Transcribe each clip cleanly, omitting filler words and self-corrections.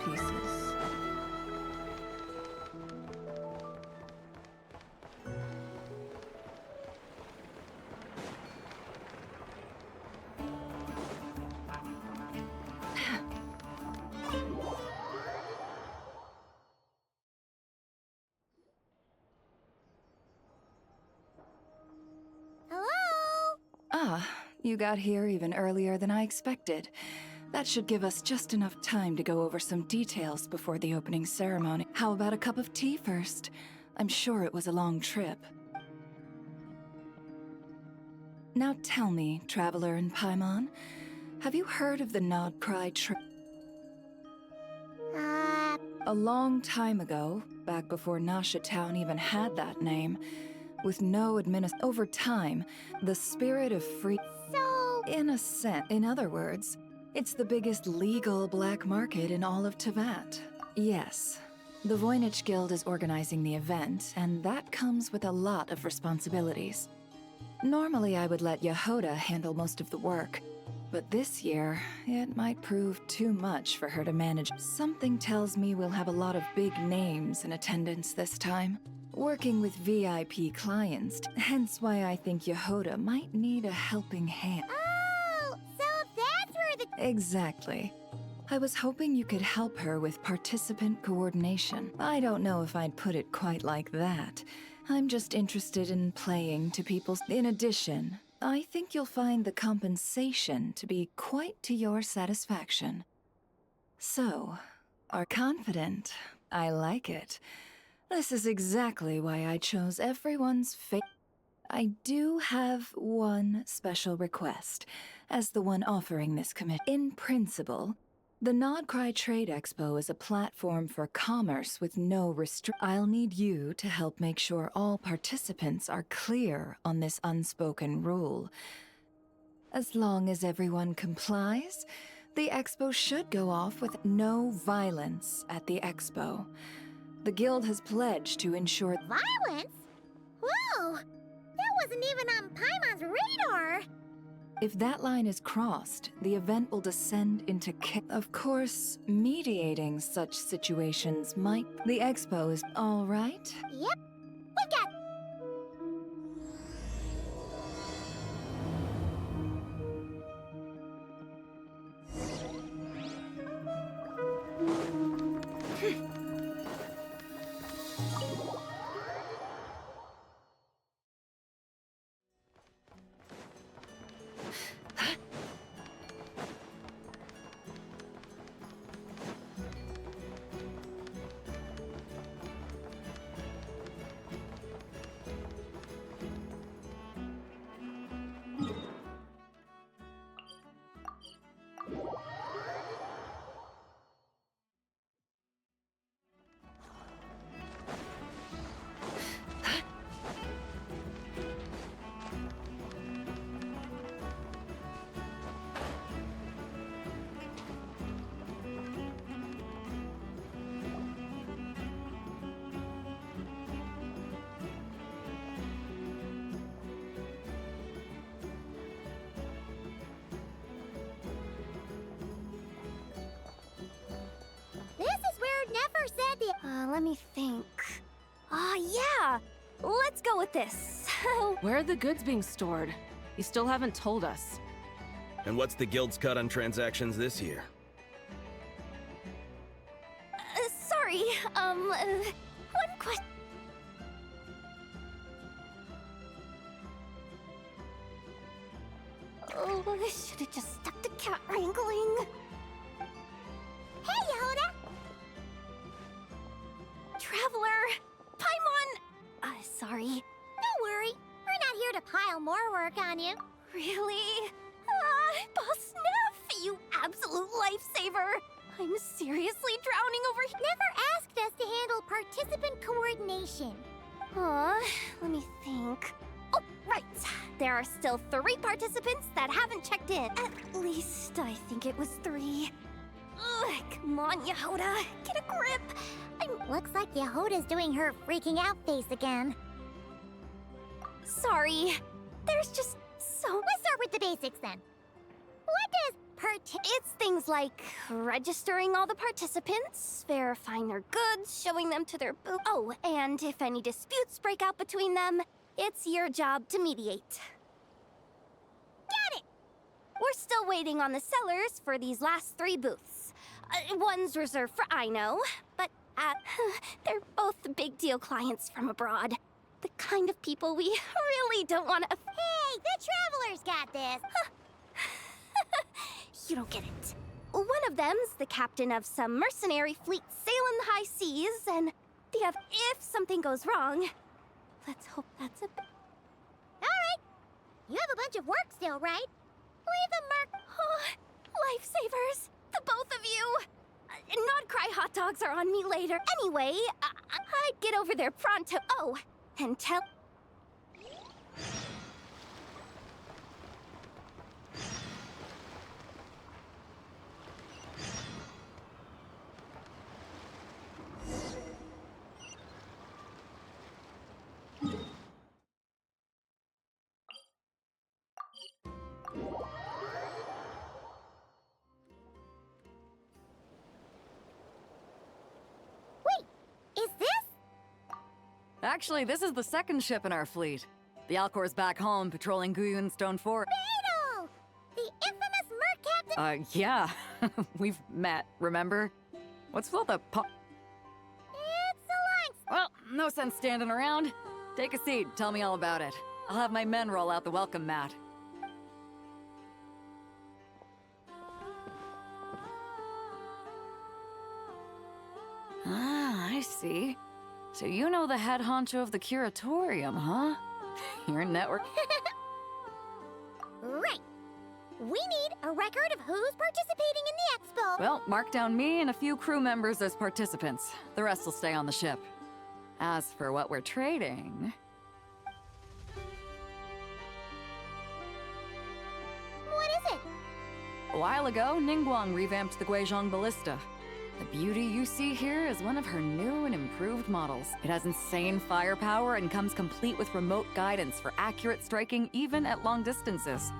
pieces. Ah, you got here even earlier than I expected. That should give us just enough time to go over some details before the opening ceremony. How about a cup of tea first? I'm sure it was a long trip. Now tell me, Traveler and Paimon, have you heard of the Nodcry trip? A long time ago, back before Nasha Town even had that name, with no over time, the spirit of free... So... In other words, it's the biggest legal black market in all of Teyvat. Yes, the Voynich Guild is organizing the event, and that comes with a lot of responsibilities. Normally I would let Yehoda handle most of the work, but this year, it might prove too much for her to manage. Something tells me we'll have a lot of big names in attendance this time. Working with VIP clients, hence why I think Yehoda might need a helping hand. Oh, so that's where the... Exactly. I was hoping you could help her with participant coordination. I don't know if I'd put it quite like that. I'm just interested in playing to people's... In addition, I think you'll find the compensation to be quite to your satisfaction. So, are confident. I like it. This is exactly why I chose everyone's I do have one special request, as the one offering this commit. In principle, the Nodcry Trade Expo is a platform for commerce with no I'll need you to help make sure all participants are clear on this unspoken rule. As long as everyone complies, the expo should go off with no violence at the expo. The Guild has pledged to ensure... Violence? Whoa! That wasn't even on Paimon's radar! If that line is crossed, the event will descend into Of course, mediating such situations might... The expo is... all right? Yep. We got... This is where it never said the... let me think. Yeah! Let's go with this. Where are the goods being stored? You still haven't told us. And what's the Guild's cut on transactions this year? Sorry, one question... Oh, I should have just stuck to cat wrangling. Hey, Yehoda! Traveler! Paimon! Sorry. Don't worry. We're not here to pile more work on you. Really? Boss Neff, you absolute lifesaver! I'm seriously drowning over here. Never asked us to handle participant coordination. Let me think. Oh, right. There are still 3 participants that haven't checked in. At least I think it was 3. Ugh, come on, Yehoda. Get a grip. Looks like Yehoda's doing her freaking out face again. Sorry. There's just so... Let's start with the basics then. What does It's things like registering all the participants, verifying their goods, showing them to their booth. Oh, and if any disputes break out between them, it's your job to mediate. Got it! We're still waiting on the sellers for these last 3 booths. One's reserved for Ino, but they're both big deal clients from abroad. The kind of people we really don't want to... Hey, the Travelers got this! You don't get it. One of them's the captain of some mercenary fleet sailing the high seas, and the other... If something goes wrong, let's hope that's a... Alright, you have a bunch of work still, right? Leave the mark... Oh, lifesavers, the both of you! Not cry hot dogs are on me later. Anyway, I'd get over there pronto. Oh, and tell... Is this? Actually, this is the second ship in our fleet. The Alcor's back home, patrolling Guyun Stone Fort. Beidou! The infamous Merc Captain... Yeah. We've met, remember? What's with all the It's a Well, no sense standing around. Take a seat, tell me all about it. I'll have my men roll out the welcome mat. Ah, I see. So you know the head honcho of the curatorium, huh? Your network... Right. We need a record of who's participating in the expo. Well, mark down me and a few crew members as participants. The rest will stay on the ship. As for what we're trading... What is it? A while ago, Ningguang revamped the Guizhong Ballista. The beauty you see here is one of her new and improved models. It has insane firepower and comes complete with remote guidance for accurate striking even at long distances.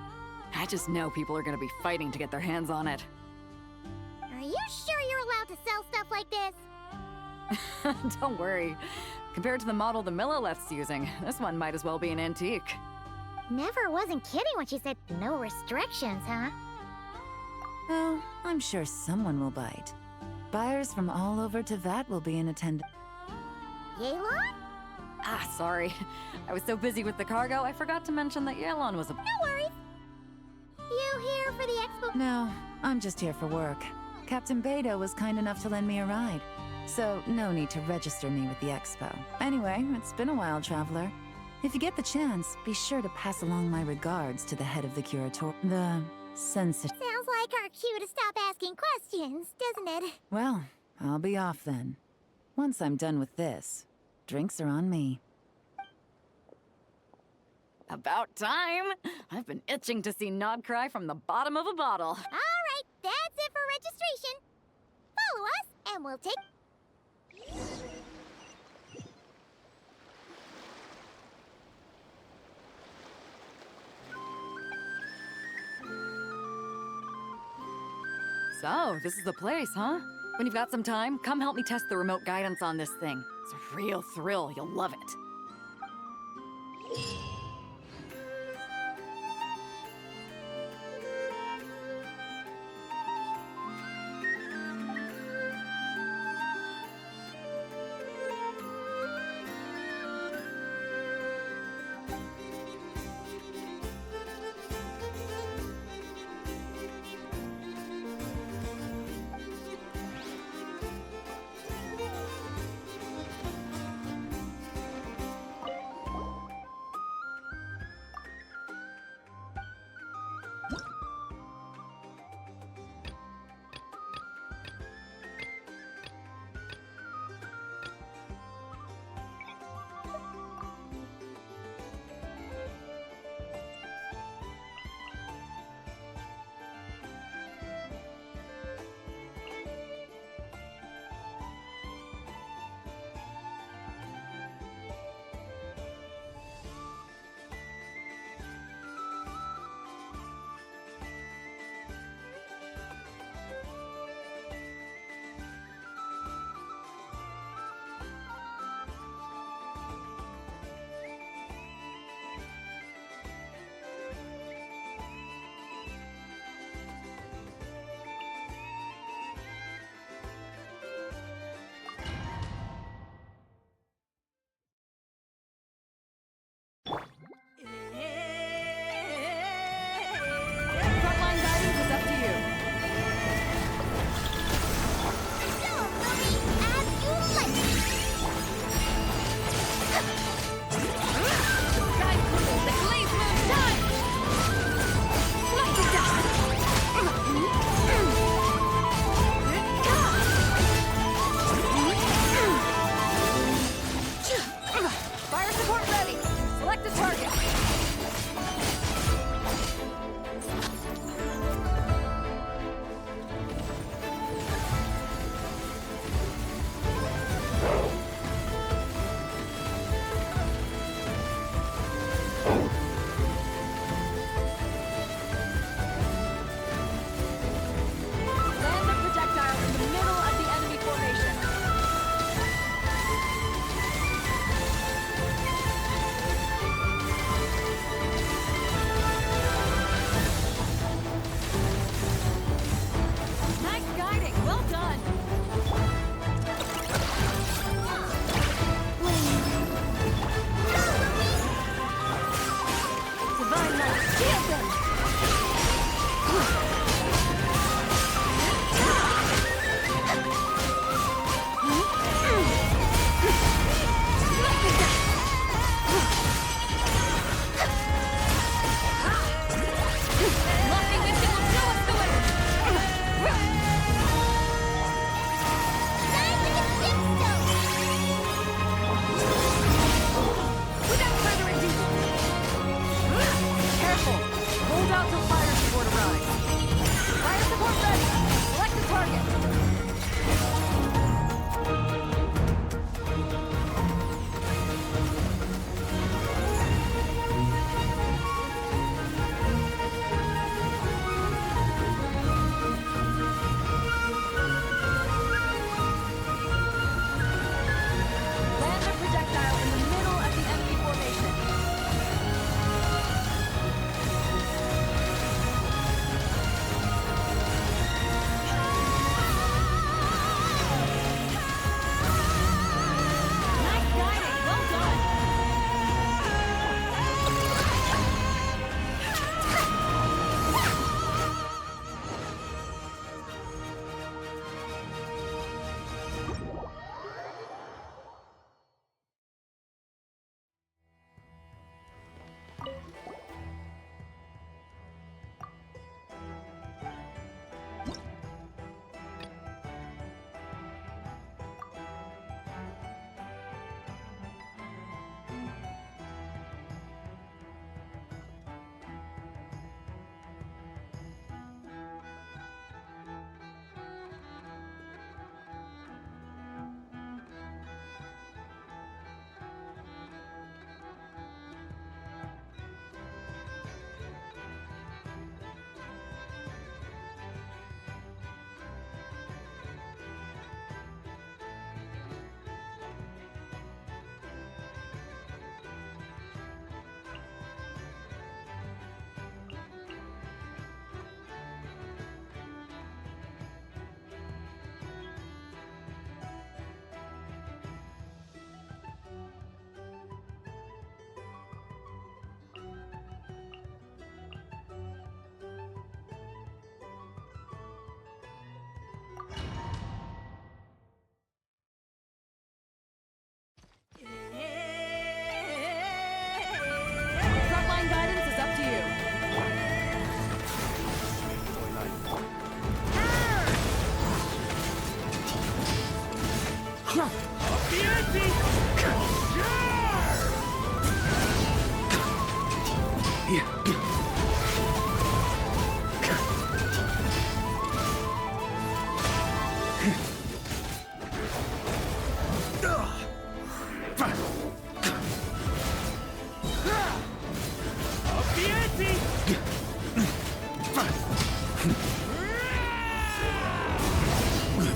I just know people are gonna be fighting to get their hands on it. Are you sure you're allowed to sell stuff like this? Don't worry. Compared to the model the Millileth's using, this one might as well be an antique. Never wasn't kidding when she said no restrictions, huh? Oh, I'm sure someone will bite. Buyers from all over Teyvat will be in attendance. Yelan? Ah, sorry. I was so busy with the cargo, I forgot to mention that Yelon was a... No worries. You here for the expo? No, I'm just here for work. Captain Beidou was kind enough to lend me a ride, so no need to register me with the expo. Anyway, it's been a while, Traveler. If you get the chance, be sure to pass along my regards to the head of the curator... the... sensitive... Sounds like our cue to stop asking questions, doesn't it? Well, I'll be off then. Once I'm done with this, drinks are on me. About time! I've been itching to see Nod cry from the bottom of a bottle. All right, that's it for registration. Follow us, and we'll take... So, this is the place, huh? When you've got some time, come help me test the remote guidance on this thing. It's a real thrill, you'll love it.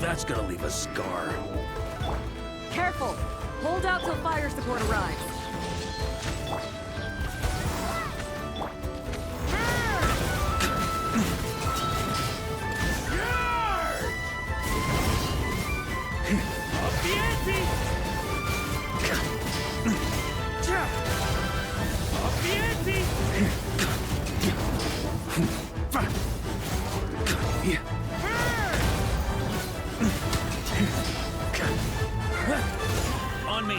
That's gonna leave a scar. Careful! Hold out till fire support arrives. On me.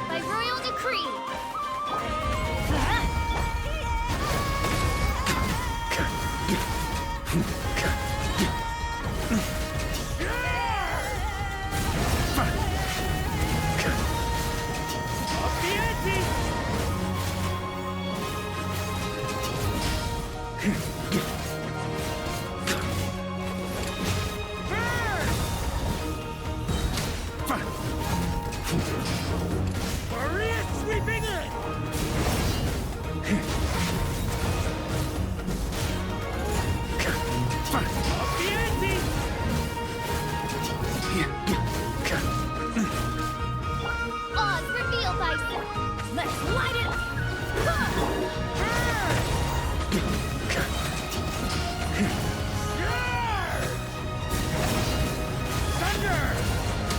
By royal decree. Oz, reveal thyself. Let's light it up.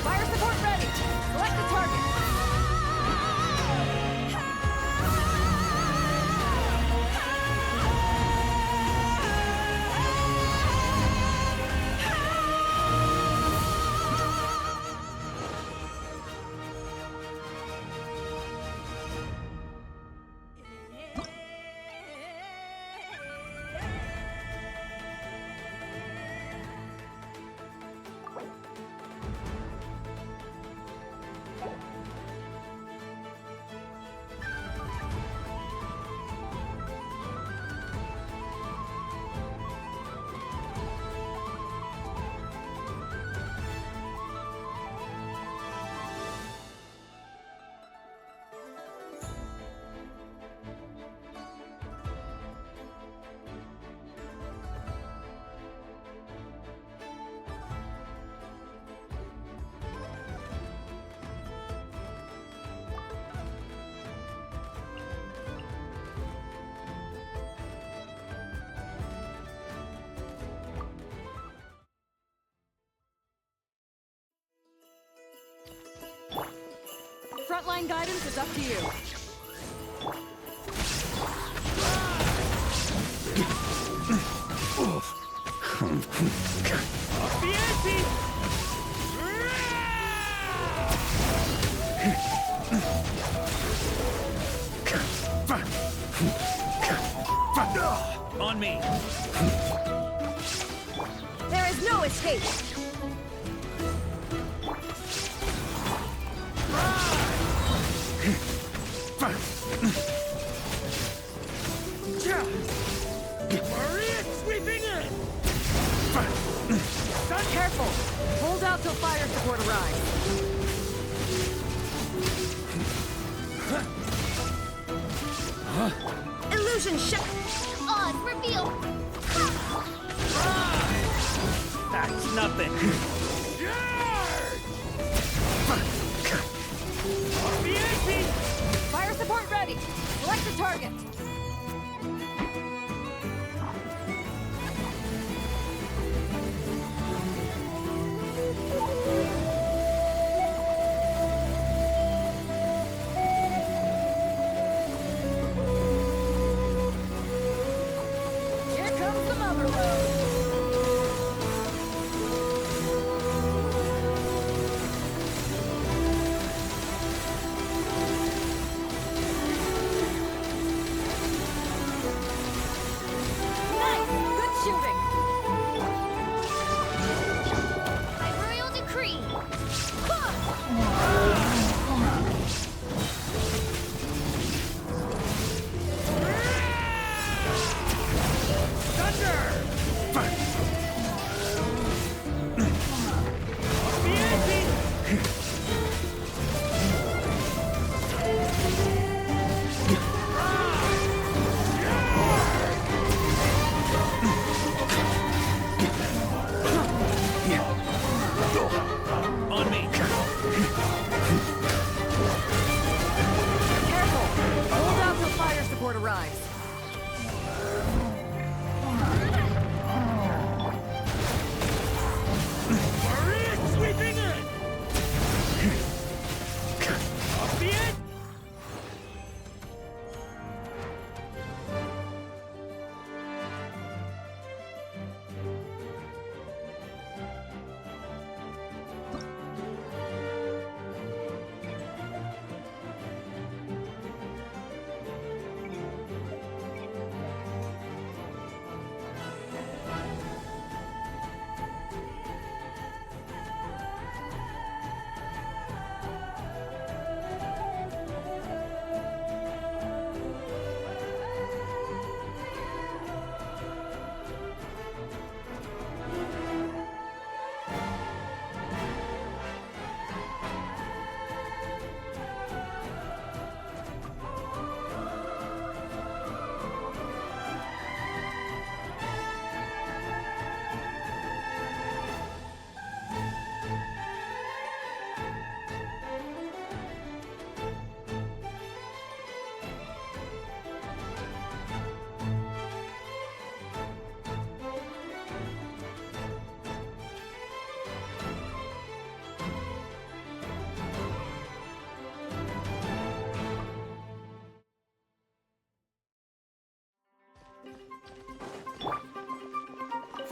Fire support ready! Select the target! Frontline guidance is up to you. On me. There is no escape! Careful! Hold out till fire support arrives. Illusion shut! Oz, reveal. That's nothing. Fire support ready! Select the target! Here comes the mother road!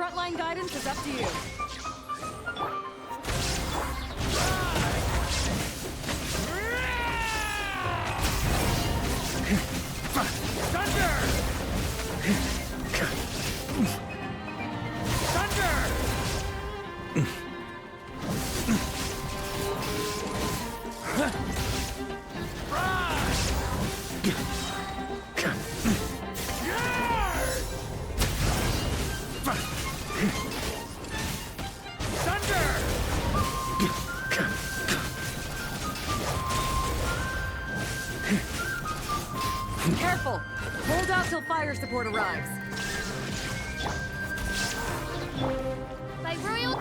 Frontline guidance is up to you. Thunder! Thunder! Careful! Hold out till fire support arrives. By royal...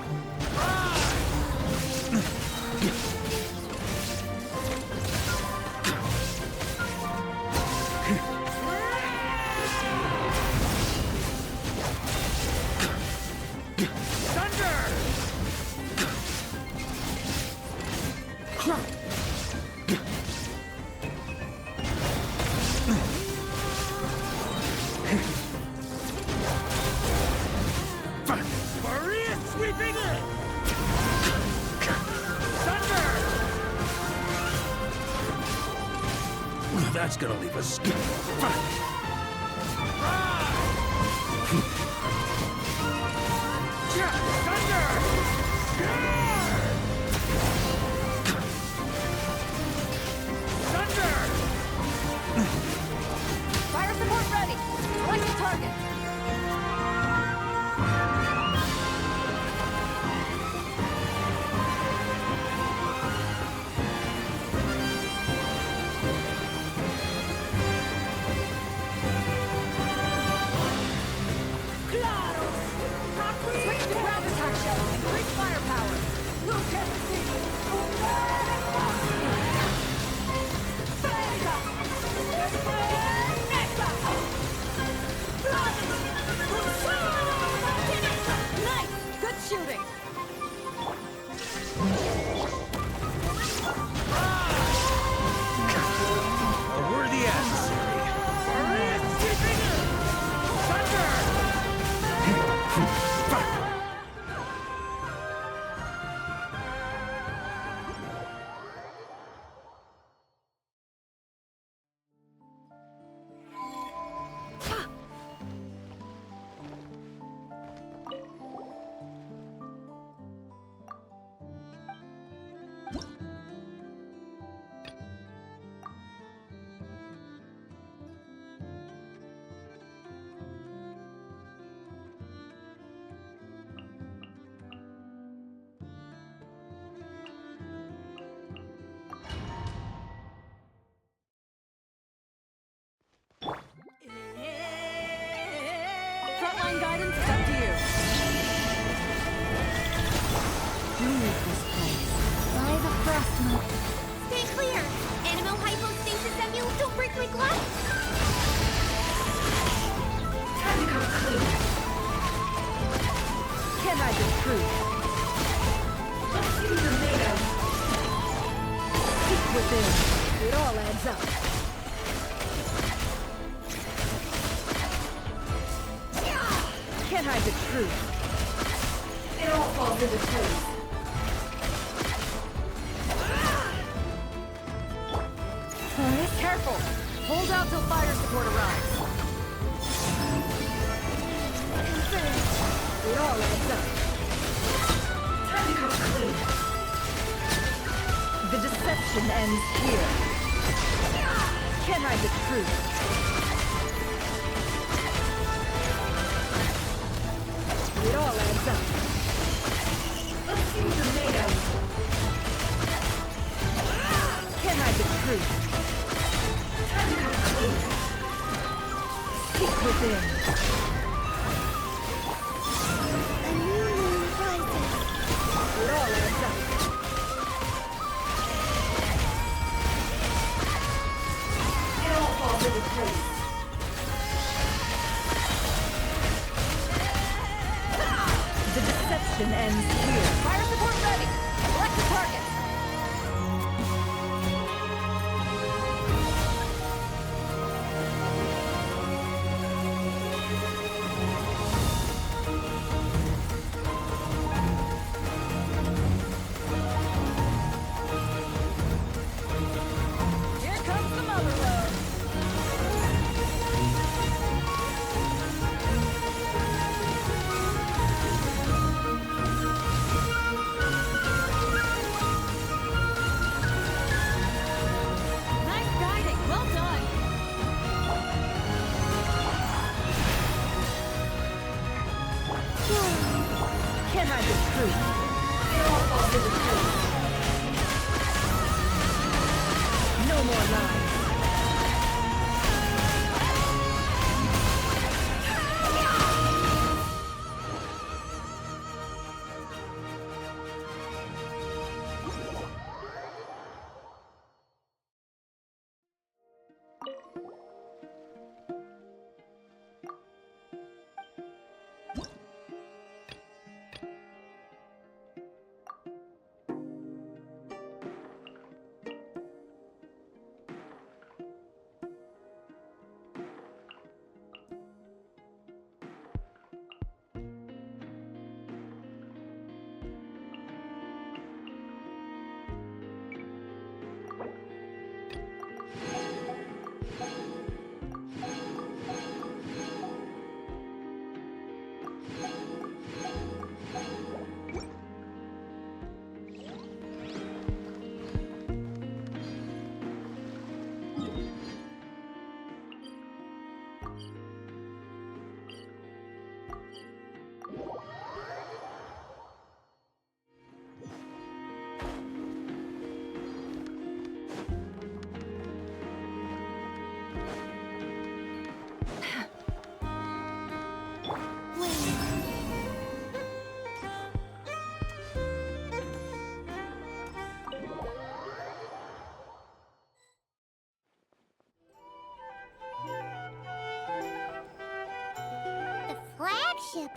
Maria sweeping in! Thunder! That's gonna leave us. Fire support ready! Select the target! Switch to ground attack shell. Increase firepower. Look at Nice! Good shooting! A worthy adversary. Maria sweeping in! Thunder! Frontline guidance is up to you. Leave this place. By the frost moon. Stay clear! Animal hypostasis at you! Don't break my glass! Time to come clean. Can I be true? Let's see what you're made of. Peek within. It all adds up. Can't hide the truth. It all falls into place. Careful! Hold out till fire support arrives. It all adds up. Time to come clean. The deception ends here. Can't hide the truth. It all adds up. Let's see what you're made of. Can't hide the truth. Time to come clean. Seek within. A new moon rises. It all adds up. It all falls into place. The deception ends here. Fire support ready! Select the target! Can't hide this truth. It all falls into place. No more lies. Flagship.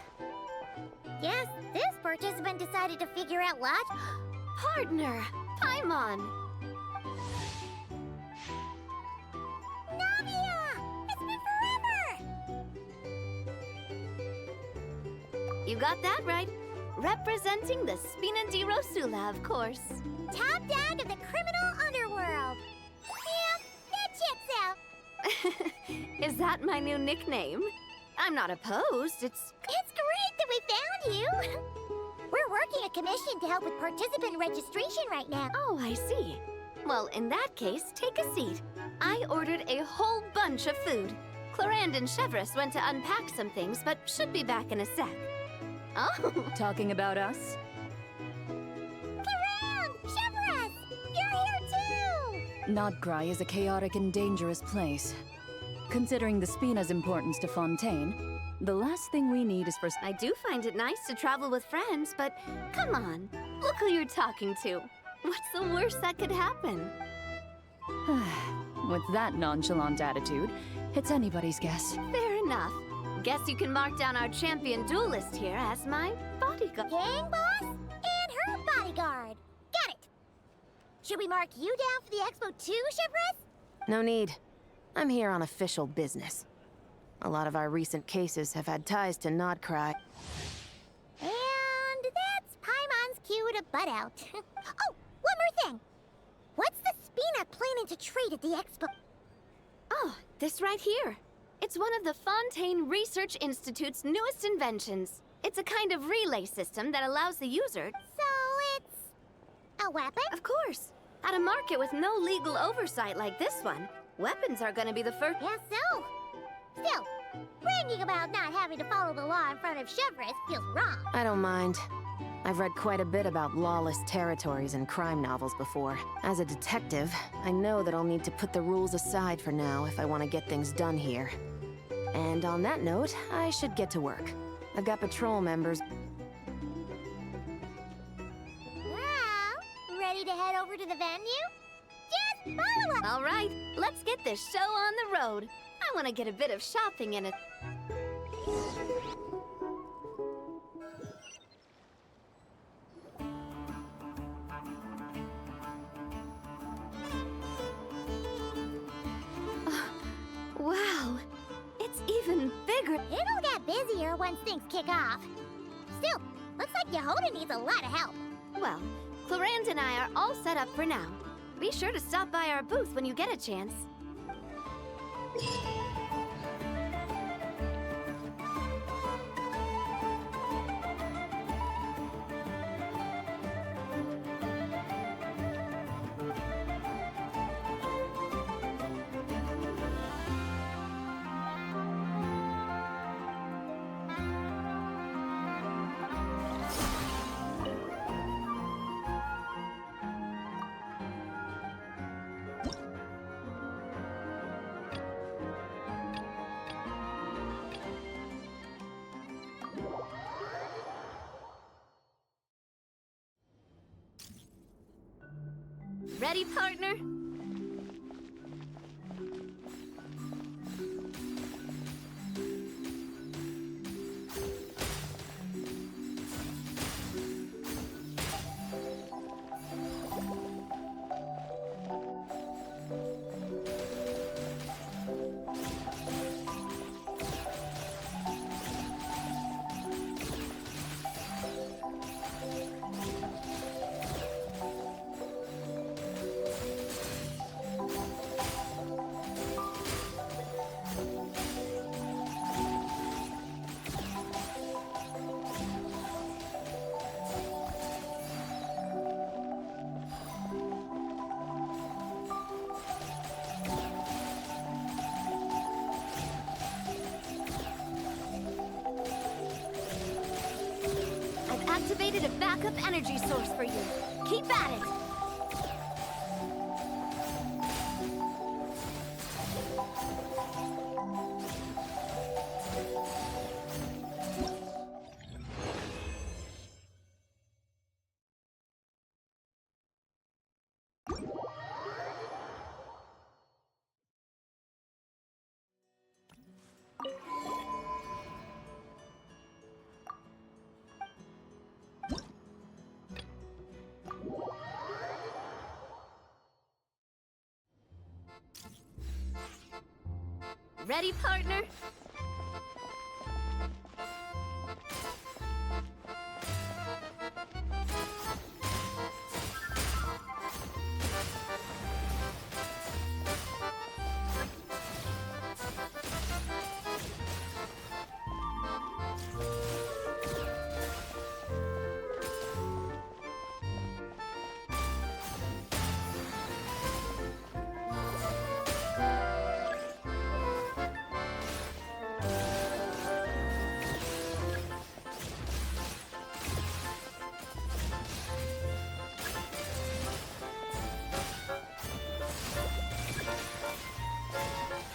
Guess this participant decided to figure out logic. Partner, Paimon. Navia! It's been forever! You got that right. Representing the Spina di Rosula, of course. Top dog of the criminal underworld. Yeah, that checks out. Is that my new nickname? I'm not opposed. It's great that we found you. We're working a commission to help with participant registration right now. Oh, I see. Well, in that case, take a seat. I ordered a whole bunch of food. Clarand and Chevreuse went to unpack some things, but should be back in a sec. Oh, Talking about us? Clarand! Chevreuse! You're here too! Nodcry is a chaotic and dangerous place. Considering the Spina's importance to Fontaine, the last thing we need is for... I do find it nice to travel with friends, but come on. Look who you're talking to. What's the worst that could happen? With that nonchalant attitude, it's anybody's guess. Fair enough. Guess you can mark down our champion duelist here as my bodyguard. Gang boss and her bodyguard. Got it! Should we mark you down for the expo too, Chevreuse? No need. I'm here on official business. A lot of our recent cases have had ties to Nodcry. And that's Paimon's cue to butt out. Oh, one more thing. What's the Spina planning to trade at the expo? Oh, this right here. It's one of the Fontaine Research Institute's newest inventions. It's a kind of relay system that allows the user... So it's a weapon? Of course. At a market with no legal oversight like this one, weapons are gonna be the first... Yes, so. Still, bragging about not having to follow the law in front of Chevreuse feels wrong. I don't mind. I've read quite a bit about lawless territories and crime novels before. As a detective, I know that I'll need to put the rules aside for now if I want to get things done here. And on that note, I should get to work. I've got patrol members... Well, ready to head over to the venue? Just follow us! All right, let's get this show on the road. I want to get a bit of shopping in it. Wow, it's even bigger. It'll get busier once things kick off. Still, looks like Yehoda needs a lot of help. Well, Clarand and I are all set up for now. Be sure to stop by our booth when you get a chance. Ready, partner? Activated a backup energy source for you. Keep at it! Ready, partner?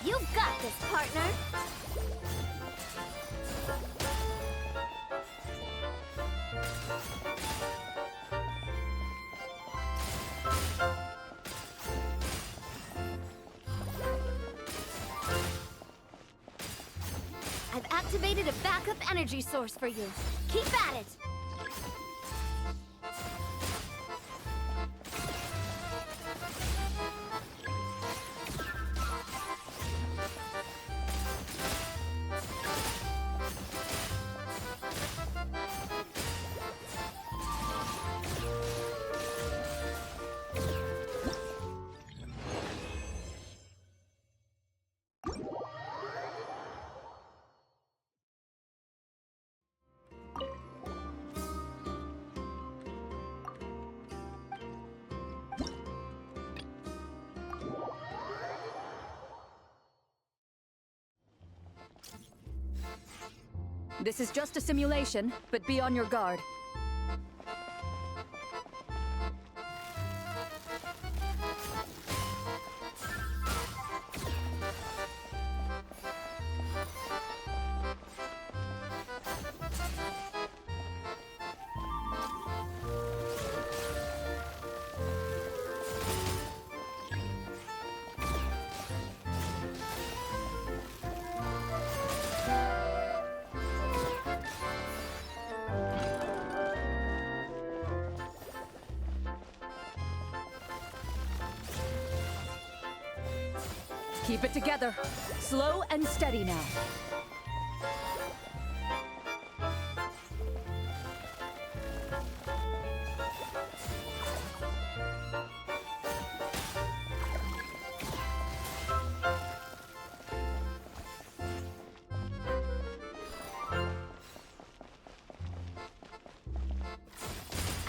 You've got this, partner! I've activated a backup energy source for you. Keep at it! This is just a simulation, but be on your guard. Keep it together. Slow and steady now.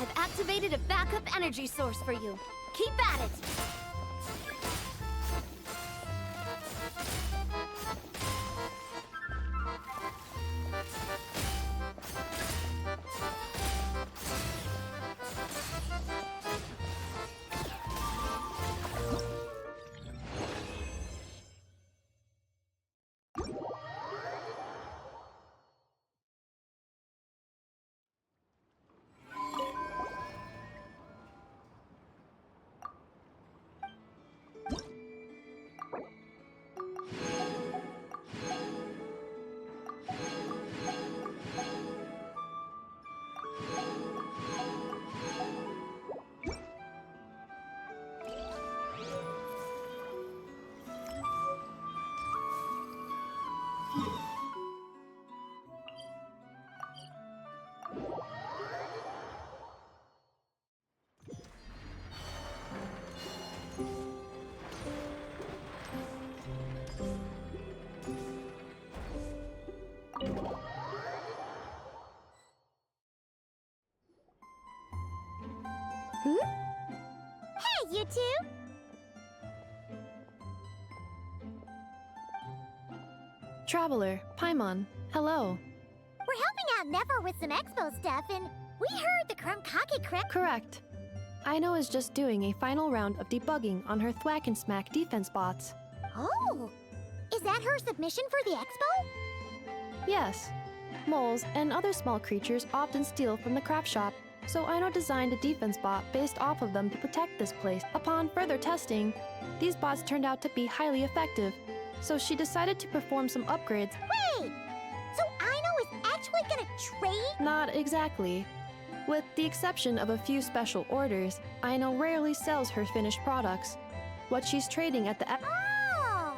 I've activated a backup energy source for you. Keep at it! Hey, you two! Traveler, Paimon, hello. We're helping out Nefer with some expo stuff, and we heard the Krumkake crypt. Correct. Aino is just doing a final round of debugging on her Thwack and Smack defense bots. Oh! Is that her submission for the expo? Yes. Moles and other small creatures often steal from the craft shop, so Aino designed a defense bot based off of them to protect this place. Upon further testing, these bots turned out to be highly effective, so she decided to perform some upgrades. Wait! So Aino is actually gonna trade? Not exactly. With the exception of a few special orders, Aino rarely sells her finished products. What she's trading at the Oh!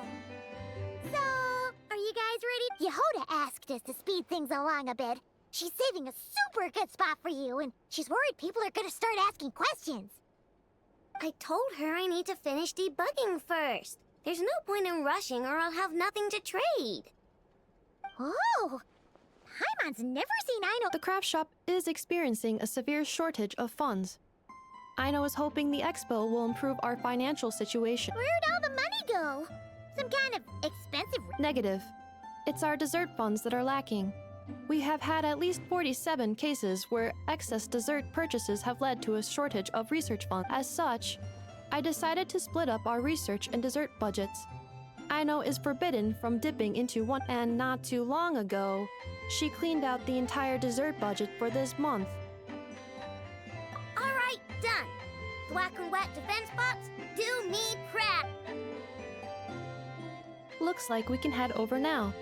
So, are you guys ready? Yehoda asked us to speed things along a bit. She's saving a super good spot for you, and she's worried people are gonna start asking questions. I told her I need to finish debugging first. There's no point in rushing or I'll have nothing to trade. Oh! Paimon's never seen Aino. The craft shop is experiencing a severe shortage of funds. Aino is hoping the expo will improve our financial situation. Where'd all the money go? Some kind of expensive. Negative. It's our dessert funds that are lacking. We have had at least 47 cases where excess dessert purchases have led to a shortage of research funds. As such, I decided to split up our research and dessert budgets. Aino is forbidden from dipping into one, and not too long ago, she cleaned out the entire dessert budget for this month. Alright, done. Thwack and whack defense bots, do me proud. Looks like we can head over now.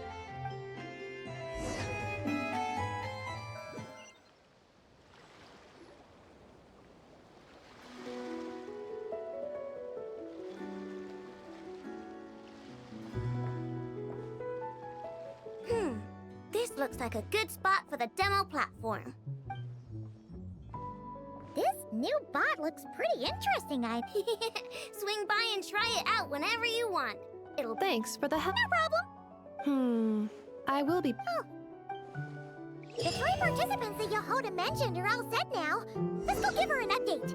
This looks like a good spot for the demo platform. This new bot looks pretty interesting, Swing by and try it out whenever you want. It'll Thanks for the help. No problem. I will be. The 3 participants that Yehoda mentioned are all set now. Let's go give her an update.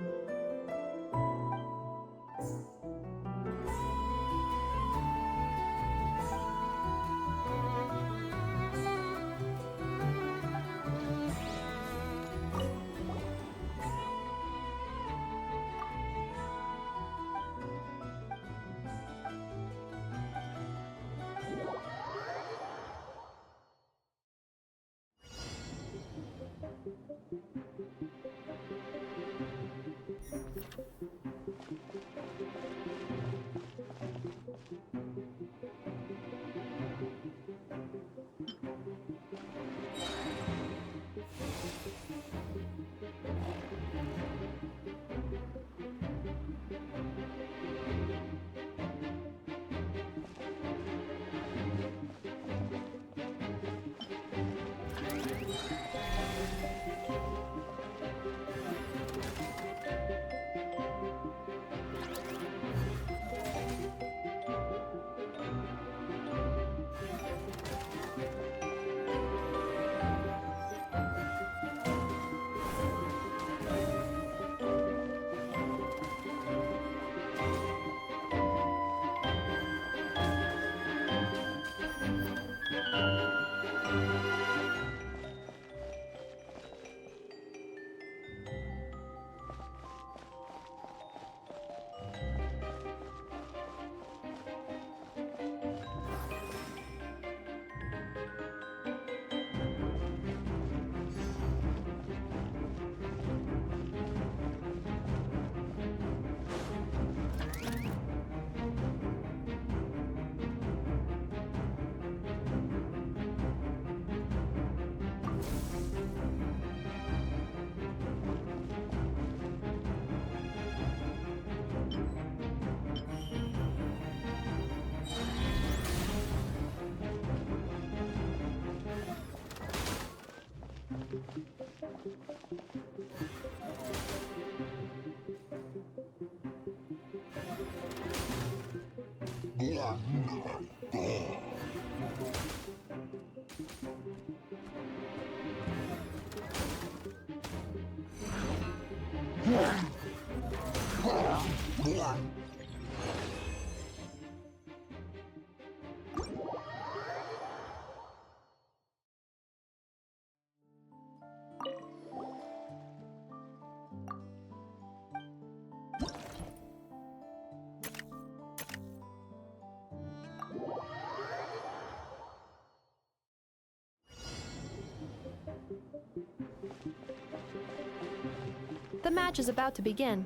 The match is about to begin.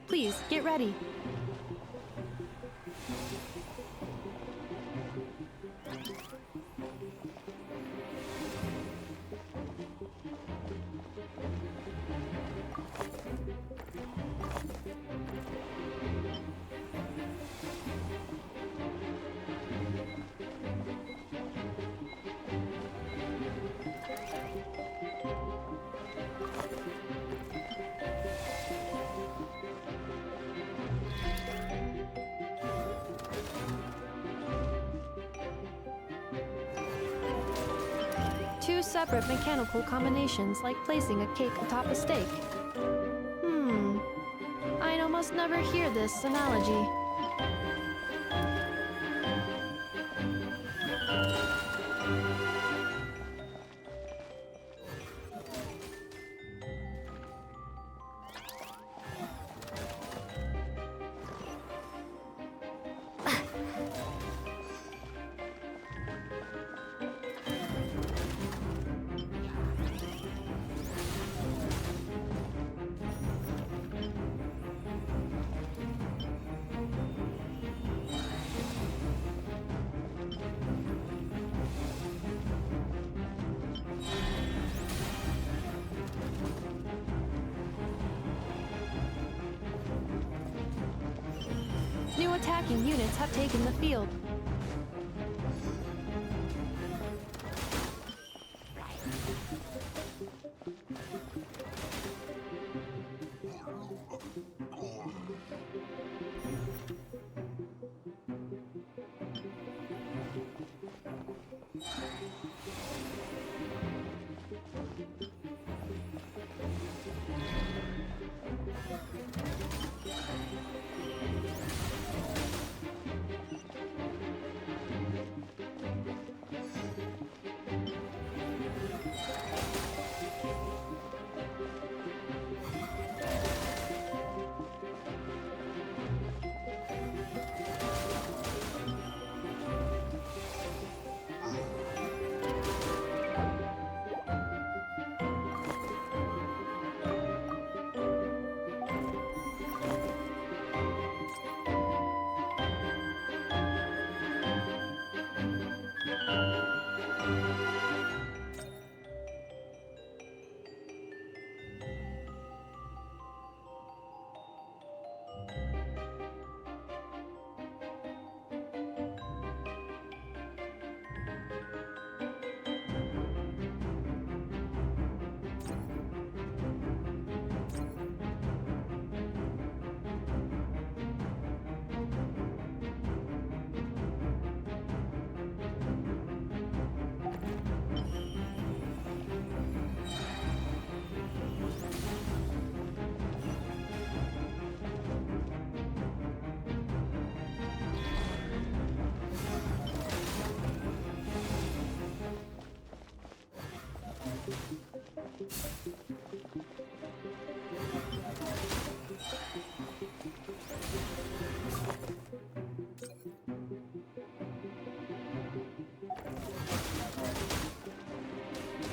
Please, get ready. Two separate mechanical combinations, like placing a cake atop a steak. I almost never hear this analogy. New attacking units have taken the field.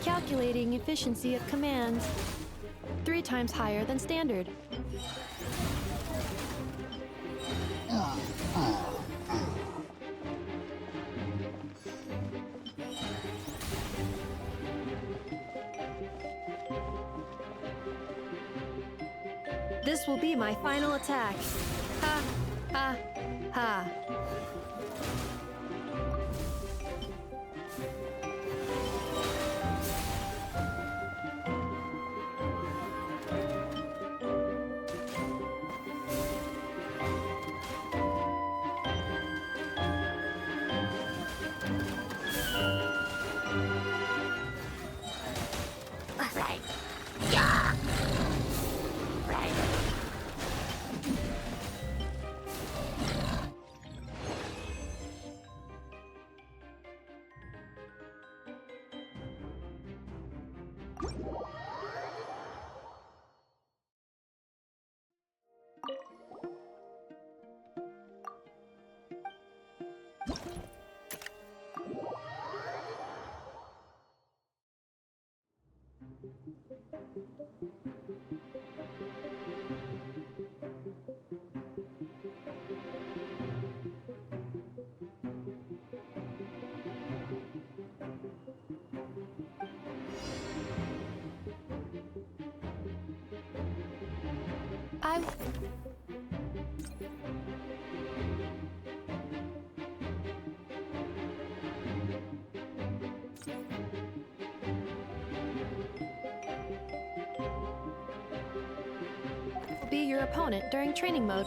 Calculating efficiency of commands. 3 times higher than standard. This will be my final attack. Ha, ha, ha. I will be your opponent during training mode.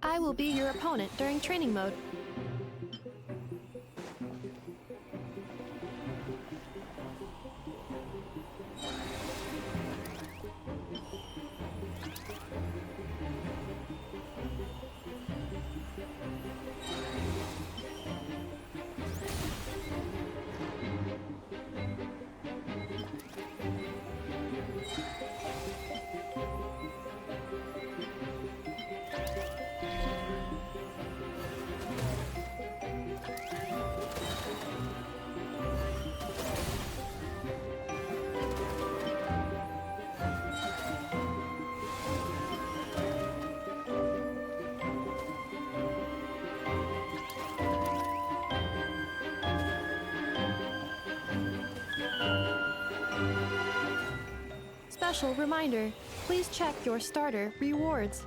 I will be your opponent during training mode. Special reminder, please check your starter rewards.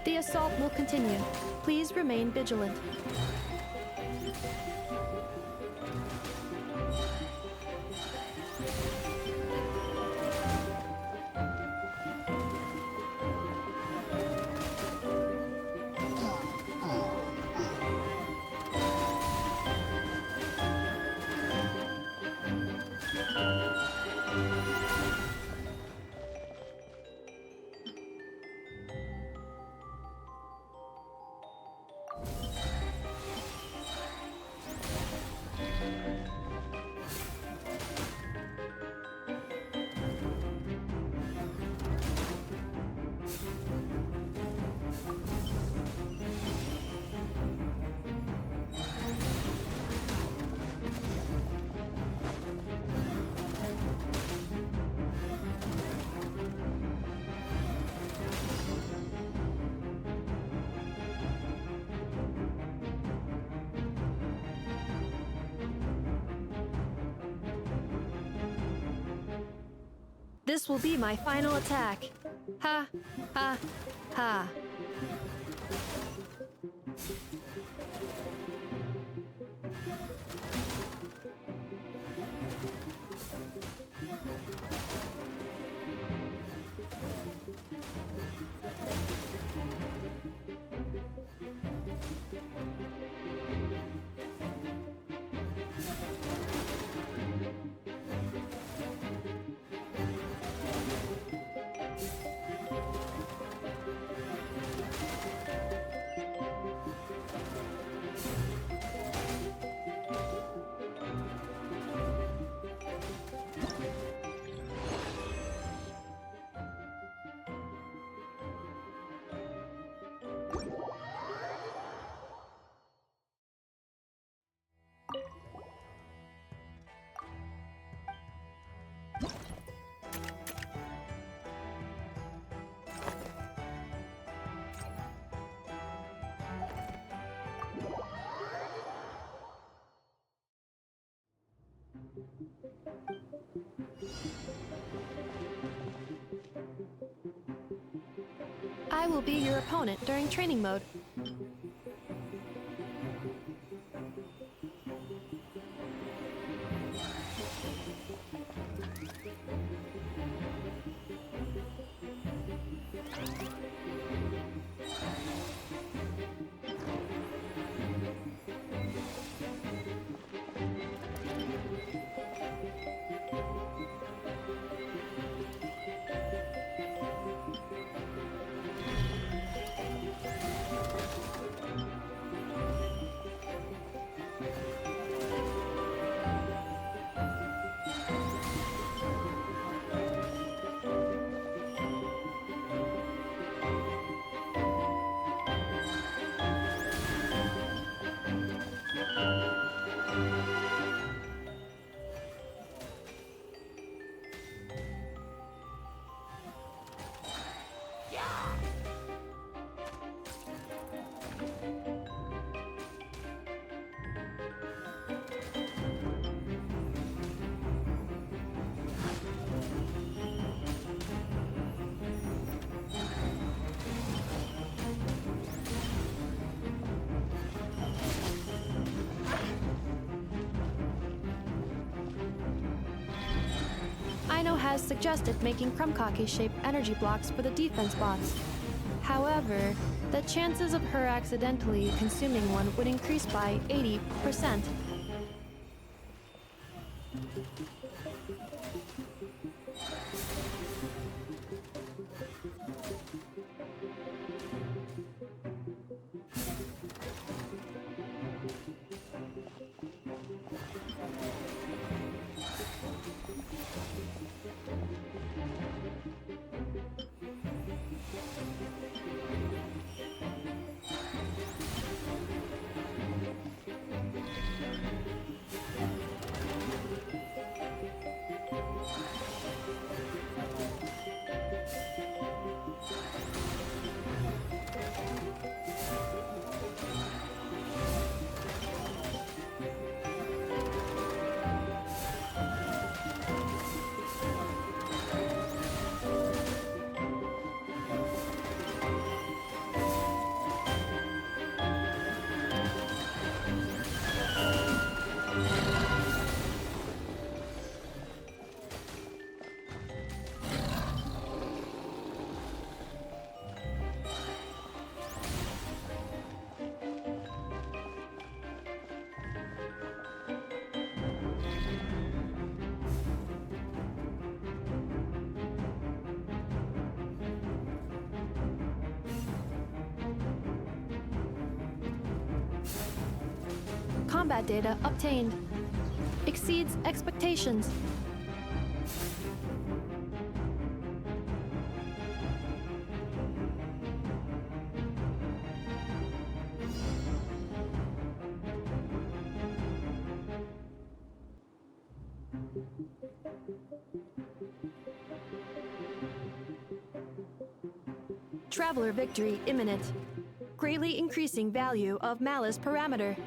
The assault will continue. Please remain vigilant. This will be my final attack. Ha, ha, ha. I will be your opponent during training mode. Aino has suggested making Krumkake-shaped energy blocks for the defense bots. However, the chances of her accidentally consuming one would increase by 80%. Combat data obtained. Exceeds expectations. Traveler victory imminent. Greatly increasing value of malice parameter.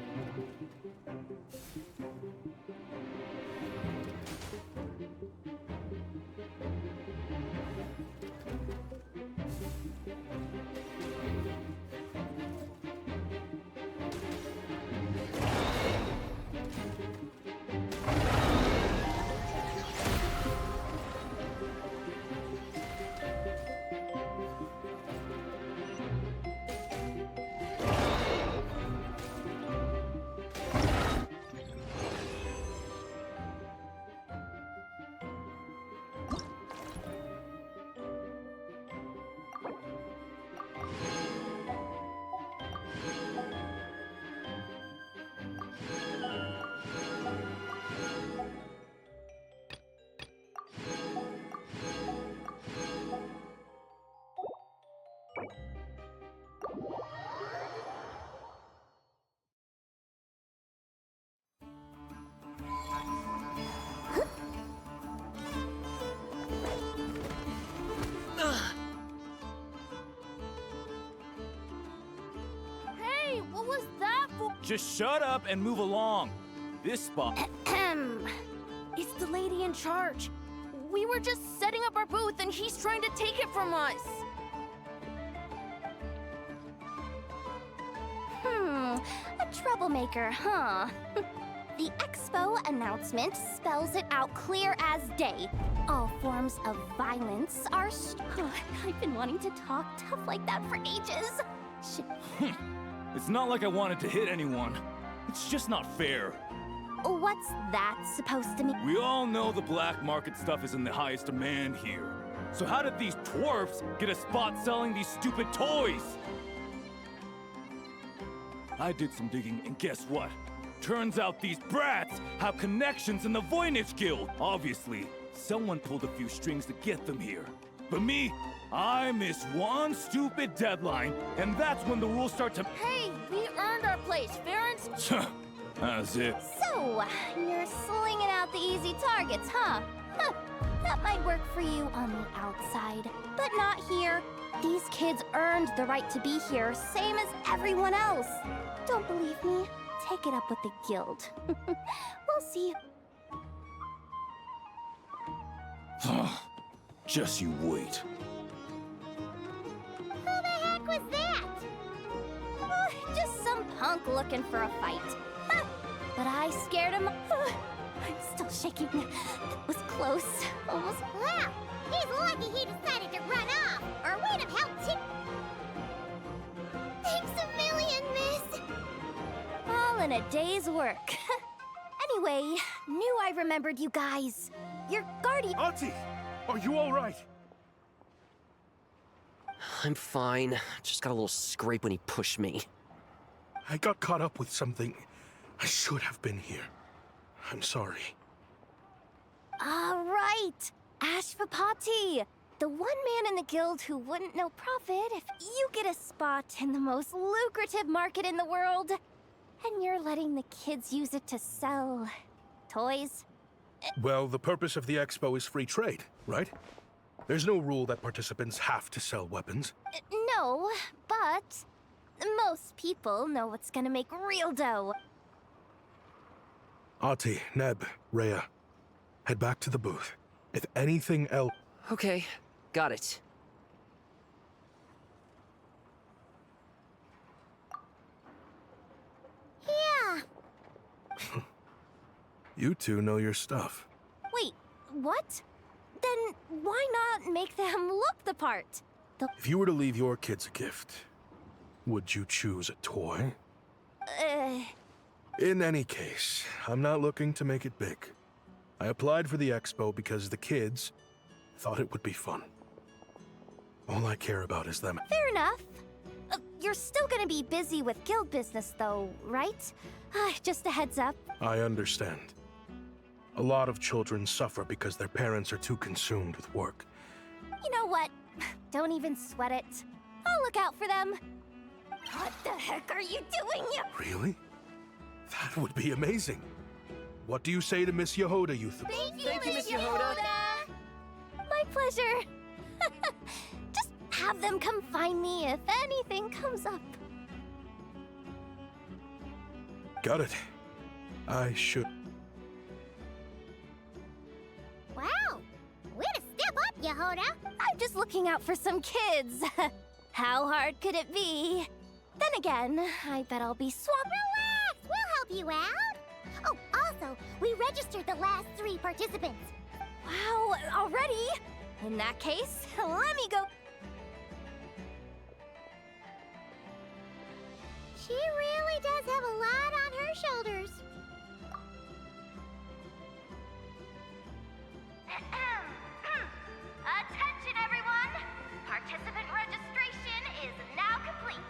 Hey, what was that for? Just shut up and move along. This spot. It's the lady in charge. We were just setting up our booth and he's trying to take it from us. A troublemaker, huh? The expo announcement spells it out clear as day. All forms of violence are I've been wanting to talk tough like that for ages. It's not like I wanted to hit anyone. It's just not fair. What's that supposed to mean? We all know the black market stuff is in the highest demand here. So how did these dwarfs get a spot selling these stupid toys? I did some digging, and guess what? Turns out these brats have connections in the Voynich Guild. Obviously, someone pulled a few strings to get them here. But me, I missed one stupid deadline, and that's when the rules start to... Hey, we earned our place, Farron's... That's it. So, you're slinging out the easy targets, huh? That might work for you on the outside, but not here. These kids earned the right to be here, same as everyone else. Don't believe me? Take it up with the guild. We'll see. Just you wait. Who the heck was that? Just some punk looking for a fight. But I scared him. I'm still shaking. That was close. Almost. Well, he's lucky he decided to run off, or we'd have helped him. Thanks a million, miss. All in a day's work. Anyway, knew I remembered you guys. Your guardian. Auntie, are you all right? I'm fine. Just got a little scrape when he pushed me. I got caught up with something. I should have been here. I'm sorry. All right. Ashvapati, the one man in the guild who wouldn't know profit if you get a spot in the most lucrative market in the world. And you're letting the kids use it to sell toys? Well, the purpose of the expo is free trade, right? There's no rule that participants have to sell weapons. No, but most people know what's gonna make real dough. Ati, Neb, Rhea, head back to the booth. If anything else... Okay, got it. Yeah. You two know your stuff. Wait, what? Then why not make them look the part? If you were to leave your kids a gift, would you choose a toy? In any case, I'm not looking to make it big. I applied for the expo because the kids thought it would be fun. All I care about is them. Fair enough. You're still gonna be busy with guild business though, right? Just a heads up. I understand. A lot of children suffer because their parents are too consumed with work. You know what? Don't even sweat it. I'll look out for them. What the heck are you doing? Really? That would be amazing. What do you say to Miss Yehoda, youth? Thank you, Miss Yehoda. My pleasure. Just have them come find me if anything comes up. Got it. I should... Wow. Way to step up, Yehoda. I'm just looking out for some kids. How hard could it be? Then again, I bet I'll be swamped. Relax, we'll help you out. Oh, also, we registered the last 3 participants. Wow, already? In that case, let me go. She really does have a lot on her shoulders. Attention, everyone! Participant registration is now complete.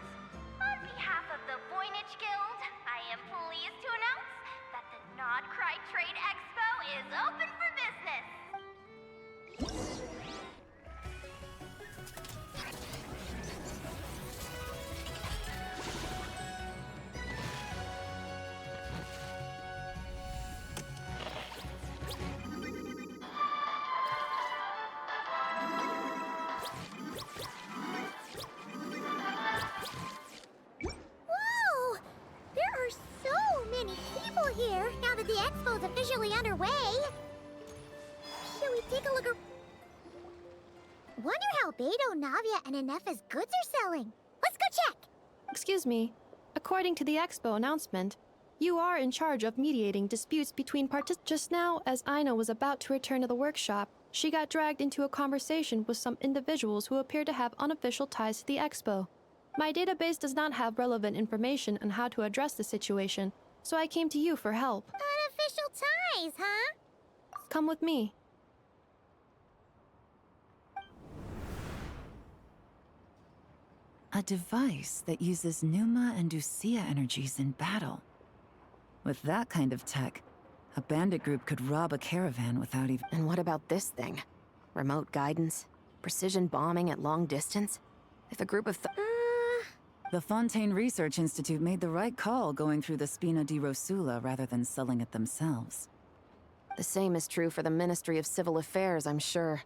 On behalf of the Voynich Guild, I am pleased to announce that the Nod Cry Trade Expo is open for business. Whoa! There are so many people here now that the expo's officially underway. Take a look Wonder how Beto, Navia, and Inef's goods are selling. Let's go check! Excuse me. According to the Expo announcement, you are in charge of mediating disputes between participants. Just now, as Aino was about to return to the workshop, she got dragged into a conversation with some individuals who appear to have unofficial ties to the Expo. My database does not have relevant information on how to address the situation, so I came to you for help. Unofficial ties, huh? Come with me. A device that uses Pneuma and Usia energies in battle. With that kind of tech, a bandit group could rob a caravan without even... And what about this thing? Remote guidance? Precision bombing at long distance? If a group of The Fontaine Research Institute made the right call going through the Spina di Rosula rather than selling it themselves. The same is true for the Ministry of Civil Affairs, I'm sure.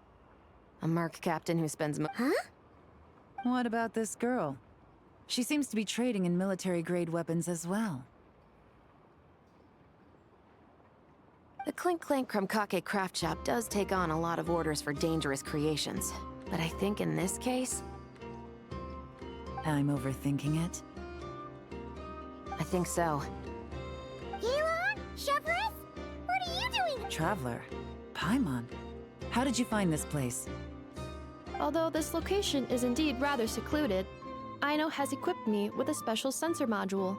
A merc captain who spends Huh? What about this girl? She seems to be trading in military-grade weapons as well. The Clink Clank Krumkake craft shop does take on a lot of orders for dangerous creations. But I think in this case... I'm overthinking it. I think so. Yelan? Chevres? What are you doing? Traveler. Paimon. How did you find this place? Although this location is indeed rather secluded, Aino has equipped me with a special sensor module.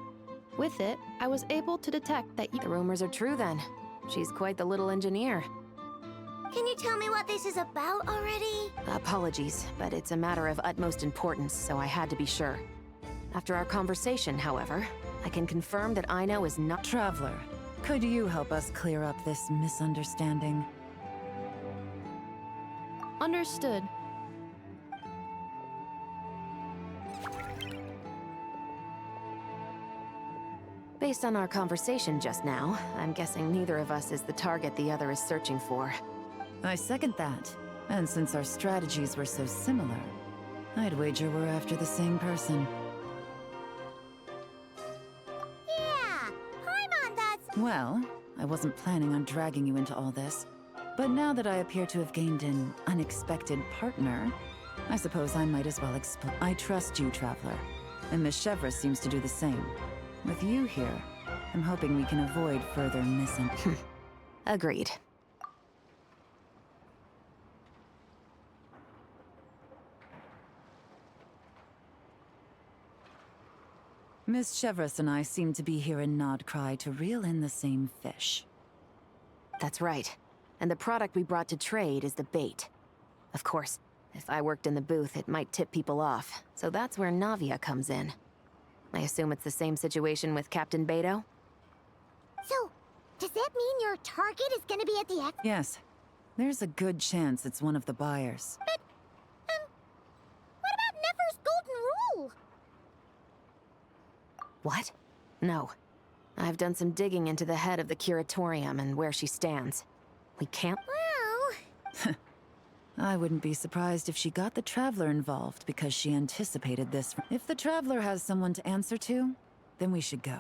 With it, I was able to detect that The rumors are true then. She's quite the little engineer. Can you tell me what this is about already? Apologies, but it's a matter of utmost importance, so I had to be sure. After our conversation, however, I can confirm that Aino is not— Traveler, could you help us clear up this misunderstanding? Understood. Based on our conversation just now, I'm guessing neither of us is the target the other is searching for. I second that. And since our strategies were so similar, I'd wager we're after the same person. Yeah, Paimon, that's... Well, I wasn't planning on dragging you into all this. But now that I appear to have gained an unexpected partner, I suppose I might as well explain. I trust you, Traveler. And Miss Chevres seems to do the same. With you here, I'm hoping we can avoid further Agreed. Miss Chevres and I seem to be here in Nodcry to reel in the same fish. That's right. And the product we brought to trade is the bait. Of course, if I worked in the booth, it might tip people off, so that's where Navia comes in. I assume it's the same situation with Captain Beto? So, does that mean your target is gonna be at the X? Yes. There's a good chance it's one of the buyers. But, what about Nefer's golden rule? What? No. I've done some digging into the head of the Curatorium and where she stands. We can't— Well... I wouldn't be surprised if she got the Traveler involved because she anticipated this. If the Traveler has someone to answer to, then we should go.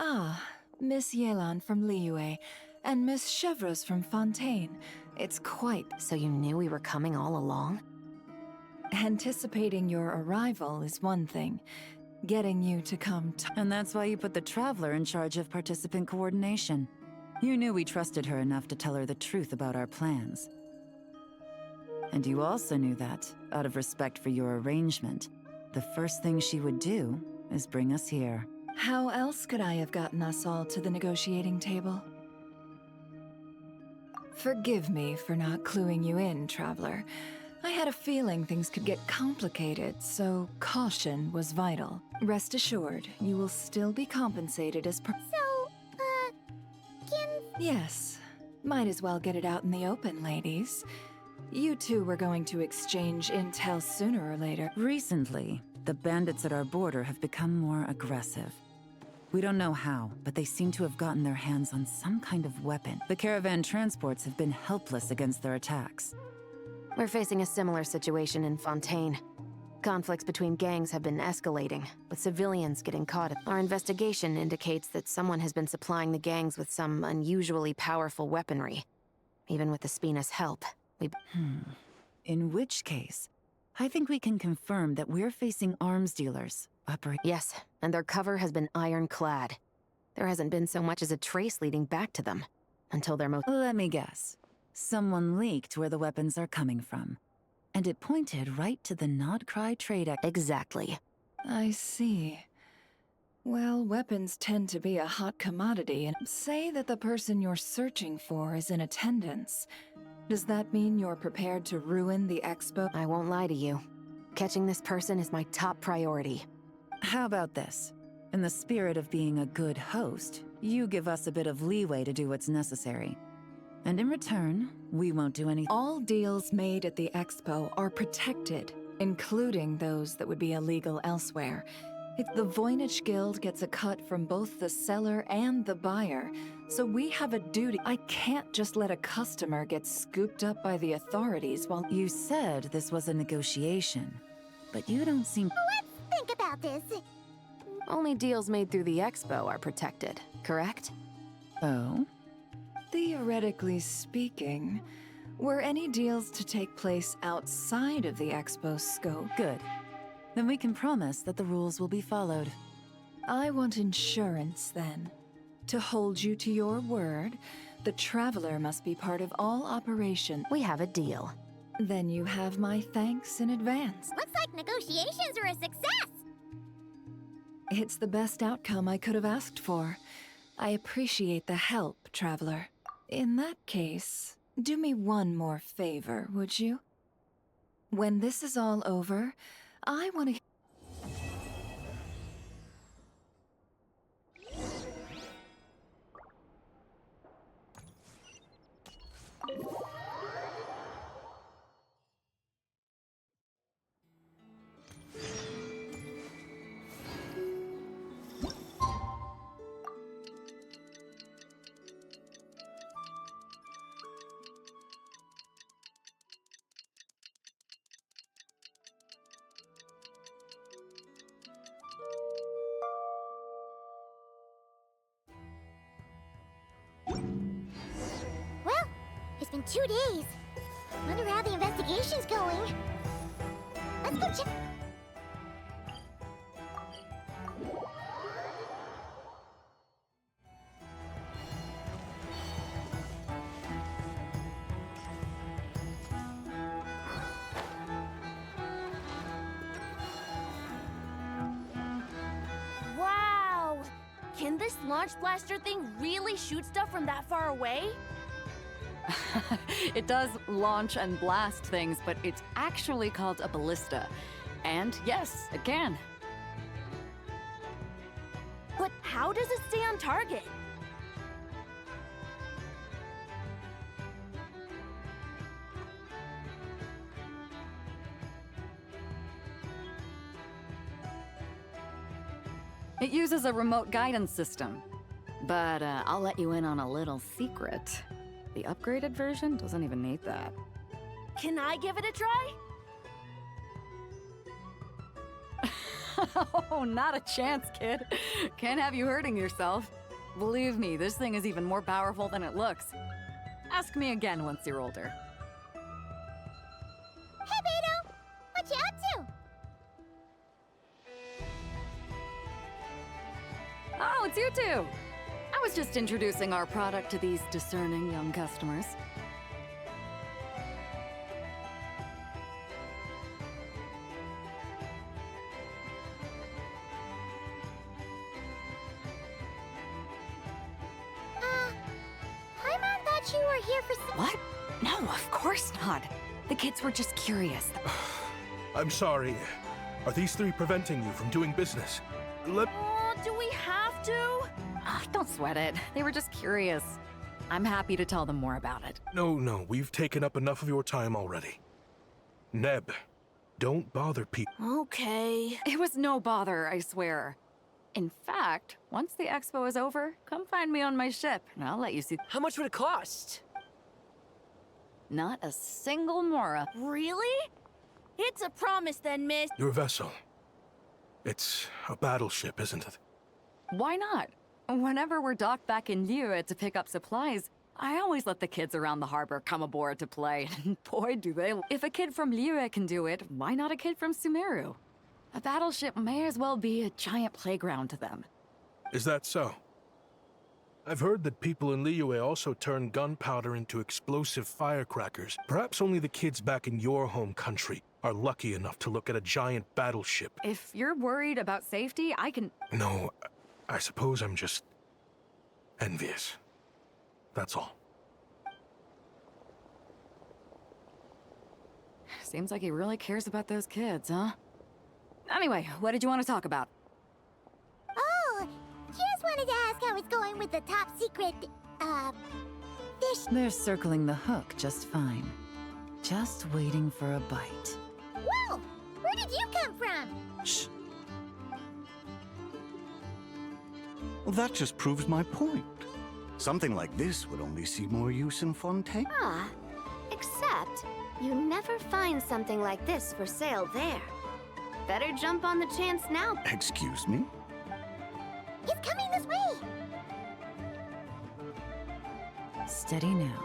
Ah, Miss Yelan from Liyue, and Miss Chevres from Fontaine. It's quite... So you knew we were coming all along? Anticipating your arrival is one thing. Getting you to come And that's why you put the Traveler in charge of participant coordination. You knew we trusted her enough to tell her the truth about our plans. And you also knew that, out of respect for your arrangement, the first thing she would do is bring us here. How else could I have gotten us all to the negotiating table? Forgive me for not cluing you in, Traveler. I had a feeling things could get complicated, so caution was vital. Rest assured, you will still be compensated as per- So, Yes. Might as well get it out in the open, ladies. You two were going to exchange intel sooner or later. Recently, the bandits at our border have become more aggressive. We don't know how, but they seem to have gotten their hands on some kind of weapon. The caravan transports have been helpless against their attacks. We're facing a similar situation in Fontaine. Conflicts between gangs have been escalating, with civilians getting caught. Our investigation indicates that someone has been supplying the gangs with some unusually powerful weaponry. Even with the Spina's help, we... In which case, I think we can confirm that we're facing arms dealers. Yes, and their cover has been ironclad. There hasn't been so much as a trace leading back to them, until their most... Let me guess. Someone leaked where the weapons are coming from. And it pointed right to the Nodcry trade act. Exactly. I see. Well, weapons tend to be a hot commodity, and say that the person you're searching for is in attendance. Does that mean you're prepared to ruin the expo? I won't lie to you. Catching this person is my top priority. How about this? In the spirit of being a good host, you give us a bit of leeway to do what's necessary. And in return, we won't do anything. All deals made at the expo are protected, including those that would be illegal elsewhere. If the Voynich Guild gets a cut from both the seller and the buyer, so we have a duty. I can't just let a customer get scooped up by the authorities while... You said this was a negotiation, but you don't seem... let's think about this. Only deals made through the expo are protected, correct? Oh? Theoretically speaking, were any deals to take place outside of the expo scope? Good. Then we can promise that the rules will be followed. I want insurance, then. To hold you to your word, the Traveler must be part of all operations. We have a deal. Then you have my thanks in advance. Looks like negotiations are a success! It's the best outcome I could have asked for. I appreciate the help, Traveler. In that case, do me one more favor, would you? When this is all over, I want to... Well, it's been 2 days. Wonder how the investigation's going. Let's go check. Wow! Can this launch blaster thing really shoot stuff from that far away? It does launch and blast things, but it's actually called a ballista. And yes, it can. But how does it stay on target? It uses a remote guidance system. But I'll let you in on a little secret. The upgraded version doesn't even need that. Can I give it a try? Oh, not a chance, kid. Can't have you hurting yourself. Believe me, this thing is even more powerful than it looks. Ask me again once you're older. Hey, Beto! What you up to? Oh, it's you two! I was just introducing our product to these discerning young customers. Paimon thought you were here for some... What? No, of course not. The kids were just curious. I'm sorry. Are these three preventing you from doing business? Let... Oh, do we have to? Oh, don't sweat it. They were just curious. I'm happy to tell them more about it. No, we've taken up enough of your time already. Neb, don't bother people. Okay. It was no bother, I swear. In fact, once the expo is over, come find me on my ship, and I'll let you see. How much would it cost? Not a single mora. Really? It's a promise then, miss. Your vessel. It's a battleship, isn't it? Why not? Whenever we're docked back in Liyue to pick up supplies, I always let the kids around the harbor come aboard to play. Boy, do they. If a kid from Liyue can do it, why not a kid from Sumeru? A battleship may as well be a giant playground to them. Is that so? I've heard that people in Liyue also turn gunpowder into explosive firecrackers. Perhaps only the kids back in your home country are lucky enough to look at a giant battleship. If you're worried about safety, I can... No, I suppose I'm just envious. That's all. Seems like he really cares about those kids, huh? Anyway, what did you want to talk about? Oh, just wanted to ask how it's going with the top secret, fish. They're circling the hook just fine. Just waiting for a bite. Whoa! Where did you come from? Shh. Well, that just proves my point. Something like this would only see more use in Fontaine. Ah, except you never find something like this for sale there. Better jump on the chance now. Excuse me? He's coming this way! Steady now.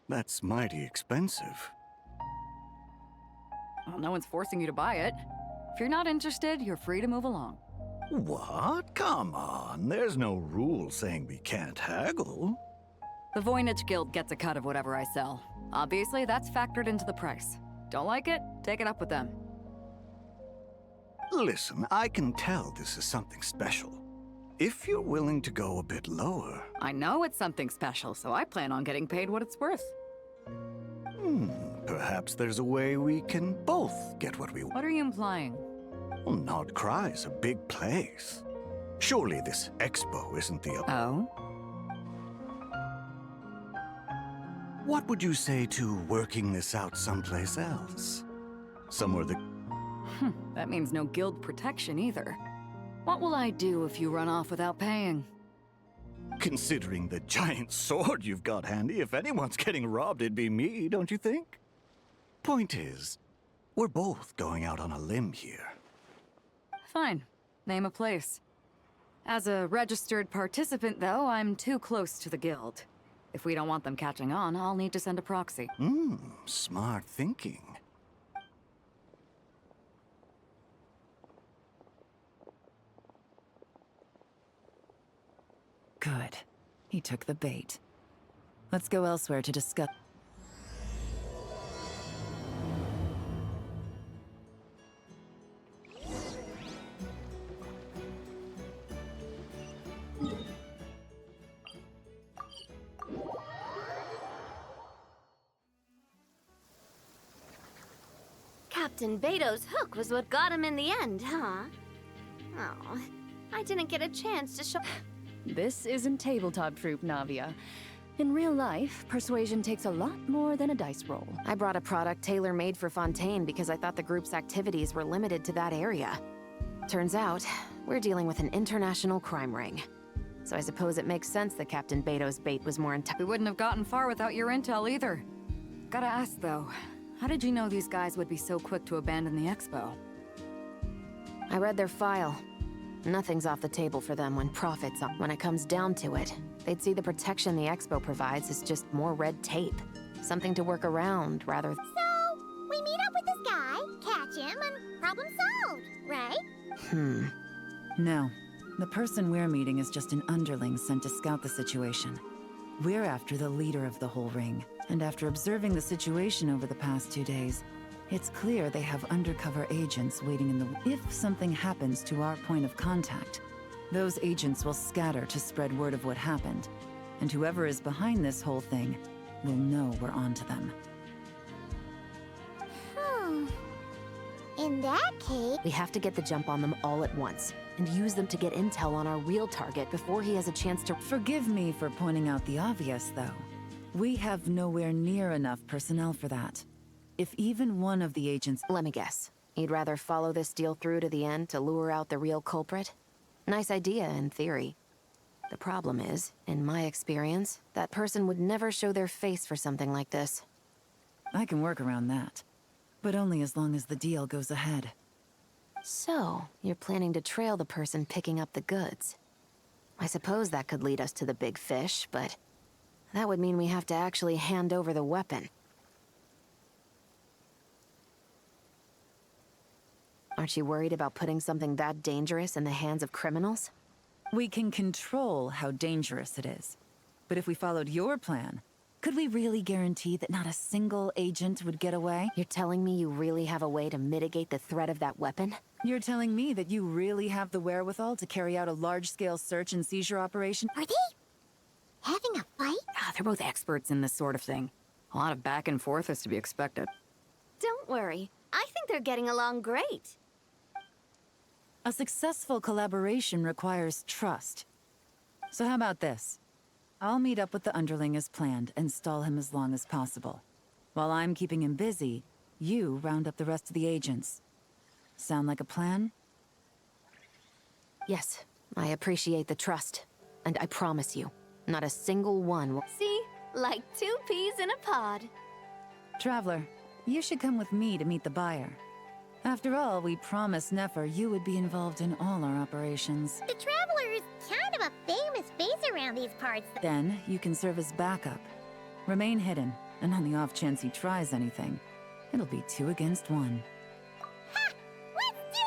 That's mighty expensive. Well, no one's forcing you to buy it. If you're not interested, you're free to move along. What? Come on, there's no rule saying we can't haggle. The Voynich Guild gets a cut of whatever I sell. Obviously, that's factored into the price. Don't like it? Take it up with them. Listen, I can tell this is something special. If you're willing to go a bit lower... I know it's something special, so I plan on getting paid what it's worth. Perhaps there's a way we can both get what we want. What are you implying? Well, Nod Cry's a big place. Surely this expo isn't the... Oh? What would you say to working this out someplace else? Somewhere that... That means no guild protection either. What will I do if you run off without paying? Considering the giant sword you've got handy, if anyone's getting robbed, it'd be me, don't you think? Point is, we're both going out on a limb here. Fine. Name a place. As a registered participant, though, I'm too close to the guild. If we don't want them catching on, I'll need to send a proxy. Smart thinking. Good. He took the bait. Let's go elsewhere to discuss... Captain Beto's hook was what got him in the end, huh? Oh, I didn't get a chance to show... This isn't tabletop troop, Navia. In real life, persuasion takes a lot more than a dice roll. I brought a product tailor-made for Fontaine because I thought the group's activities were limited to that area. Turns out, we're dealing with an international crime ring. So I suppose it makes sense that Captain Beto's bait was more We wouldn't have gotten far without your intel either. Gotta ask, though, how did you know these guys would be so quick to abandon the expo? I read their file. Nothing's off the table for them when profits up. When it comes down to it, they'd see the protection the expo provides as just more red tape. Something to work around, rather... So, we meet up with this guy, catch him, and problem solved, right? No. The person we're meeting is just an underling sent to scout the situation. We're after the leader of the whole ring, and after observing the situation over the past 2 days, it's clear they have undercover agents waiting in the... If something happens to our point of contact, Those agents will scatter to spread word of what happened, and whoever is behind this whole thing will know we're onto them. In that case... We have to get the jump on them all at once, and use them to get intel on our real target before he has a chance to... Forgive me for pointing out the obvious, though. We have nowhere near enough personnel for that. If even one of the agents... Let me guess. You'd rather follow this deal through to the end to lure out the real culprit? Nice idea, in theory. The problem is, in my experience, that person would never show their face for something like this. I can work around that. But only as long as the deal goes ahead. So, you're planning to trail the person picking up the goods. I suppose that could lead us to the big fish, but... that would mean we have to actually hand over the weapon. Aren't you worried about putting something that dangerous in the hands of criminals? We can control how dangerous it is. But if we followed your plan, could we really guarantee that not a single agent would get away? You're telling me you really have a way to mitigate the threat of that weapon? You're telling me that you really have the wherewithal to carry out a large-scale search and seizure operation? Are they having a fight? They're both experts in this sort of thing. A lot of back and forth is to be expected. Don't worry. I think they're getting along great. A successful collaboration requires trust. So how about this? I'll meet up with the underling as planned and stall him as long as possible. While I'm keeping him busy, you round up the rest of the agents. Sound like a plan? Yes, I appreciate the trust. And I promise you, not a single one will... See? Like 2 peas in a pod. Traveler, you should come with me to meet the buyer. After all, we promised Nefer you would be involved in all our operations. The Traveler is kind of a famous face around these parts. Then, you can serve as backup. Remain hidden, and on the off chance he tries anything, it'll be 2 against 1. Ha! Let's do...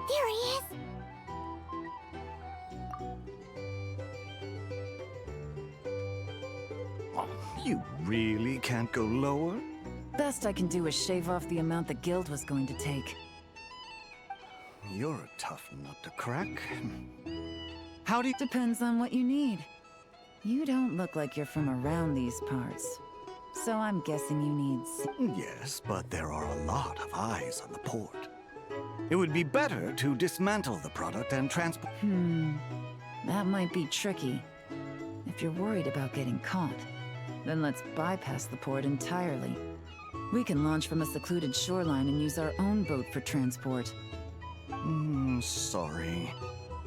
There he is! You really can't go lower? Best I can do is shave off the amount the guild was going to take. You're a tough nut to crack. How do you... Depends on what you need. You don't look like you're from around these parts. So I'm guessing you need... Yes, but there are a lot of eyes on the port. It would be better to dismantle the product and transport... That might be tricky. If you're worried about getting caught, then let's bypass the port entirely. We can launch from a secluded shoreline and use our own boat for transport. Sorry.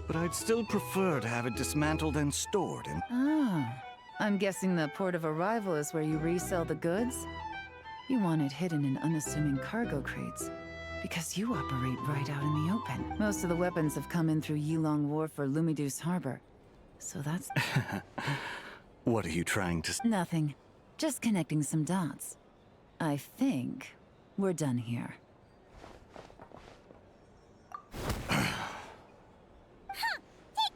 But I'd still prefer to have it dismantled and stored in... Ah, I'm guessing the port of arrival is where you resell the goods? You want it hidden in unassuming cargo crates, because you operate right out in the open. Most of the weapons have come in through Yilong Wharf or Lumiduce Harbor, so that's... What are you trying to... Nothing. Just connecting some dots. I think we're done here. Take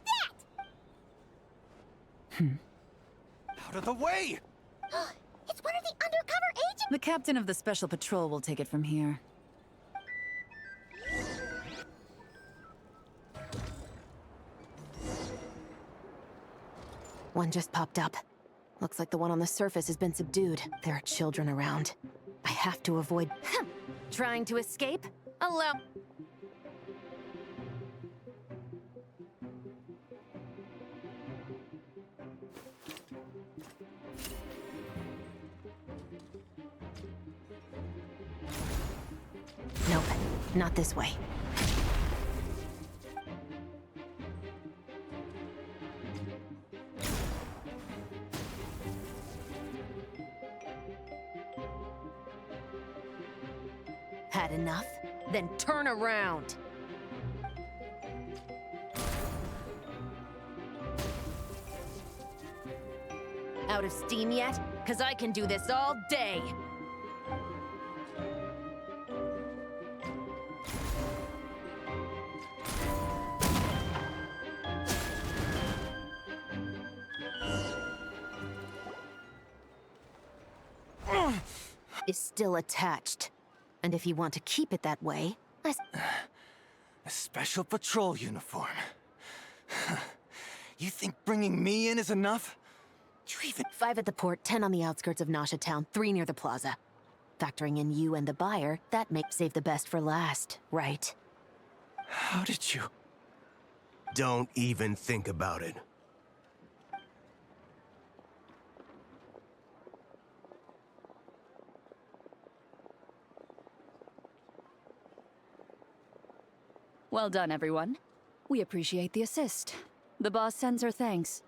that! Out of the way! It's one of the undercover agents! The captain of the Special Patrol will take it from here. One just popped up. Looks like the one on the surface has been subdued. There are children around. I have to avoid... Trying to escape? Allow... Not this way. Had enough? Then turn around! Out of steam yet? 'Cause I can do this all day! Is still attached. And if you want to keep it that way, A special patrol uniform. You think bringing me in is enough? You even... 5 at the port, 10 on the outskirts of Nasha Town, 3 near the plaza. Factoring in you and the buyer, that makes save the best for last, right? How did you... Don't even think about it. Well done, everyone. We appreciate the assist. The boss sends her thanks.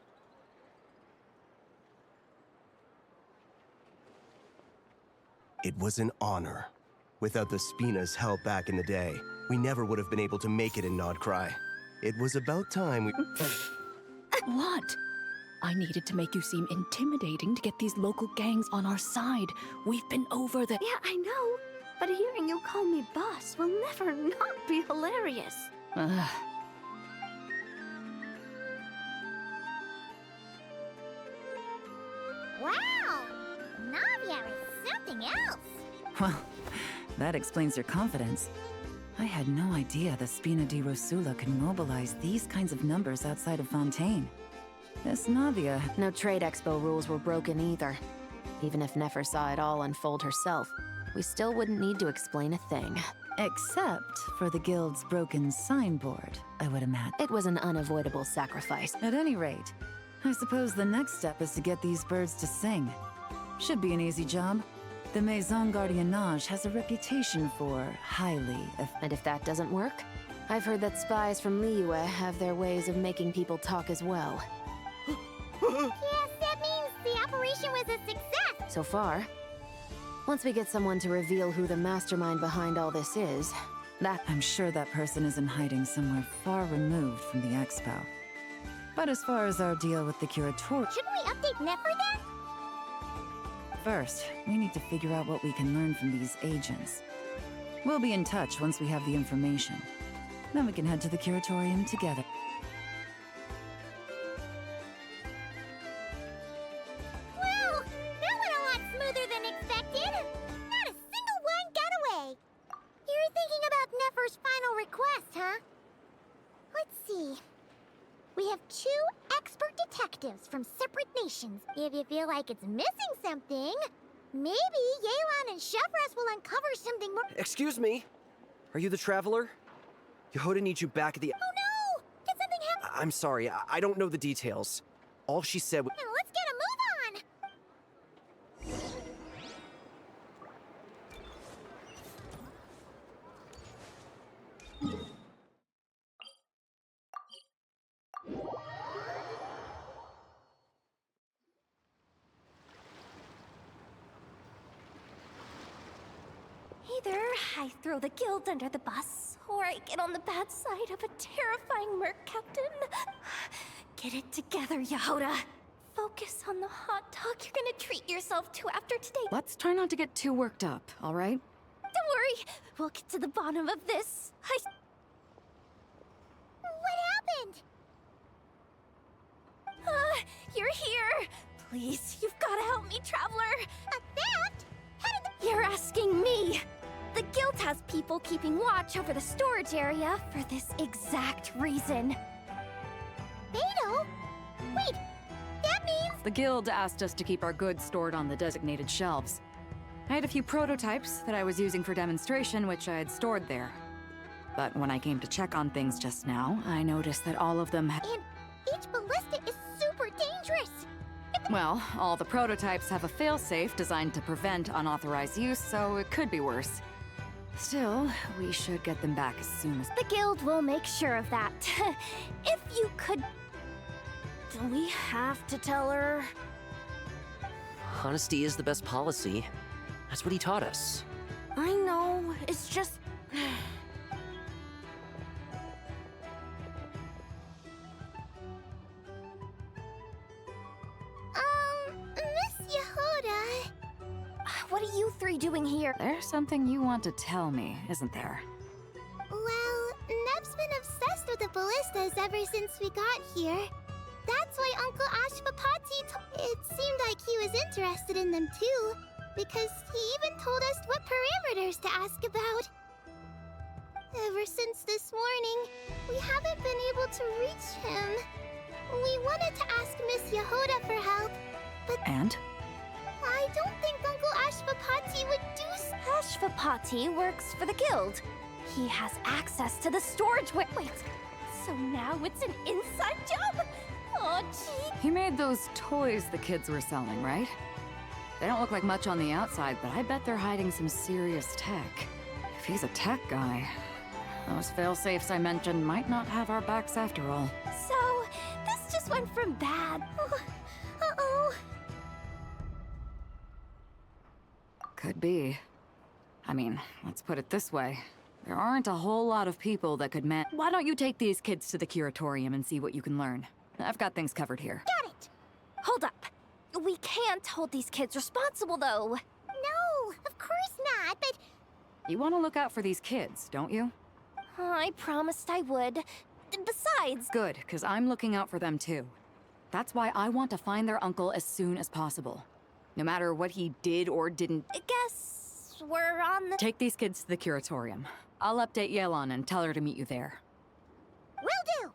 It was an honor. Without the Spina's help back in the day, we never would have been able to make it in Nodcry. It was about time we... What? I needed to make you seem intimidating to get these local gangs on our side. We've been over the... Yeah, I know. But hearing you call me boss will never not be hilarious. Wow! Navia is something else. Well, that explains your confidence. I had no idea the Spina di Rosula could mobilize these kinds of numbers outside of Fontaine. This Navia... No trade expo rules were broken either. Even if Nefer saw it all unfold herself, we still wouldn't need to explain a thing. Except for the guild's broken signboard, I would imagine. It was an unavoidable sacrifice. At any rate, I suppose the next step is to get these birds to sing. Should be an easy job. The Maison Gardiennage has a reputation for highly... And if that doesn't work, I've heard that spies from Liyue have their ways of making people talk as well. Yes, that means the operation was a success! So far. Once we get someone to reveal who the mastermind behind all this is, that... I'm sure that person is in hiding somewhere far removed from the expo. But as far as our deal with the Curator... Shouldn't we update Nefer then? First, we need to figure out what we can learn from these agents. We'll be in touch once we have the information. Then we can head to the Curatorium together. Well, that went a lot smoother than expected. Not a single one got away. You're thinking about Nefer's final request, huh? Let's see. We have 2 expert detectives from separate nations. If you feel like it's missing something, maybe Yelan and Chevres will uncover something more. Excuse me? Are you the Traveler? Yehoda needs you back at the... Oh no! Did something happen? I'm sorry, I don't know the details. All she said was... Now let's get a move on! Either I throw the guild under the bus, or I get on the bad side of a terrifying merc captain. Get it together, Yehoda. Focus on the hot dog you're gonna treat yourself to after today. Let's try not to get too worked up, all right? Don't worry, we'll get to the bottom of this. What happened? You're here. Please, you've gotta help me, Traveler. A theft? How did the... You're asking me. The guild has people keeping watch over the storage area for this exact reason. Beto? Wait, that means... The guild asked us to keep our goods stored on the designated shelves. I had a few prototypes that I was using for demonstration, which I had stored there. But when I came to check on things just now, I noticed that all of them had... And each ballista is super dangerous! Well, all the prototypes have a failsafe designed to prevent unauthorized use, so it could be worse. Still, we should get them back as soon as... The guild will make sure of that. If you could... Do we have to tell her? Honesty is the best policy. That's what he taught us. I know, it's just... Miss Yehuda... What are you three doing here? There's something you want to tell me, isn't there? Well, Neb's been obsessed with the ballistas ever since we got here. That's why Uncle Ashvapati it seemed like he was interested in them too, because he even told us what parameters to ask about. Ever since this morning, we haven't been able to reach him. We wanted to ask Miss Yehuda for help, but... And? I don't think Uncle Ashvapati would do Ashvapati works for the guild. He has access to the storage wait, so now it's an inside job? Oh, gee. He made those toys the kids were selling, right? They don't look like much on the outside, but I bet they're hiding some serious tech. If he's a tech guy, those fail-safes I mentioned might not have our backs after all. So, this just went from bad. Uh-oh. Could be. I mean, let's put it this way. There aren't a whole lot of people that could Why don't you take these kids to the curatorium and see what you can learn? I've got things covered here. Got it! Hold up. We can't hold these kids responsible, though. No, of course not, but... You want to look out for these kids, don't you? I promised I would. Besides... Good, because I'm looking out for them too. That's why I want to find their uncle as soon as possible. No matter what he did or didn't... Guess we're on the... Take these kids to the curatorium. I'll update Yelan and tell her to meet you there. Will do!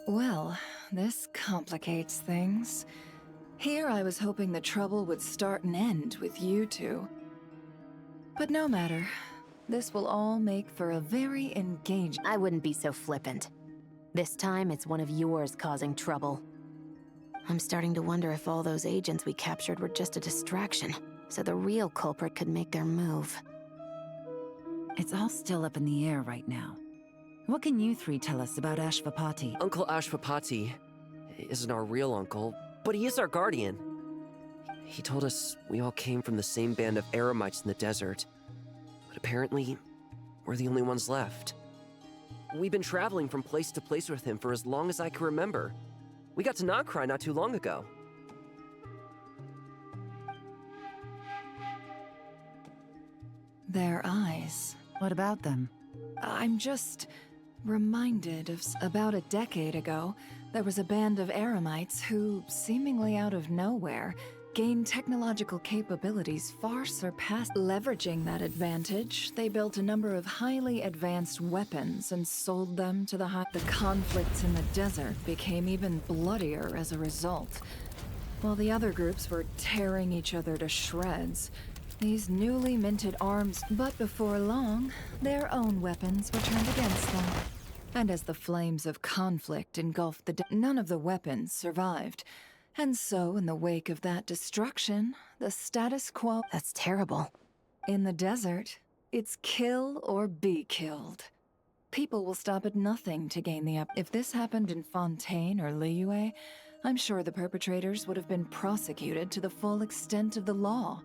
Well, this complicates things. Here I was hoping the trouble would start and end with you two. But no matter. This will all make for a very engaging... I wouldn't be so flippant. This time, it's one of yours causing trouble. I'm starting to wonder if all those agents we captured were just a distraction, so the real culprit could make their move. It's all still up in the air right now. What can you three tell us about Ashvapati? Uncle Ashvapati isn't our real uncle, but he is our guardian. He told us we all came from the same band of eremites in the desert. But apparently, we're the only ones left. We've been traveling from place to place with him for as long as I can remember. We got to Nocry not too long ago. Their eyes. What about them? I'm just reminded of about a decade ago, there was a band of eremites who, seemingly out of nowhere, gained technological capabilities far surpassed. Leveraging that advantage, they built a number of highly advanced weapons and sold them to the The conflicts in the desert became even bloodier as a result. While the other groups were tearing each other to shreds, these newly minted arms, but before long, their own weapons were turned against them. And as the flames of conflict engulfed none of the weapons survived. And so, in the wake of that destruction, the status quo... That's terrible. In the desert, it's kill or be killed. People will stop at nothing to gain the If this happened in Fontaine or Liyue, I'm sure the perpetrators would have been prosecuted to the full extent of the law.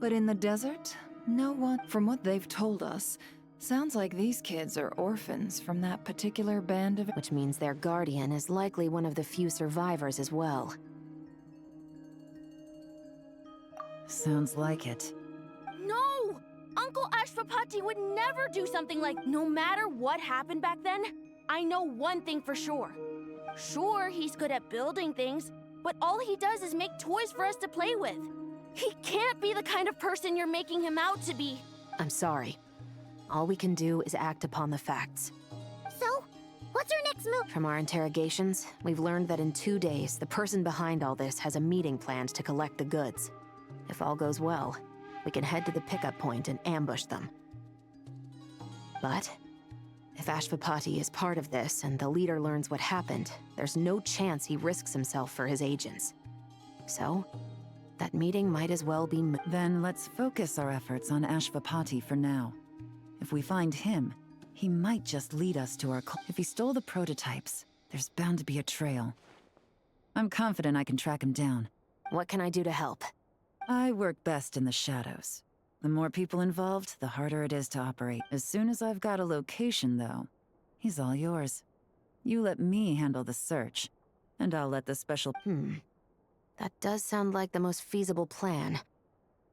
But in the desert, no one... From what they've told us, sounds like these kids are orphans from that particular band of... Which means their guardian is likely one of the few survivors as well. Sounds like it. No! Uncle Ashvapati would never do something like... No matter what happened back then, I know one thing for sure. Sure, he's good at building things, but all he does is make toys for us to play with. He can't be the kind of person you're making him out to be. I'm sorry. All we can do is act upon the facts. So, what's our next move? From our interrogations, we've learned that in 2 days, the person behind all this has a meeting planned to collect the goods. If all goes well, we can head to the pickup point and ambush them. But if Ashvapati is part of this and the leader learns what happened, there's no chance he risks himself for his agents. So, that meeting might as well be... Then let's focus our efforts on Ashvapati for now. If we find him, he might just lead us to our... If he stole the prototypes, there's bound to be a trail. I'm confident I can track him down. What can I do to help? I work best in the shadows. The more people involved, the harder it is to operate. As soon as I've got a location, though, he's all yours. You let me handle the search, and I'll let the special... That does sound like the most feasible plan.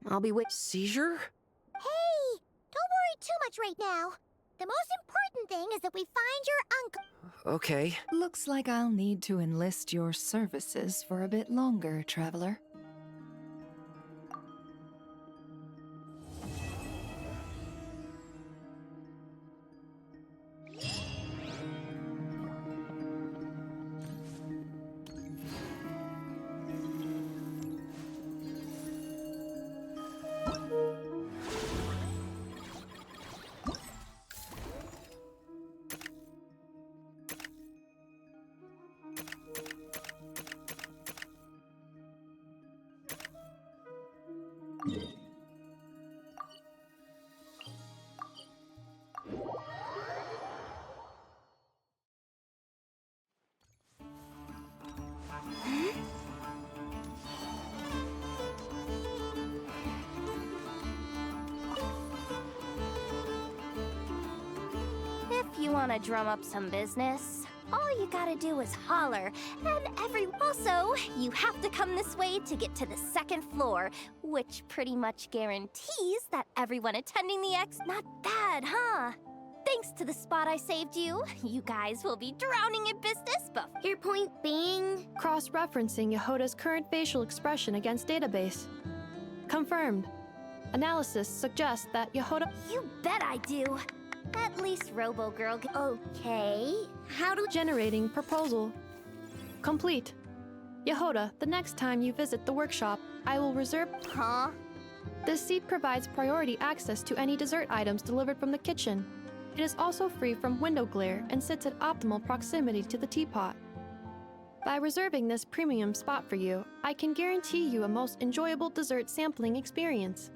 I'll be with... Seizure? Hey! Don't worry too much right now. The most important thing is that we find your uncle. Okay. Looks like I'll need to enlist your services for a bit longer, Traveler. If you want to drum up some business, all you gotta do is holler, and Also, you have to come this way to get to the second floor, which pretty much guarantees that everyone attending the Not bad, huh? Thanks to the spot I saved you, you guys will be drowning in business, but your point being? Cross-referencing Yehoda's current facial expression against database. Confirmed. Analysis suggests that Yehoda... You bet I do. At least Robo-Girl... Okay, how do... Generating proposal. Complete. Yehoda, the next time you visit the workshop, I will reserve... Huh? This seat provides priority access to any dessert items delivered from the kitchen. It is also free from window glare and sits at optimal proximity to the teapot. By reserving this premium spot for you, I can guarantee you a most enjoyable dessert sampling experience.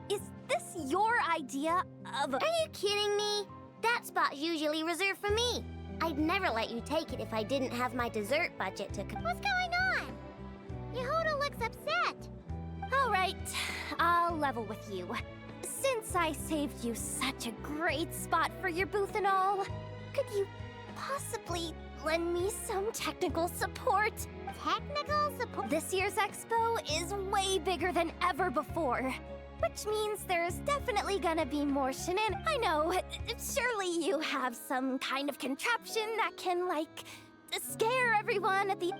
Is this your idea of... Are you kidding me? That spot's usually reserved for me. I'd never let you take it if I didn't have my dessert budget to... What's going on? Yehoda looks upset. All right, I'll level with you. Since I saved you such a great spot for your booth and all, could you possibly lend me some technical support? Technical support? This year's expo is way bigger than ever before, which means there's definitely gonna be more I know, surely you have some kind of contraption that can, like, scare everyone at the...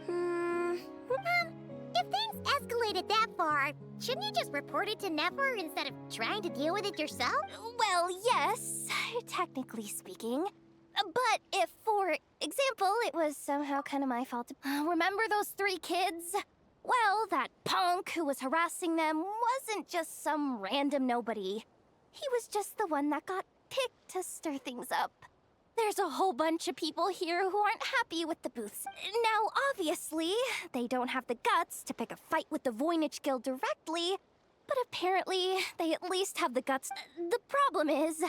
If things escalated that far, shouldn't you just report it to Nefer instead of trying to deal with it yourself? Well, yes, technically speaking. But if, for example, it was somehow kind of my fault to... Remember those 3 kids? Well, that punk who was harassing them wasn't just some random nobody. He was just the one that got picked to stir things up. There's a whole bunch of people here who aren't happy with the booths. Now, obviously, they don't have the guts to pick a fight with the Voynich Guild directly, but apparently, they at least have the guts. The problem is,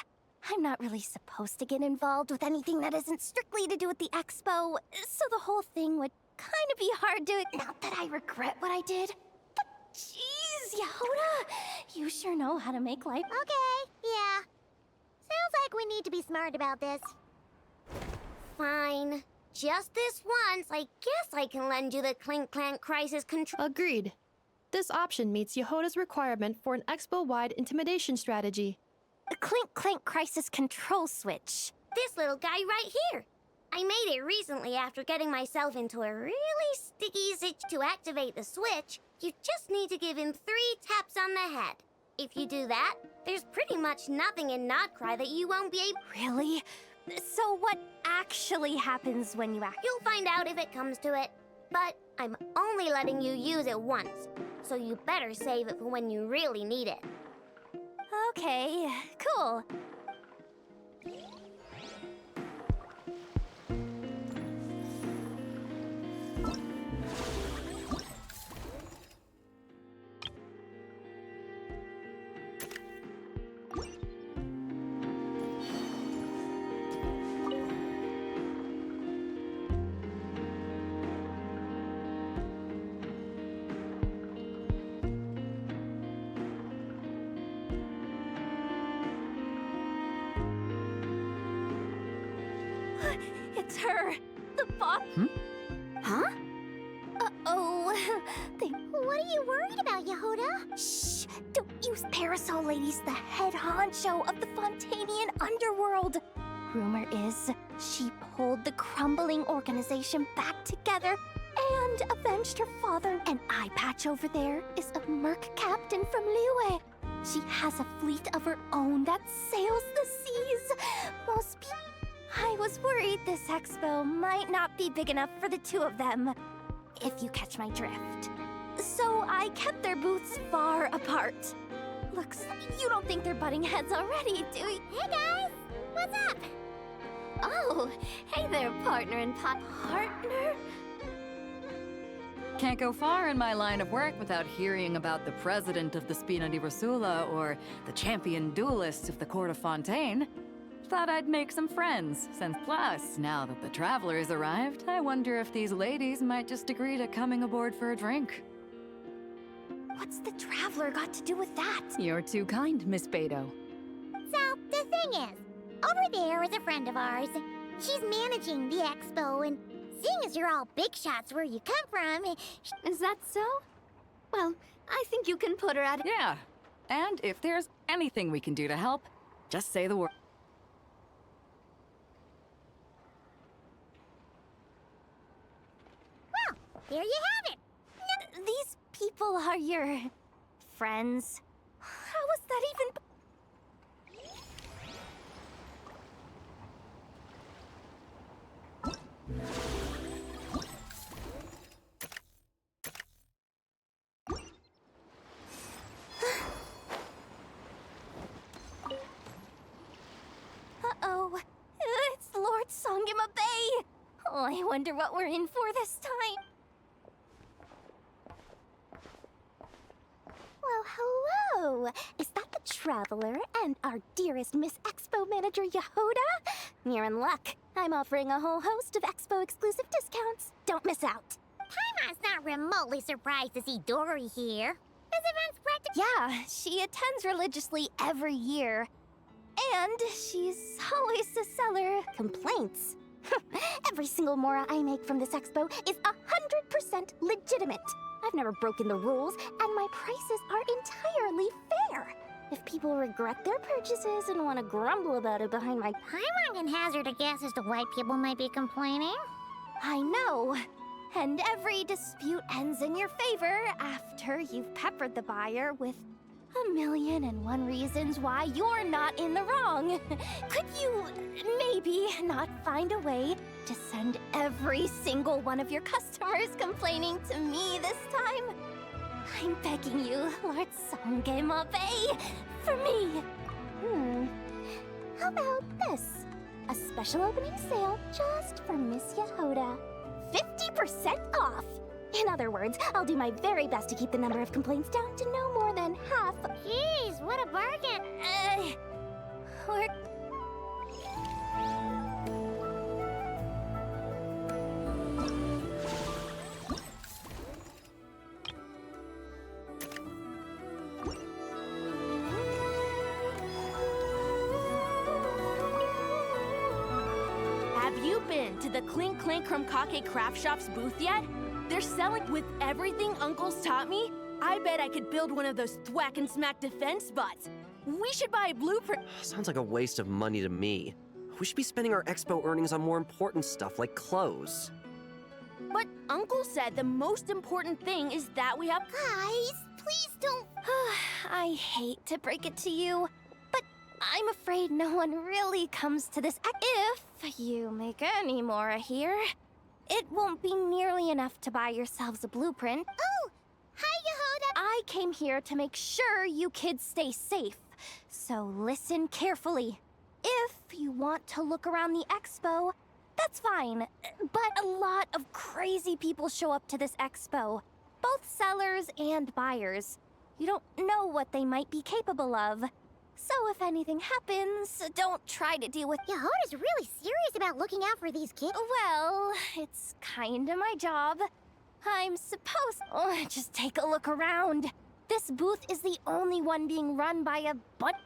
I'm not really supposed to get involved with anything that isn't strictly to do with the expo, so the whole thing would kind of be hard to... Not that I regret what I did, but jeez, Yehoda, you sure know how to make life... Okay, yeah. Sounds like we need to be smart about this. Fine. Just this once, I guess I can lend you the Clink Clank Crisis Control... Agreed. This option meets Yehoda's requirement for an expo-wide intimidation strategy. A Clink Clank Crisis Control Switch. This little guy right here. I made it recently after getting myself into a really sticky sitch to activate the switch. You just need to give him 3 taps on the head. If you do that, there's pretty much nothing in Nodcry that you won't be able— Really? So what actually happens when you act? You'll find out if it comes to it. But I'm only letting you use it once, so you better save it for when you really need it. Okay, cool. It's her! The boss! Huh? Uh-oh. What are you worried about, Yehuda? Shh! Don't use Parasol Lady's the head honcho of the Fontanian underworld. Rumor is she pulled the crumbling organization back together and avenged her father. An eye patch over there is a merc captain from Liyue. She has a fleet of her own that sails the seas. Most people... I was worried this expo might not be big enough for the 2 of them, if you catch my drift. So I kept their booths far apart. Looks like you don't think they're butting heads already, do you? Hey guys, what's up? Oh, hey there, partner and partner? Can't go far in my line of work without hearing about the president of the Spina di Rosula or the champion duelist of the court of Fontaine. Thought I'd make some friends, since plus, now that the traveler's arrived, I wonder if these ladies might just agree to coming aboard for a drink. What's the traveler got to do with that? You're too kind, Miss Beto. So, the thing is, over there is a friend of ours. She's managing the expo, and seeing as you're all big shots where you come from... Is that so? Well, I think you can put her at... Yeah, and if there's anything we can do to help, just say the word. There you have it! These people are your... friends? How was that even... Uh-oh. It's Lord Songima Bay! Oh, I wonder what we're in for this time. Well, hello! Is that the Traveler and our dearest Miss Expo Manager Yehuda? You're in luck. I'm offering a whole host of Expo exclusive discounts. Don't miss out. Paimon's not remotely surprised to see Dory here. This event's practically... Yeah, she attends religiously every year. And she's always the seller complaints. Every single mora I make from this expo is 100% legitimate. I've never broken the rules, and my prices are entirely fair. If people regret their purchases and want to grumble about it behind my... Paimon can hazard a guess as to why people might be complaining. I know. And every dispute ends in your favor after you've peppered the buyer with 1,000,001 reasons why you're not in the wrong. Could you maybe not find a way to send every single one of your customers complaining to me this time? I'm begging you, Lord Songema Bay, for me. How about this? A special opening sale just for Miss Yehuda. 50% off! In other words, I'll do my very best to keep the number of complaints down to no more than half. Jeez, what a bargain! Or... Have you been to the Clink Clink Krumkake Craft Shop's booth yet? They're selling with everything Uncle's taught me. I bet I could build one of those thwack and smack defense bots. We should buy a blueprint. Sounds like a waste of money to me. We should be spending our expo earnings on more important stuff like clothes. But Uncle said the most important thing is that we have— Guys, please don't. I hate to break it to you, but I'm afraid no one really comes to this. If you make any more here, it won't be nearly enough to buy yourselves a blueprint. Oh, hi, Yehuda. I came here to make sure you kids stay safe, so listen carefully. If you want to look around the expo, that's fine, but a lot of crazy people show up to this expo, both sellers and buyers. You don't know what they might be capable of. So if anything happens, don't try to deal with— Yehuda's really serious about looking out for these kids. Well, it's kinda my job. I'm supposed— just take a look around. This booth is the only one being run by a bunch—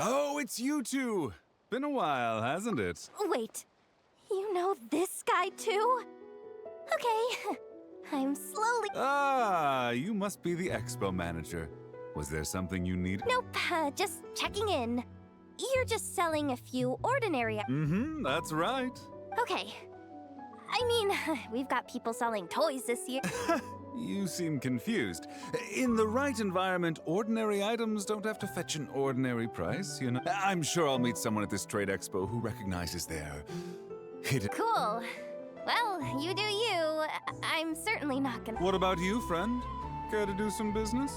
Oh, it's you two! Been a while, hasn't it? Wait, you know this guy too? Okay, I'm slowly— Ah, you must be the expo manager. Was there something you needed? Nope, just checking in. You're just selling a few ordinary— Mm-hmm, that's right. Okay. I mean, we've got people selling toys this year. You seem confused. In the right environment, ordinary items don't have to fetch an ordinary price, you know? I'm sure I'll meet someone at this trade expo who recognizes their hidden— Cool. Well, you do you. I'm certainly not gonna— What about you, friend? Care to do some business?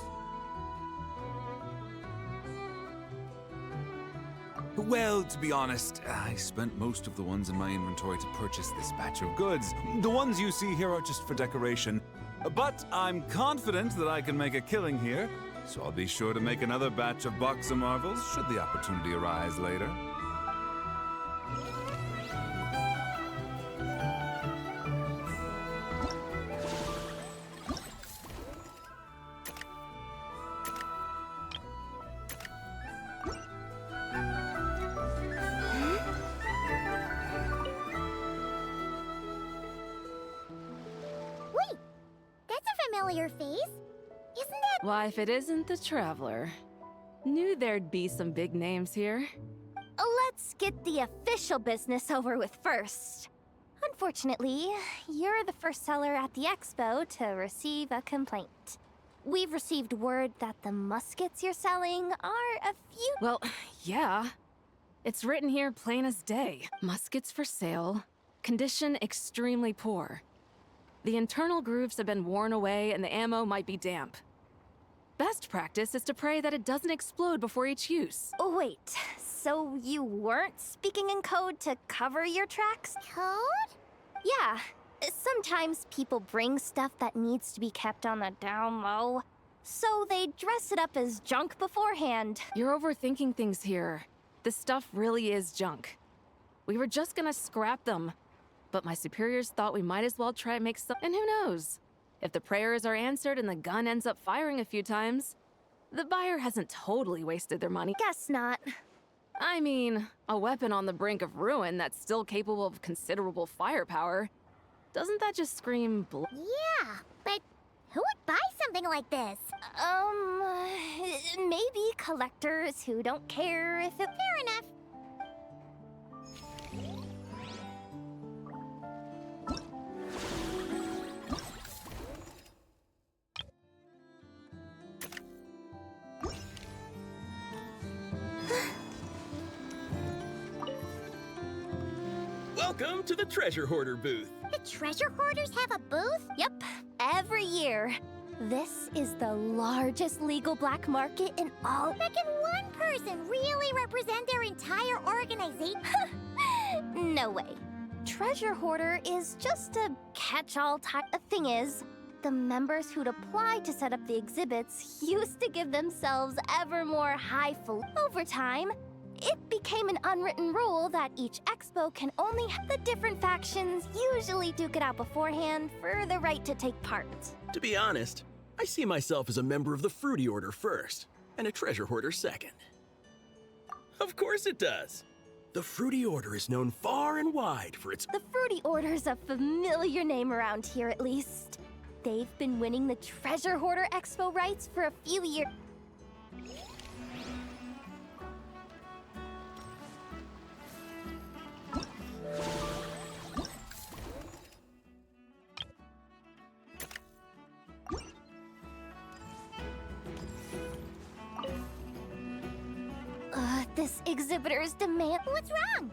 Well, to be honest, I spent most of the ones in my inventory to purchase this batch of goods. The ones you see here are just for decoration. But I'm confident that I can make a killing here, so I'll be sure to make another batch of Box of Marvels should the opportunity arise later. Familiar face? Isn't that— Why, if it isn't the Traveler. Knew there'd be some big names here. Let's get the official business over with first. Unfortunately, you're the first seller at the expo to receive a complaint. We've received word that the muskets you're selling are a few— Well, yeah. It's written here plain as day. Muskets for sale. Condition extremely poor. The internal grooves have been worn away and the ammo might be damp. Best practice is to pray that it doesn't explode before each use. Oh, wait, so you weren't speaking in code to cover your tracks? Code? Yeah. Sometimes people bring stuff that needs to be kept on the down low, so they dress it up as junk beforehand. You're overthinking things here. This stuff really is junk. We were just gonna scrap them. But my superiors thought we might as well try and make some— And who knows? If the prayers are answered and the gun ends up firing a few times, the buyer hasn't totally wasted their money. Guess not. I mean, a weapon on the brink of ruin that's still capable of considerable firepower. Doesn't that just scream Yeah, but who would buy something like this? Maybe collectors who don't care if it— Fair enough. Welcome to the Treasure Hoarder booth. The treasure hoarders have a booth? Yep, every year. This is the largest legal black market in all— But can one person really represent their entire organization? No way. Treasure Hoarder is just a catch-all type. The thing is, the members who'd apply to set up the exhibits used to give themselves ever more highfalutin. Over time, it became an unwritten rule that each expo can only have the different factions usually duke it out beforehand for the right to take part. To be honest, I see myself as a member of the Fruity Order first, and a treasure hoarder second. Of course it does. The Fruity Order is known far and wide for its— The Fruity Order's a familiar name around here, at least. They've been winning the Treasure Hoarder Expo rights for a few years. This exhibitor's demand— What's wrong?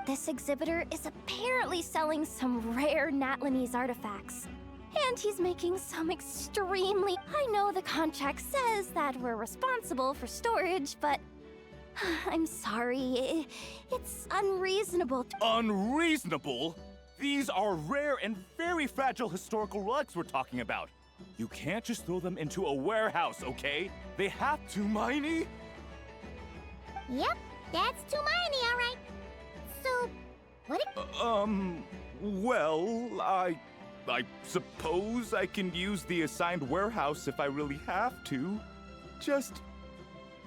This exhibitor is apparently selling some rare Natlanese artifacts. And he's making some extremely— I know the contract says that we're responsible for storage, but I'm sorry, it's unreasonable to— Unreasonable? These are rare and very fragile historical relics we're talking about. You can't just throw them into a warehouse, okay? They have to, Miney? Yep, that's too many, all right. So, what Well, I suppose I can use the assigned warehouse if I really have to. Just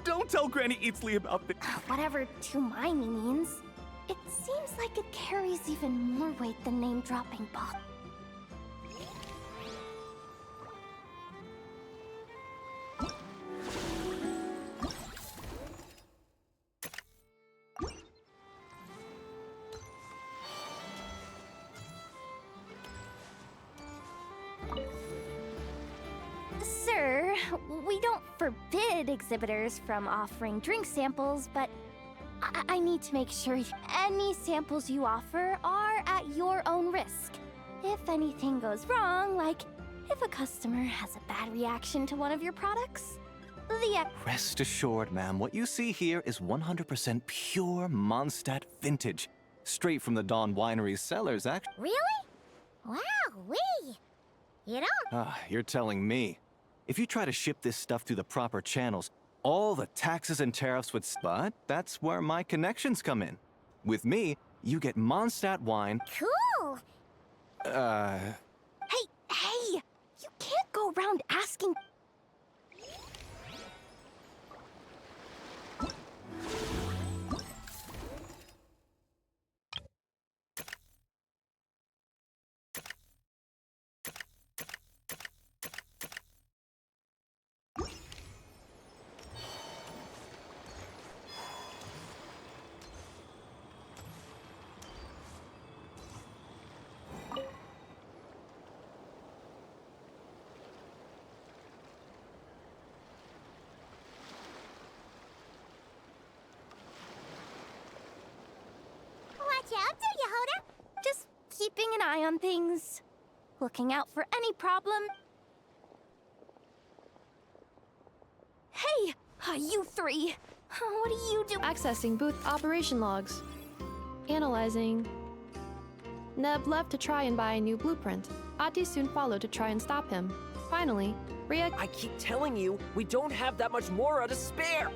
don't tell Granny Eatsley about the— Whatever Tumaini means, it seems like it carries even more weight than name-dropping boss. Sir, we don't forbid exhibitors from offering drink samples, but I need to make sure any samples you offer are at your own risk. If anything goes wrong, like if a customer has a bad reaction to one of your products, Rest assured, ma'am, what you see here is 100% pure Mondstadt vintage. Straight from the Dawn Winery's cellars, actually. Really? Wow-wee! You don't— You're telling me. If you try to ship this stuff through the proper channels, all the taxes and tariffs would— But that's where my connections come in. With me, you get Mondstadt wine— Cool! Hey! You can't go around asking— Watch out, do you, Hoda? Just keeping an eye on things. Looking out for any problem. Hey! You three! What do you do? Accessing booth operation logs. Analyzing. Neb left to try and buy a new blueprint. Ati soon followed to try and stop him. Finally, Ria— I keep telling you, we don't have that much Mora to spare!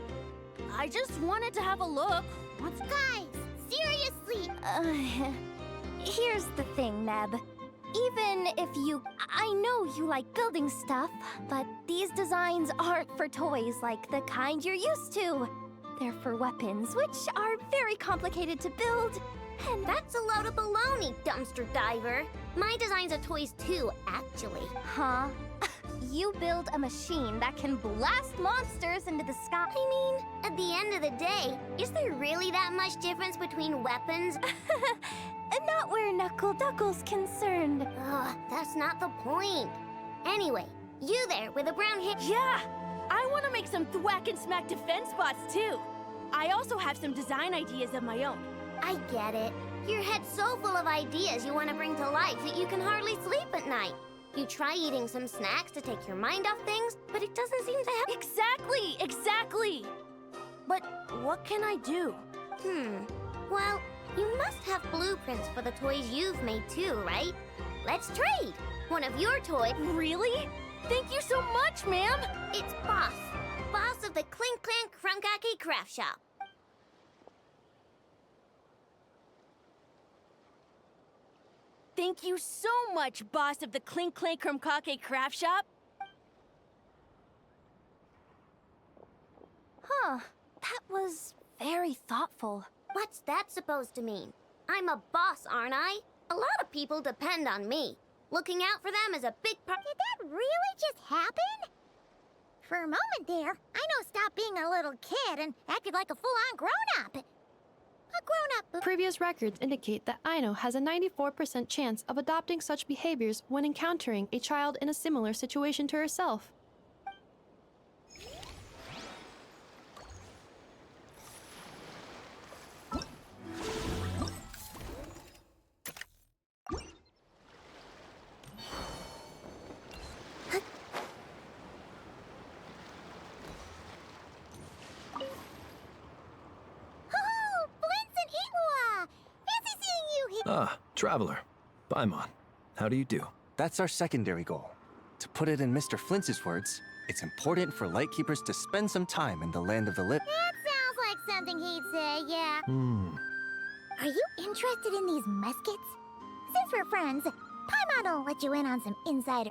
I just wanted to have a look. What's— Guys, seriously! Here's the thing, Neb. Even if I know you like building stuff, but these designs aren't for toys like the kind you're used to. They're for weapons, which are very complicated to build. And that's a load of baloney, dumpster diver. My designs are toys too, actually. Huh? You build a machine that can blast monsters into the sky. I mean, at the end of the day, is there really that much difference between weapons? Not where Knuckle Duckle's concerned. Ugh, that's not the point. Anyway, you there with a brown hair— Yeah! I want to make some thwack and smack defense bots too. I also have some design ideas of my own. I get it. Your head's so full of ideas you want to bring to life that you can hardly sleep at night. You try eating some snacks to take your mind off things, but it doesn't seem to help. Exactly! But what can I do? Well, you must have blueprints for the toys you've made too, right? Let's trade! One of your toys— Really? Thank you so much, ma'am! It's Boss. Boss of the Clink Clank Crunkaki Craft Shop. Thank you so much, boss of the Clink Clank Krumkake craft shop. Huh. That was very thoughtful. What's that supposed to mean? I'm a boss, aren't I? A lot of people depend on me. Looking out for them is a big part. Did that really just happen? For a moment there, Aino stopped being a little kid and acted like a full-on grown-up. A grown-up. Previous records indicate that Aino has a 94% chance of adopting such behaviors when encountering a child in a similar situation to herself. Ah, Traveler. Paimon. How do you do? That's our secondary goal. To put it in Mr. Flintz's words, it's important for Lightkeepers to spend some time in the land of the living. That sounds like something he'd say, yeah. Are you interested in these muskets? Since we're friends, Paimon will let you in on some insider.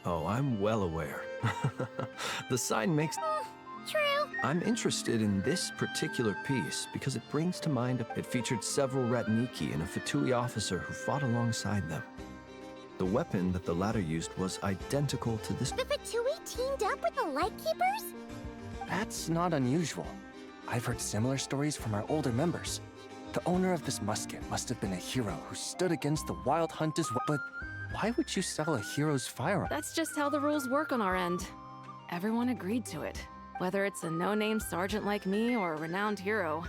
Oh, I'm well aware. The sign makes... True. I'm interested in this particular piece because it brings to mind it featured several Ratniki and a Fatui officer who fought alongside them. The weapon that the latter used was identical to this. The Fatui teamed up with the Lightkeepers? That's not unusual. I've heard similar stories from our older members. The owner of this musket must have been a hero who stood against the wild hunt as well. But why would you sell a hero's firearm? That's just how the rules work on our end. Everyone agreed to it, whether it's a no-name sergeant like me or a renowned hero.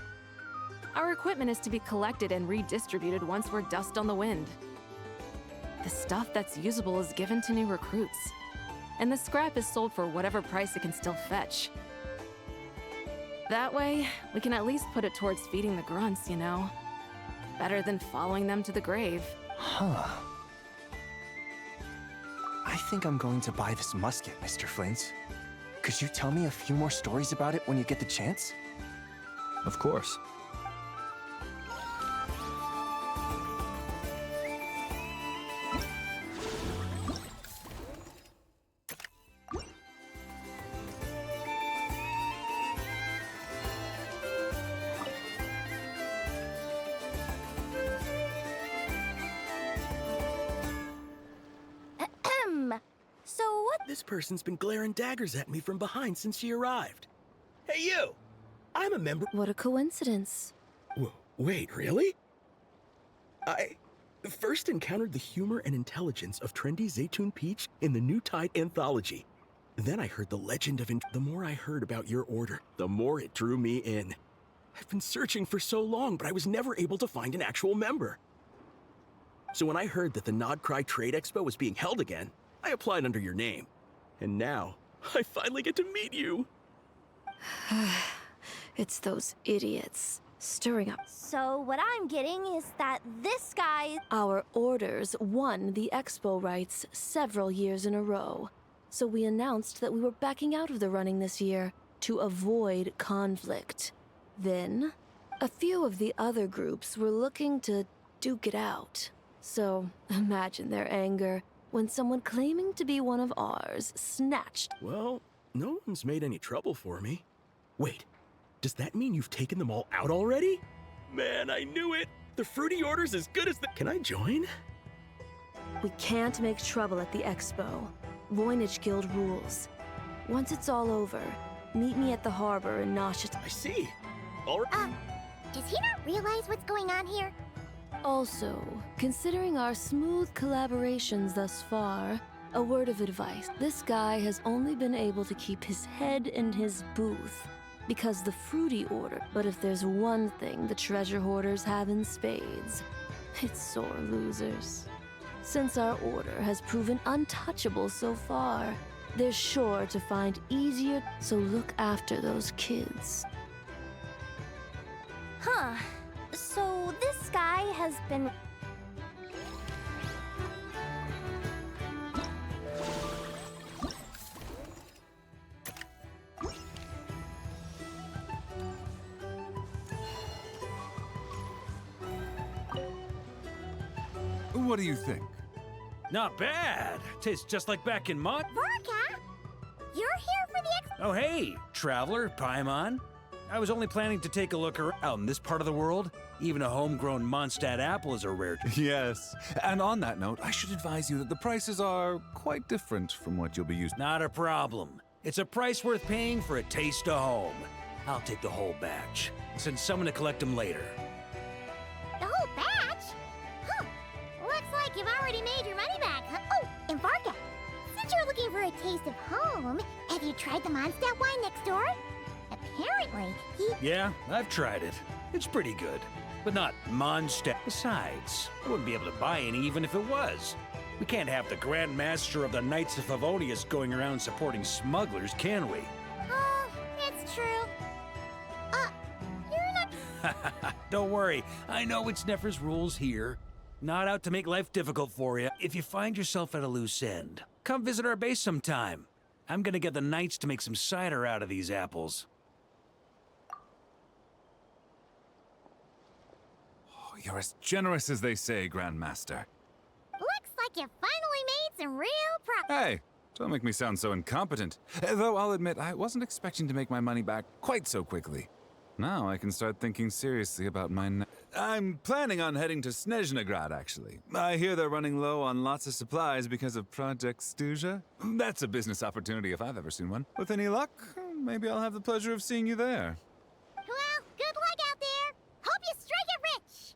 Our equipment is to be collected and redistributed once we're dust on the wind. The stuff that's usable is given to new recruits, and the scrap is sold for whatever price it can still fetch. That way, we can at least put it towards feeding the grunts, you know? Better than following them to the grave. Huh. I think I'm going to buy this musket, Mr. Flintz. Could you tell me a few more stories about it when you get the chance? Of course. So what? This person's been glaring daggers at me from behind since she arrived. Hey, you! I'm a member. What a coincidence. Wait, really? I first encountered the humor and intelligence of trendy Zaytun Peach in the New Tide anthology. Then I heard the legend of the more I heard about your order, the more it drew me in. I've been searching for so long, but I was never able to find an actual member. So when I heard that the Nodcry Trade Expo was being held again, I applied under your name. And now, I finally get to meet you. It's those idiots stirring up. So what I'm getting is that this guy... Our orders won the expo rights several years in a row. So we announced that we were backing out of the running this year to avoid conflict. Then, a few of the other groups were looking to duke it out. So imagine their anger when someone claiming to be one of ours snatched. Well, no one's made any trouble for me. Wait, does that mean you've taken them all out already? Man, I knew it! The fruity order's as good as the... Can I join? We can't make trouble at the expo. Voynich Guild rules. Once it's all over, meet me at the harbor in Noshita. I see. All right. Does he not realize what's going on here? Also, considering our smooth collaborations thus far, a word of advice. This guy has only been able to keep his head in his booth because the fruity order. But if there's one thing the treasure hoarders have in spades, it's sore losers. Since our order has proven untouchable so far, they're sure to find easier, so look after those kids. Huh. So this guy has been... What do you think? Not bad. Tastes just like back in Mont. Vorka, you're here for the Oh, hey, traveler, Paimon. I was only planning to take a look around out in this part of the world. Even a homegrown Mondstadt apple is a rare. Yes. And on that note, I should advise you that the prices are quite different from what you'll be used to. Not a problem. It's a price worth paying for a taste of home. I'll take the whole batch. Send someone to collect them later. The whole batch? Huh. Looks like you've already made your money back, huh? Oh, and Varka, since you're looking for a taste of home, have you tried the Mondstadt wine next door? Apparently, Yeah, I've tried it. It's pretty good, but not Mondstadt. Besides, I wouldn't be able to buy any even if it was. We can't have the Grand Master of the Knights of Favonius going around supporting smugglers, can we? Oh, it's true. You're not... Don't worry, I know it's Nefer's rules here. Not out to make life difficult for you. If you find yourself at a loose end, come visit our base sometime. I'm gonna get the Knights to make some cider out of these apples. Oh, you're as generous as they say, Grandmaster. Looks like you finally made some real progress. Hey, don't make me sound so incompetent. Though I'll admit, I wasn't expecting to make my money back quite so quickly. Now I can start thinking seriously about I'm planning on heading to Snezhnegrad, actually. I hear they're running low on lots of supplies because of Project Stuja. That's a business opportunity if I've ever seen one. With any luck, maybe I'll have the pleasure of seeing you there. Well, good luck out there. Hope you strike it rich.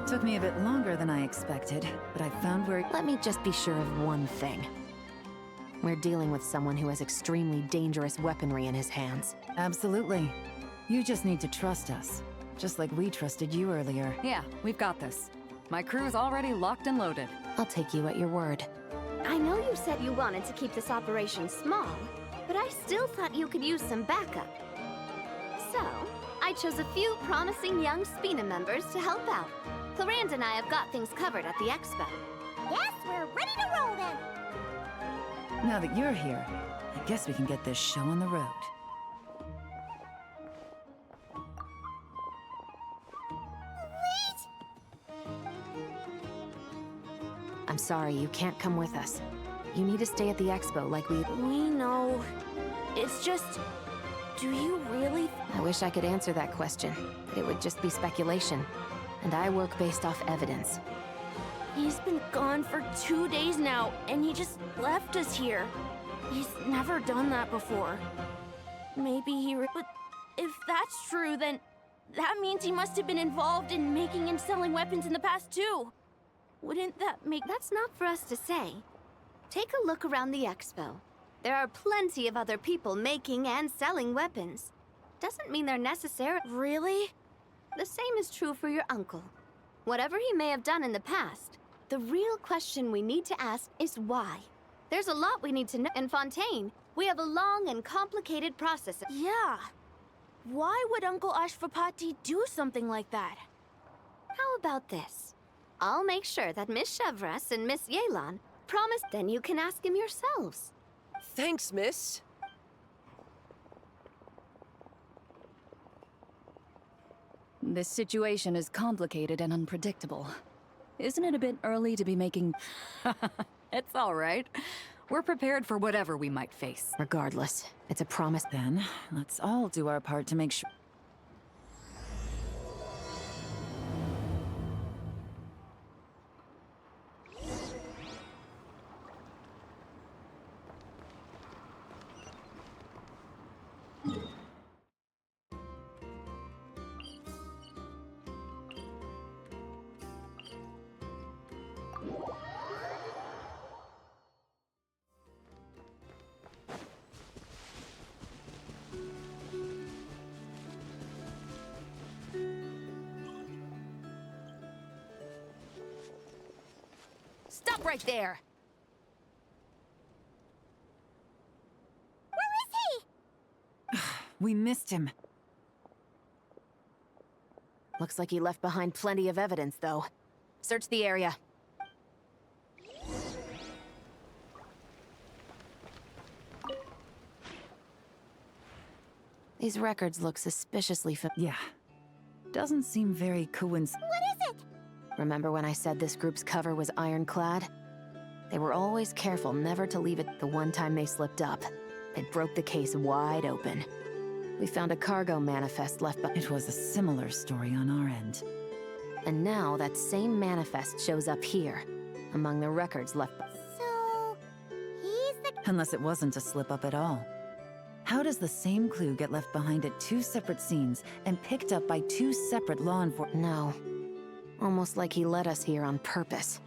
Took me a bit longer than I expected, but I found where... Let me just be sure of one thing. We're dealing with someone who has extremely dangerous weaponry in his hands. Absolutely. You just need to trust us. Just like we trusted you earlier. Yeah, we've got this. My crew's already locked and loaded. I'll take you at your word. I know you said you wanted to keep this operation small, but I still thought you could use some backup. So, I chose a few promising young Spina members to help out. Clarence and I have got things covered at the expo. Yes, we're ready to roll then. Now that you're here, I guess we can get this show on the road. I'm sorry, you can't come with us. You need to stay at the expo like we know. It's just... Do you really... I wish I could answer that question, but it would just be speculation. And I work based off evidence. He's been gone for 2 days now, and he just left us here. He's never done that before. Maybe but if that's true, then that means he must have been involved in making and selling weapons in the past too. Wouldn't that make... That's not for us to say. Take a look around the expo. There are plenty of other people making and selling weapons. Doesn't mean they're necessary. Really? The same is true for your uncle. Whatever he may have done in the past, the real question we need to ask is why. There's a lot we need to know. In Fontaine, we have a long and complicated process. Yeah. Why would Uncle Ashvapati do something like that? How about this? I'll make sure that Miss Chevras and Miss Yelan promise, then you can ask him yourselves. Thanks, miss. This situation is complicated and unpredictable. Isn't it a bit early to be making... It's all right. We're prepared for whatever we might face. Regardless, it's a promise. Then, let's all do our part to make sure. Stop right there! Where is he? We missed him. Looks like he left behind plenty of evidence, though. Search the area. These records look suspiciously Yeah. Doesn't seem very coincidental. What is it? Remember when I said this group's cover was ironclad? They were always careful never to leave it. The one time they slipped up, it broke the case wide open. We found a cargo manifest left by— It was a similar story on our end. And now that same manifest shows up here, among the records left by— So, he's the... Unless it wasn't a slip-up at all. How does the same clue get left behind at two separate scenes and picked up by two separate law enforcement? No. Almost like he led us here on purpose.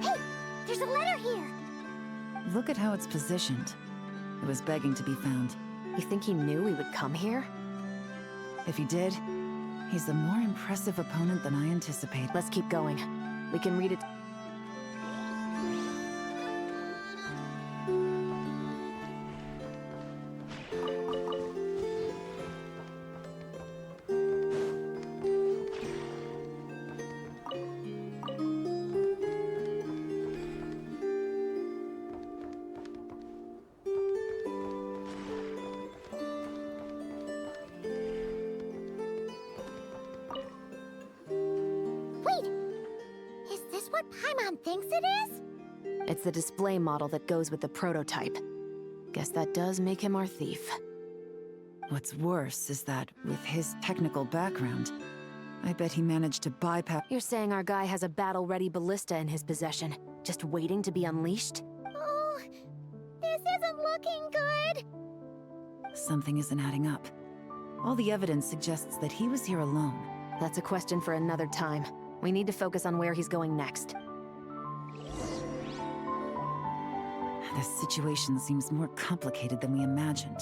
Hey! There's a letter here! Look at how it's positioned. It was begging to be found. You think he knew we would come here? If he did, he's a more impressive opponent than I anticipated. Let's keep going. We can read it. What Paimon thinks it is? It's the display model that goes with the prototype. Guess that does make him our thief. What's worse is that, with his technical background, I bet he managed to bypass— You're saying our guy has a battle-ready ballista in his possession, just waiting to be unleashed? Oh, this isn't looking good. Something isn't adding up. All the evidence suggests that he was here alone. That's a question for another time. We need to focus on where he's going next. This situation seems more complicated than we imagined.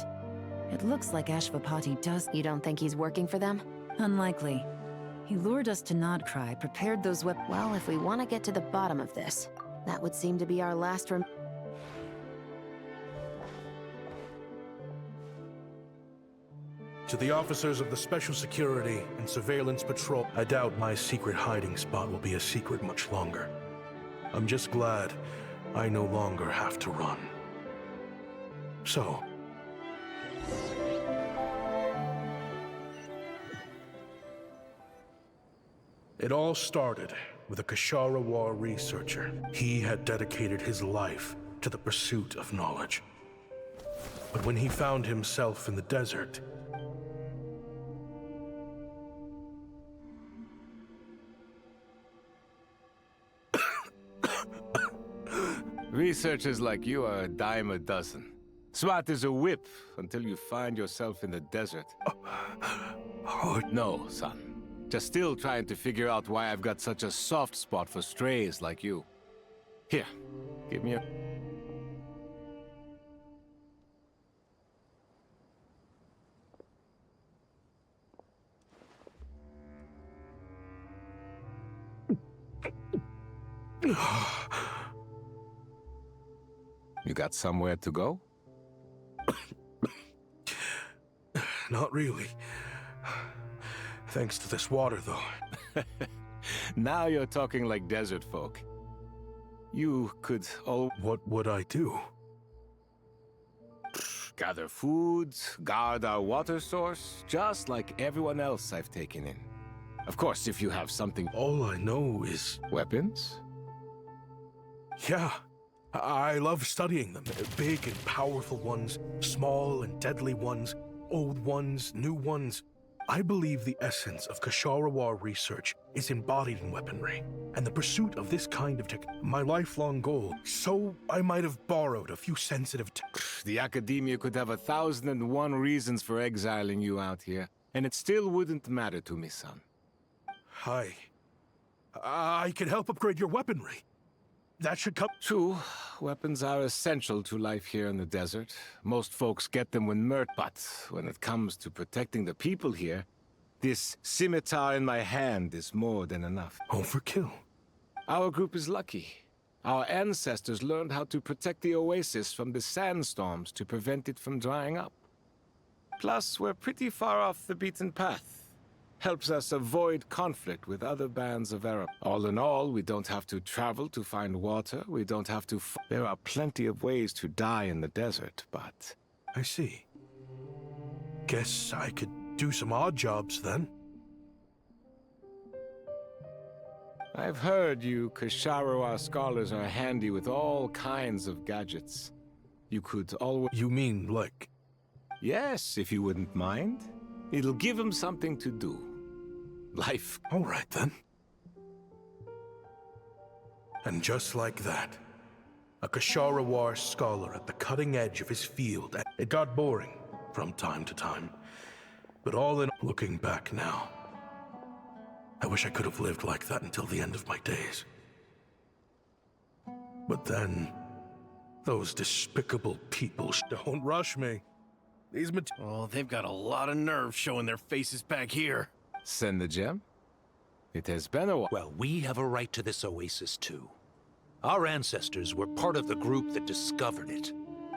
It looks like Ashvapati does— You don't think he's working for them? Unlikely. He lured us to Nodcry, prepared those weapons— Well, if we want to get to the bottom of this, that would seem to be our last To the officers of the Special Security and Surveillance Patrol, I doubt my secret hiding spot will be a secret much longer. I'm just glad I no longer have to run. So, it all started with a Kashara War researcher. He had dedicated his life to the pursuit of knowledge. But when he found himself in the desert, Researchers like you are a dime a dozen. Smart as a whip until you find yourself in the desert. No, son. Just still trying to figure out why I've got such a soft spot for strays like you. Here, give me a... You got somewhere to go? not really. Thanks to this water, though. Now you're talking like desert folk. You could What would I do? gather food, guard our water source, just like everyone else I've taken in. Of course, if you have something... All I know is... Weapons? Yeah. I love studying them. Big and powerful ones, small and deadly ones, old ones, new ones. I believe the essence of Kshatriya research is embodied in weaponry, and the pursuit of this kind of my lifelong goal, so I might have borrowed a few sensitive The Academia could have 1,001 reasons for exiling you out here, and it still wouldn't matter to me, son. I can help upgrade your weaponry. That should come... True, weapons are essential to life here in the desert. Most folks get them when but when it comes to protecting the people here, this scimitar in my hand is more than enough. Overkill. Our group is lucky. Our ancestors learned how to protect the oasis from the sandstorms to prevent it from drying up. Plus, we're pretty far off the beaten path. Helps us avoid conflict with other bands of Arab. All in all, we don't have to travel to find water. We don't have to... There are plenty of ways to die in the desert, but... I see. Guess I could do some odd jobs then. I've heard you Kshatriya scholars are handy with all kinds of gadgets. You could always... You mean, like... Yes, if you wouldn't mind. It'll give him something to do. Life. All right, then. And just like that, a Kshatriya scholar at the cutting edge of his field. It got boring from time to time. But all in looking back now, I wish I could have lived like that until the end of my days. But then, those despicable people don't rush me. Oh, they've got a lot of nerve showing their faces back here. Send the gem? It has been a while. Well, we have a right to this oasis, too. Our ancestors were part of the group that discovered it.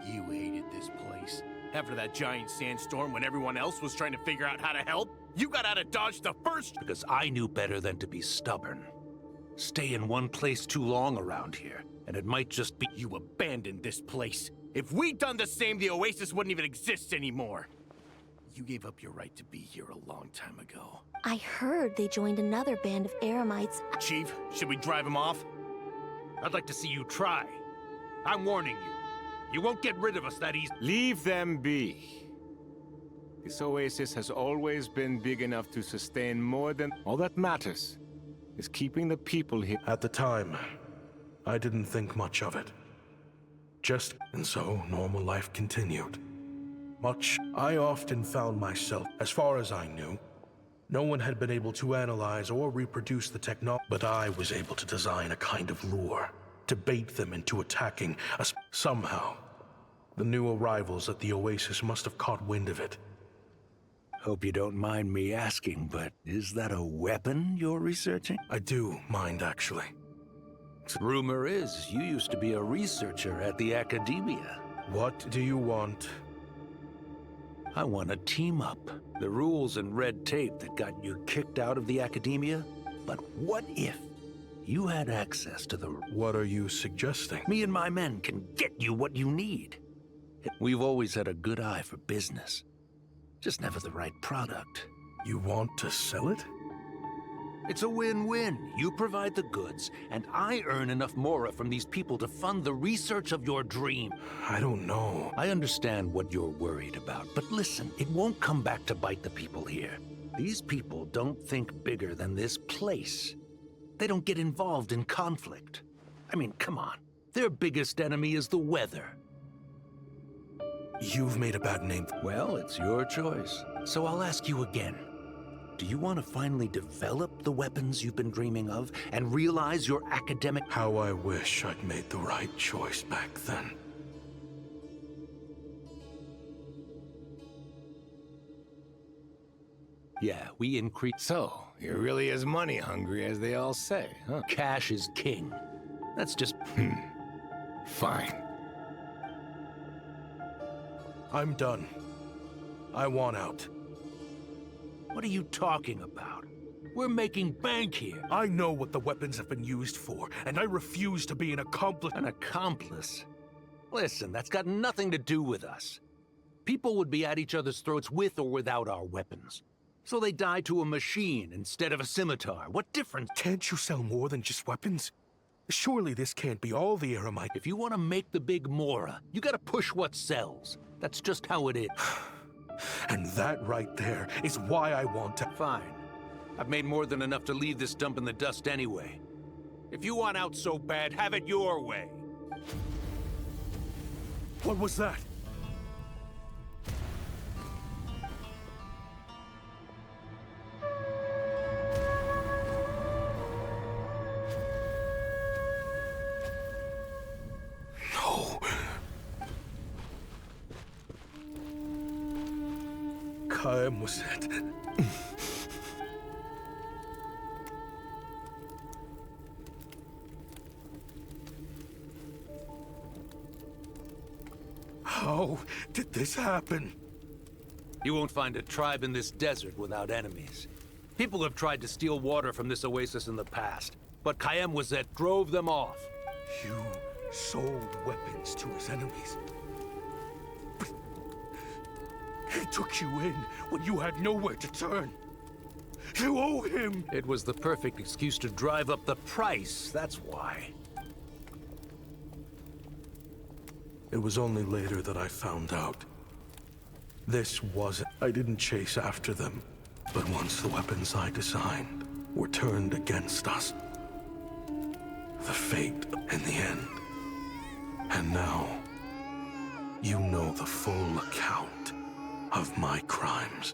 You hated this place. After that giant sandstorm when everyone else was trying to figure out how to help, you got out of Dodge the first... Because I knew better than to be stubborn. Stay in one place too long around here, and it might just be... You abandoned this place. If we'd done the same, the oasis wouldn't even exist anymore. You gave up your right to be here a long time ago. I heard they joined another band of Eremites. Chief, should we drive him off? I'd like to see you try. I'm warning you. You won't get rid of us that easy. Leave them be. This oasis has always been big enough to sustain more than... All that matters is keeping the people here. At the time, I didn't think much of it. And so, normal life continued. I often found myself, as far as I knew, no one had been able to analyze or reproduce the technology, but I was able to design a kind of lure to bait them into attacking us. Somehow, the new arrivals at the oasis must have caught wind of it. Hope you don't mind me asking, but is that a weapon you're researching? I do mind, actually. Rumor is you used to be a researcher at the Academia. What do you want? I want to team up. The rules and red tape that got you kicked out of the Academia? But what if you had access to the... What are you suggesting? Me and my men can get you what you need. We've always had a good eye for business. Just never the right product. You want to sell it? It's a win-win. You provide the goods, and I earn enough Mora from these people to fund the research of your dream. I don't know. I understand what you're worried about, but listen, it won't come back to bite the people here. These people don't think bigger than this place. They don't get involved in conflict. I mean, come on. Their biggest enemy is the weather. You've made a bad name. Well, it's your choice. So I'll ask you again. Do you want to finally develop the weapons you've been dreaming of and realize your academic... How I wish I'd made the right choice back then. Yeah, we increase... So, you're really as money hungry as they all say, huh? Cash is king. That's just... Fine. I'm done. I want out. What are you talking about? We're making bank here. I know what the weapons have been used for, and I refuse to be an accomplice. An accomplice? Listen, that's got nothing to do with us. People would be at each other's throats with or without our weapons. So they die to a machine instead of a scimitar. What difference? Can't you sell more than just weapons? Surely this can't be all the Eremite. If you want to make the big Mora, you gotta push what sells. That's just how it is. And that right there is why I want to... Fine. I've made more than enough to leave this dump in the dust anyway. If you want out so bad, have it your way. What was that? No. Kaem was it? How did this happen? You won't find a tribe in this desert without enemies. People have tried to steal water from this oasis in the past, but Kaem Wazet drove them off. You sold weapons to his enemies. But he took you in when you had nowhere to turn. You owe him! It was the perfect excuse to drive up the price, that's why. It was only later that I found out. This wasn't... I didn't chase after them. But once the weapons I designed were turned against us, the fate in the end. And now, you know the full account of my crimes.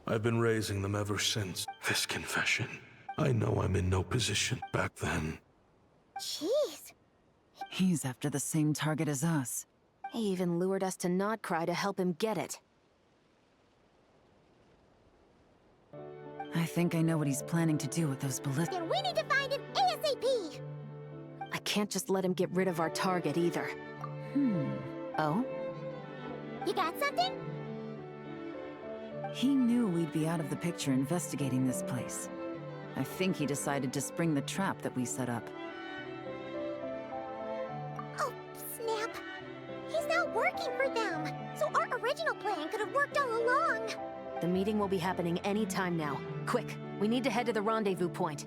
I've been raising them ever since this confession. I know I'm in no position back then. Jeez. He's after the same target as us. He even lured us to Notcry to help him get it. I think I know what he's planning to do with those ballistas. Then we need to find him ASAP! I can't just let him get rid of our target either. Oh? You got something? He knew we'd be out of the picture investigating this place. I think he decided to spring the trap that we set up. Oh, snap. He's not working for them. So our original plan could have worked all along. The meeting will be happening any time now. Quick, we need to head to the rendezvous point.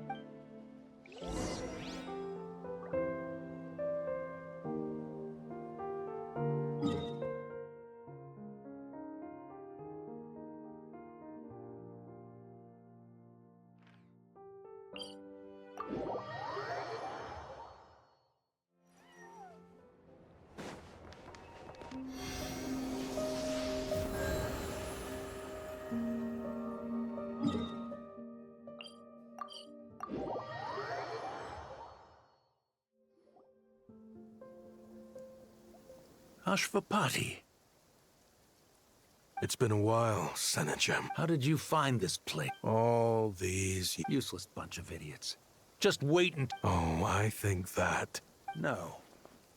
Ashvapati. It's been a while, Senegem. How did you find this place? All these... Useless bunch of idiots. Just wait and... Oh, I think that... No.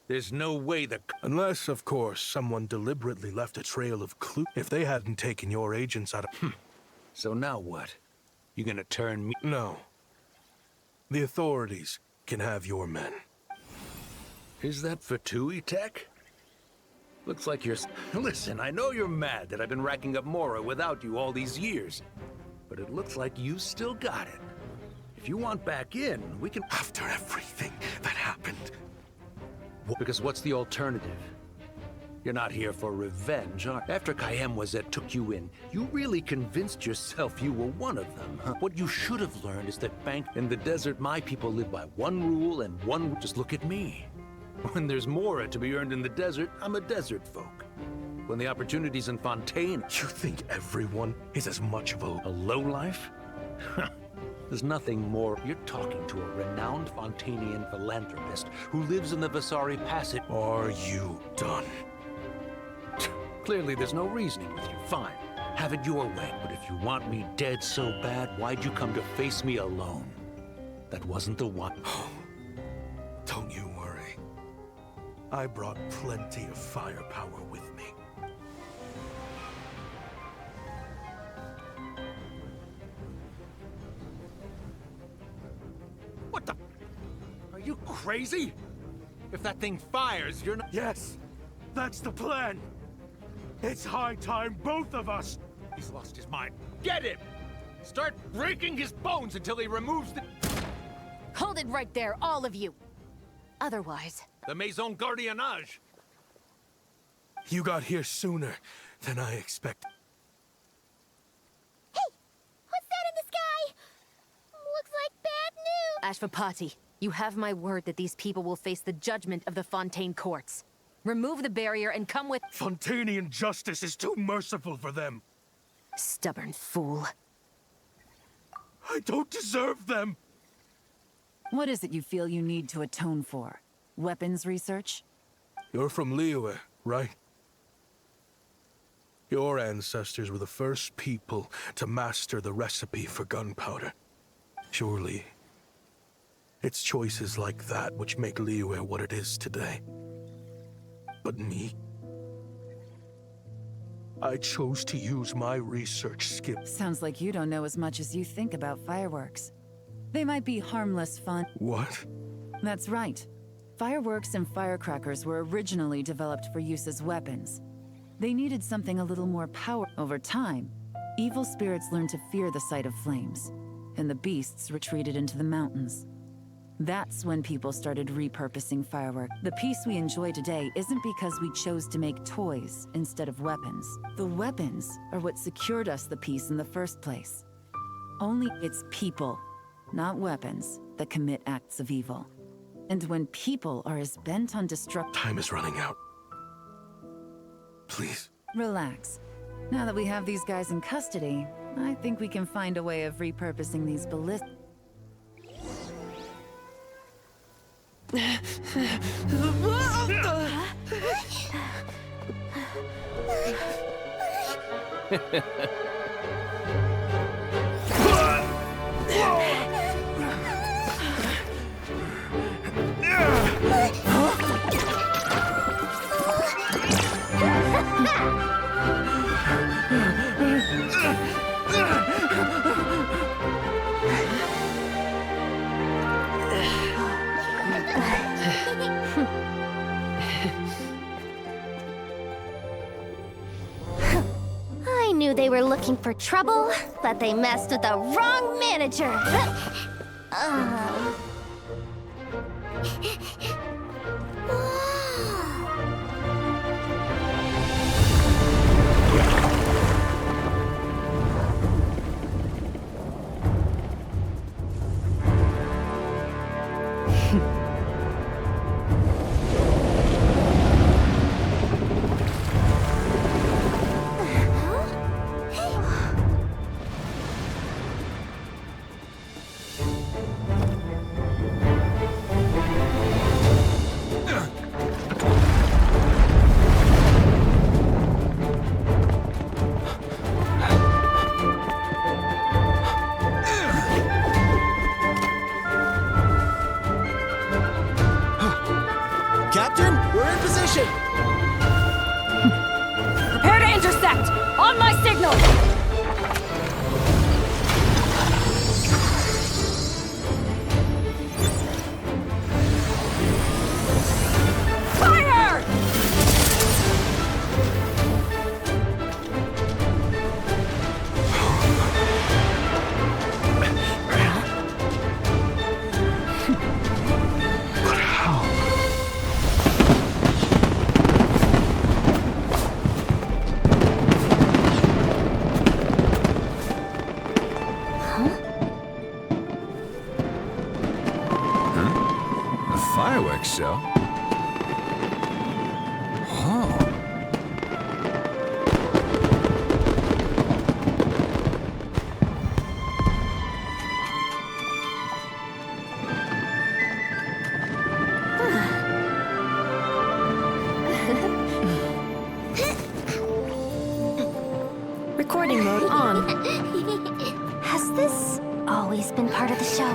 There's no way that... Unless, of course, someone deliberately left a trail of clues. If they hadn't taken your agents out of... So now what? You gonna turn me... No. The authorities can have your men. Is that Fatui tech? Looks like you're... Listen, I know you're mad that I've been racking up Mora without you all these years. But it looks like you still got it. If you want back in, we can... After everything that happened... Because what's the alternative? You're not here for revenge, are you? After Kaem Wazet took you in, you really convinced yourself you were one of them, huh? What you should have learned is that in the desert, my people live by one rule and one... Just look at me. When there's Mora to be earned in the desert, I'm a desert folk. When the opportunity's in Fontaine... You think everyone is as much of a lowlife? There's nothing more. You're talking to a renowned Fontanian philanthropist who lives in the Vasari Passage. Are you done? Clearly there's no reasoning with you. Fine. Have it your way. But if you want me dead so bad, why'd you come to face me alone? That wasn't the one. Don't you worry. I brought plenty of firepower with me. What the? Are you crazy? If that thing fires, you're not— Yes, that's the plan. It's high time both of us. He's lost his mind. Get him! Start breaking his bones until he removes the— Hold it right there, all of you. Otherwise... the Maison Gardiennage. You got here sooner than I expected. Hey! What's that in the sky? Looks like bad news! Ashvapati, you have my word that these people will face the judgment of the Fontaine courts. Remove the barrier and come with— Fontainian justice is too merciful for them. Stubborn fool. I don't deserve them. What is it you feel you need to atone for? Weapons research? You're from Liyue, right? Your ancestors were the first people to master the recipe for gunpowder. Surely, it's choices like that which make Liyue what it is today. But me? I chose to use my research skill. Sounds like you don't know as much as you think about fireworks. They might be harmless fun. What? That's right. Fireworks and firecrackers were originally developed for use as weapons. They needed something a little more power. Over time, evil spirits learned to fear the sight of flames, and the beasts retreated into the mountains. That's when people started repurposing fireworks. The peace we enjoy today isn't because we chose to make toys instead of weapons. The weapons are what secured us the peace in the first place. Only it's people, not weapons, that commit acts of evil. And when people are as bent on destruction— Time is running out. Please. Relax. Now that we have these guys in custody, I think we can find a way of repurposing these ballistas. I knew they were looking for trouble, but they messed with the wrong manager. Captain, we're in position! Prepare to intersect! On my signal! Fire! Fireworks show? Oh. Recording mode on. Has this always been part of the show?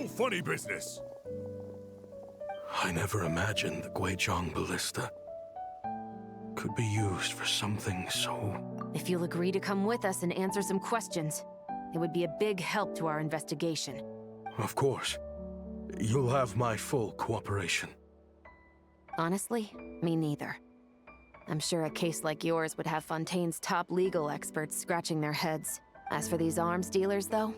no funny business. I never imagined the Guizhong Ballista could be used for something so... If you'll agree to come with us and answer some questions, it would be a big help to our investigation. Of course. You'll have my full cooperation. Honestly, me neither. I'm sure a case like yours would have Fontaine's top legal experts scratching their heads. As for these arms dealers, though,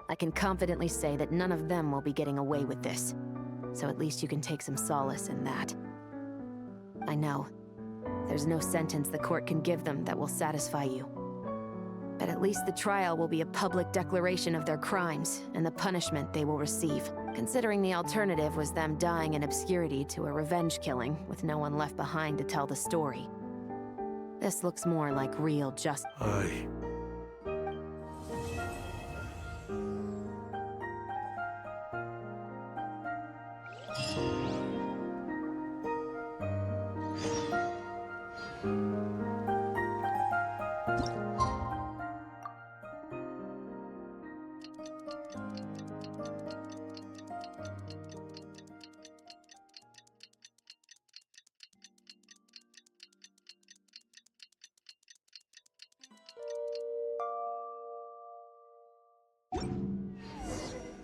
I can confidently say that none of them will be getting away with this. So at least you can take some solace in that. I know, there's no sentence the court can give them that will satisfy you. But at least the trial will be a public declaration of their crimes and the punishment they will receive. Considering the alternative was them dying in obscurity to a revenge killing with no one left behind to tell the story. This looks more like real justice.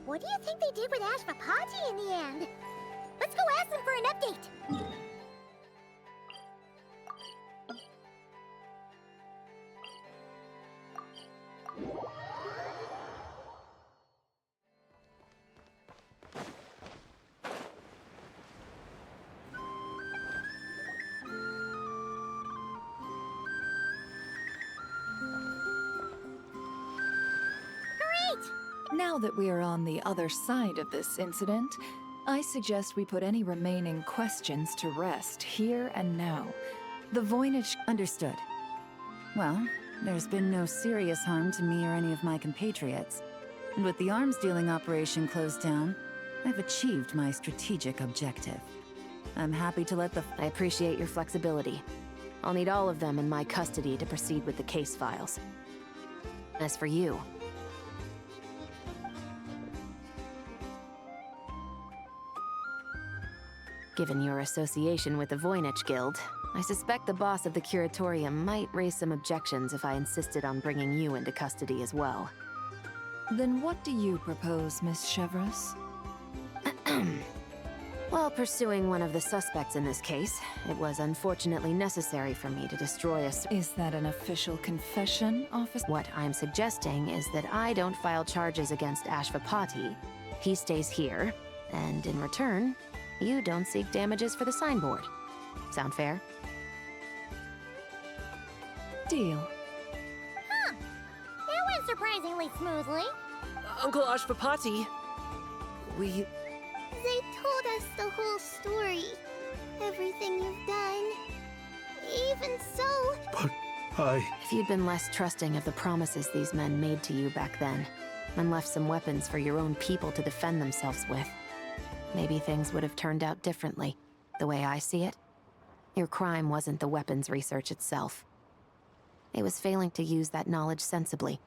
What do you think they did with Ashvapati in the end? Let's go ask them for an update. Now that we are on the other side of this incident, I suggest we put any remaining questions to rest here and now. The voynich... Understood. Well, there's been no serious harm to me or any of my compatriots. And with the arms dealing operation closed down, I've achieved my strategic objective. I'm happy to let the... I appreciate your flexibility. I'll need all of them in my custody to proceed with the case files. As for you... Given your association with the Voynich Guild, I suspect the boss of the Curatorium might raise some objections if I insisted on bringing you into custody as well. Then what do you propose, Miss Chevreuse? While pursuing one of the suspects in this case, it was unfortunately necessary for me to destroy a... Is that an official confession, officer? What I'm suggesting is that I don't file charges against Ashvapati. He stays here, and in return, you don't seek damages for the signboard. Sound fair? Deal. Huh. That went surprisingly smoothly. Uncle Ashvapati, we... They told us the whole story. Everything you've done. Even so... But If you'd been less trusting of the promises these men made to you back then, and left some weapons for your own people to defend themselves with, maybe things would have turned out differently. The way I see it, your crime wasn't the weapons research itself. It was failing to use that knowledge sensibly.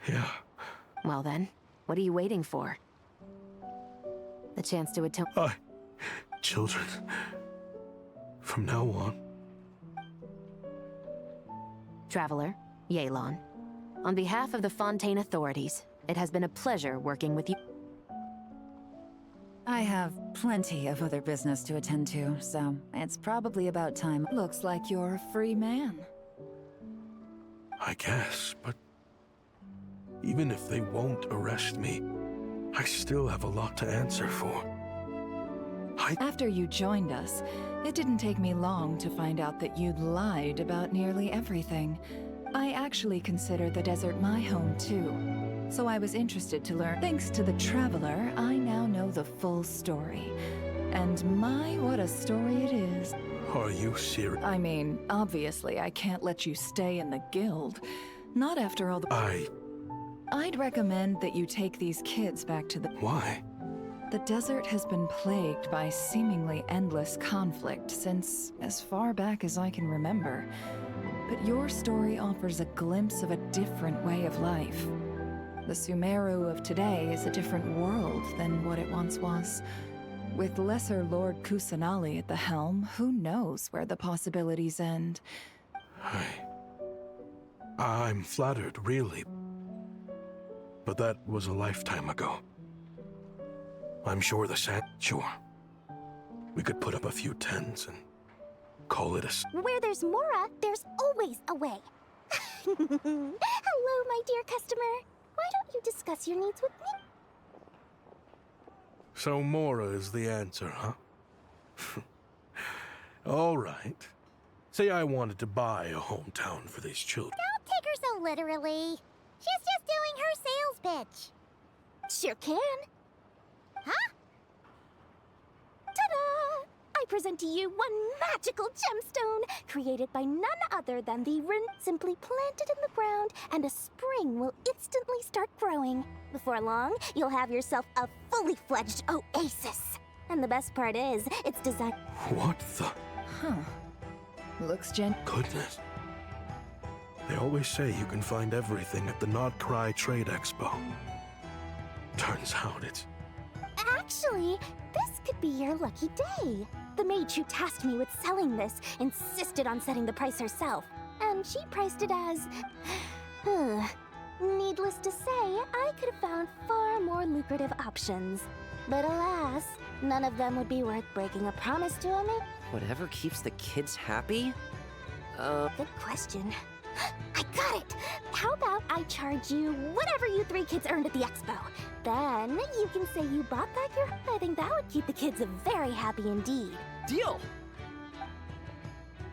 Yeah. Well then, what are you waiting for? The chance to atone... Children. From now on... Traveler, Yelan. On behalf of the Fontaine authorities, it has been a pleasure working with you. I have plenty of other business to attend to, so it's probably about time. Looks like you're a free man. I guess, but... even if they won't arrest me, I still have a lot to answer for. After you joined us, it didn't take me long to find out that you'd lied about nearly everything. I actually consider the desert my home, too. So I was interested to learn. Thanks to the Traveler, I now know the full story. And my, what a story it is. Are you serious? I mean, obviously I can't let you stay in the guild. Not after all the... I'd recommend that you take these kids back to the... Why? The desert has been plagued by seemingly endless conflict since as far back as I can remember. But your story offers a glimpse of a different way of life. The Sumeru of today is a different world than what it once was. With Lesser Lord Kusanali at the helm, who knows where the possibilities end? I'm flattered, really. But that was a lifetime ago. I'm sure Sure. We could put up a few tents and call it a... Where there's Mora, there's always a way. Hello, my dear customer. Why don't you discuss your needs with me? So Mora is the answer, huh? All right. Say I wanted to buy a hometown for these children. Don't take her so literally. She's just doing her sales pitch. Sure can. Huh? Ta-da! I present to you one magical gemstone, created by none other than the Rin. Simply plant it in the ground, and a spring will instantly start growing. Before long, you'll have yourself a fully fledged oasis. And the best part is, it's designed... What the... Huh. Looks Goodness. They always say you can find everything at the Not Cry Trade Expo. Turns out it's... Actually, this could be your lucky day. The mage who tasked me with selling this insisted on setting the price herself, and she priced it as... Needless to say, I could have found far more lucrative options. But alas, none of them would be worth breaking a promise to a mage. Whatever keeps the kids happy? Good question. I got it! How about I charge you whatever you 3 kids earned at the expo? Then you can say you bought back your... I think that would keep the kids very happy indeed. Deal!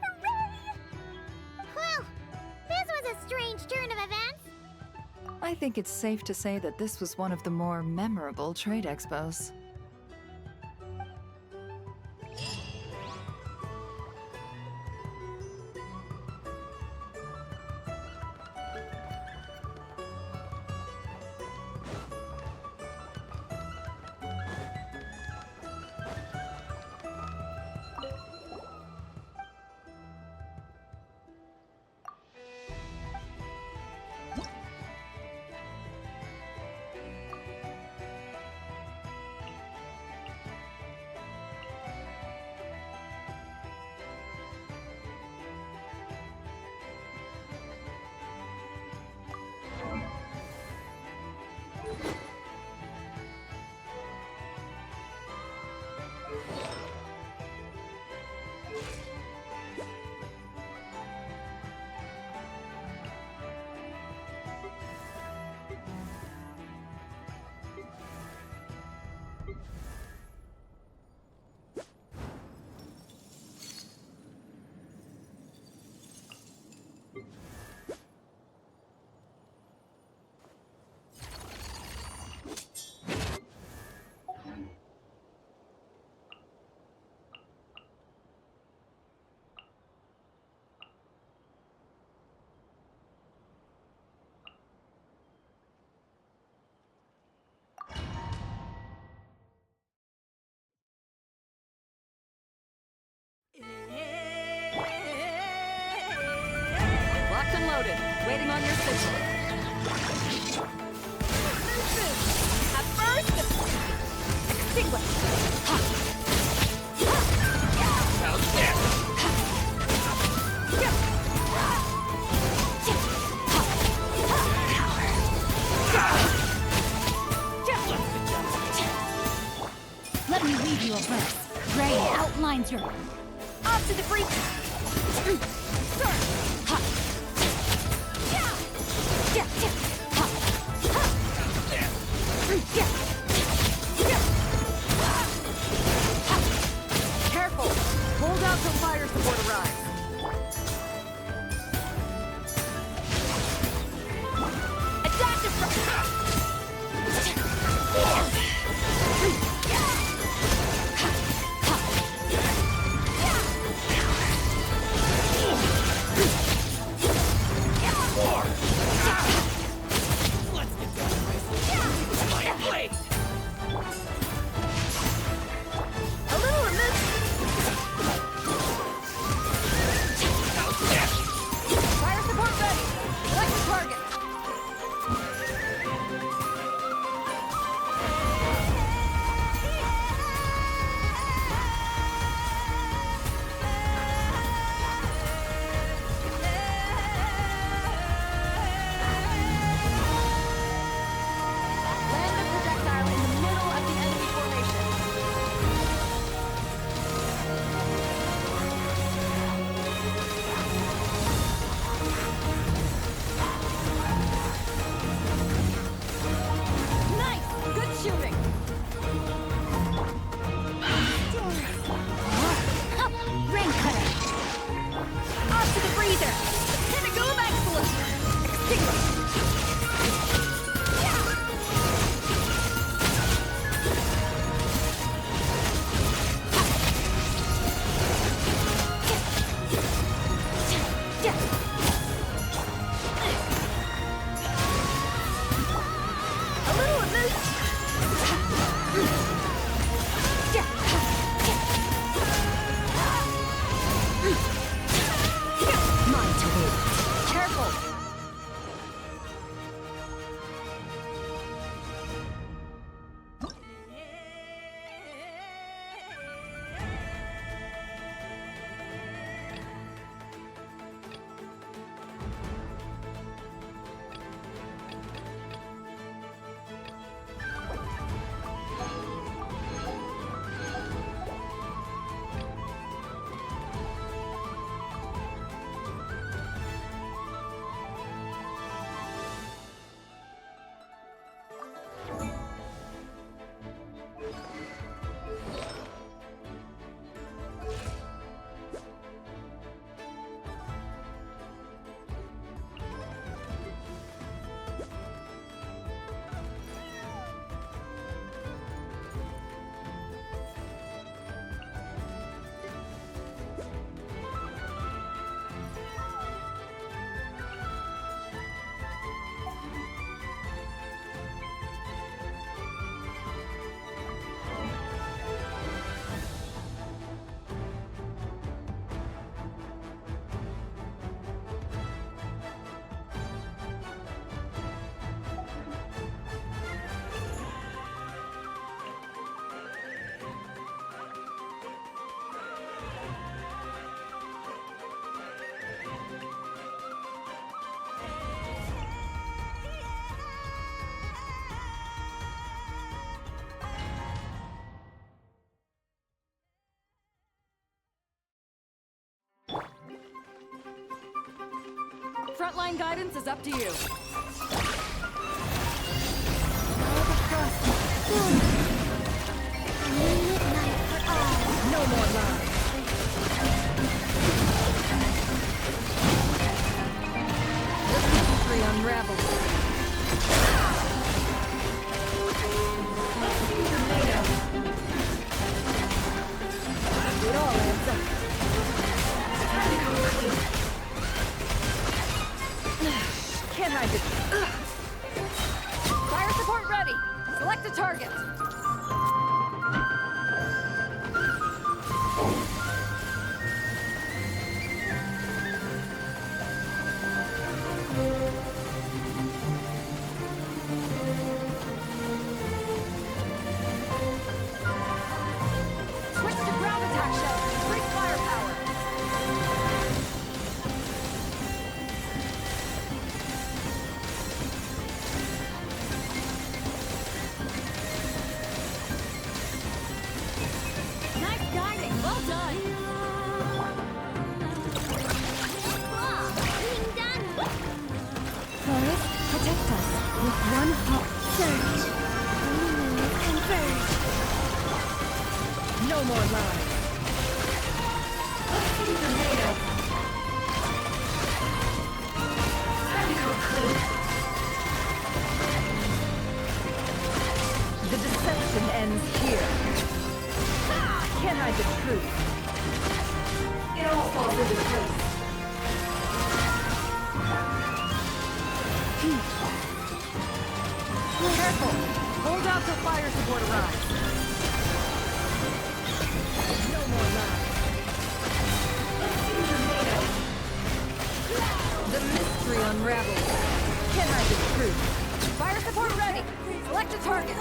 Hooray! Well, this was a strange turn of events. I think it's safe to say that this was one of the more memorable trade expos. Locked and loaded, waiting on your signal. At first, extinguish. How's that? Let me read you a verse. Gray outlines your... Off to the breach! Careful! Hold out till fire support arrives. Let's get down to this. Play! Frontline guidance is up to you. No more lies. The mystery unravels. It all adds up. Can't hide it. Fire support ready. Select a target. Switch to ground attack shell. Increase firepower. Nice guiding. Well done. Being done. Forest, protect us with one hot surge. Converge. No more lies. The deception ends here. Can't hide the truth. It all falls into place. Careful. Hold out till fire support arrives. No more lies. The mystery unravels. Can't hide the truth. Fire support ready. Select a target.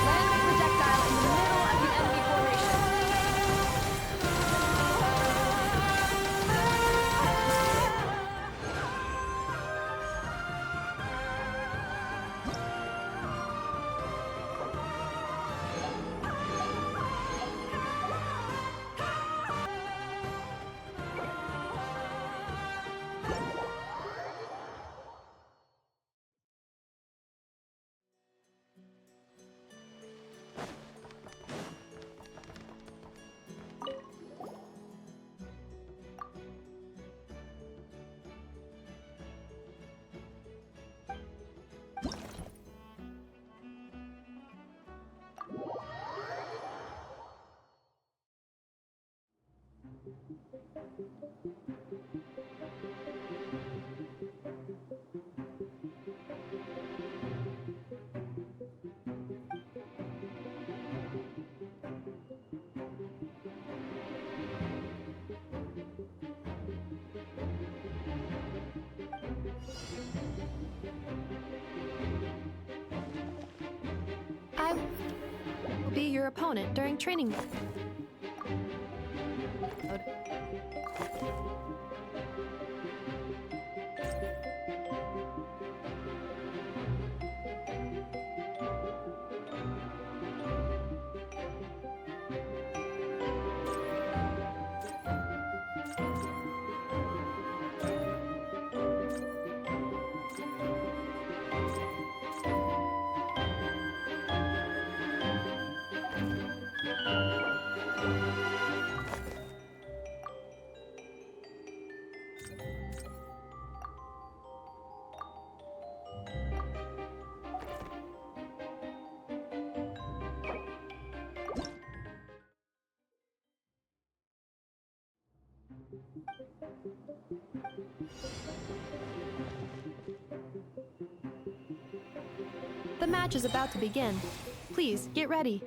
Land a projectile in the middle of the enemy formation. I will be your opponent during training. The match is about to begin. Please, get ready.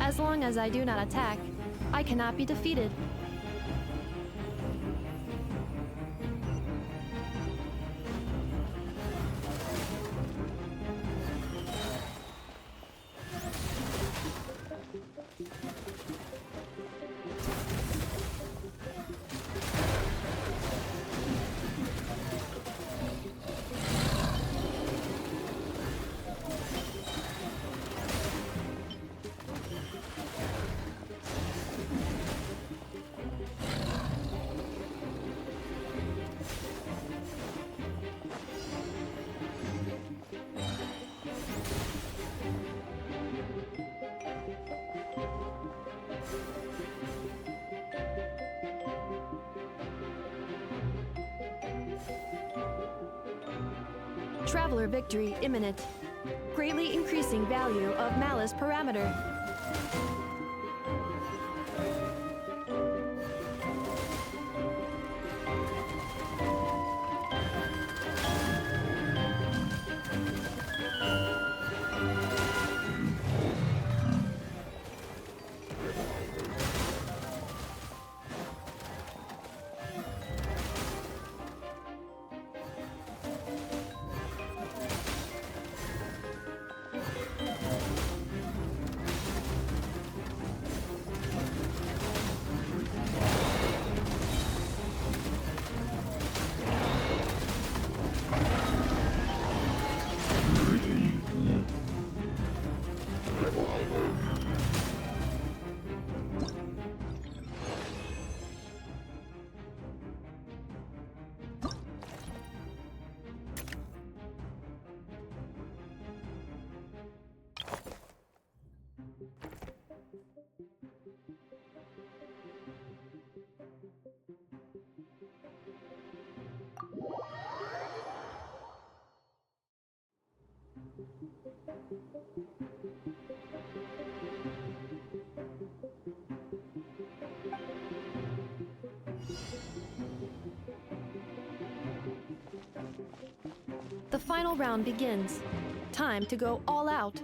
As long as I do not attack, I cannot be defeated. Traveler victory imminent. Greatly increasing value of malice parameter. The final round begins. Time to go all out.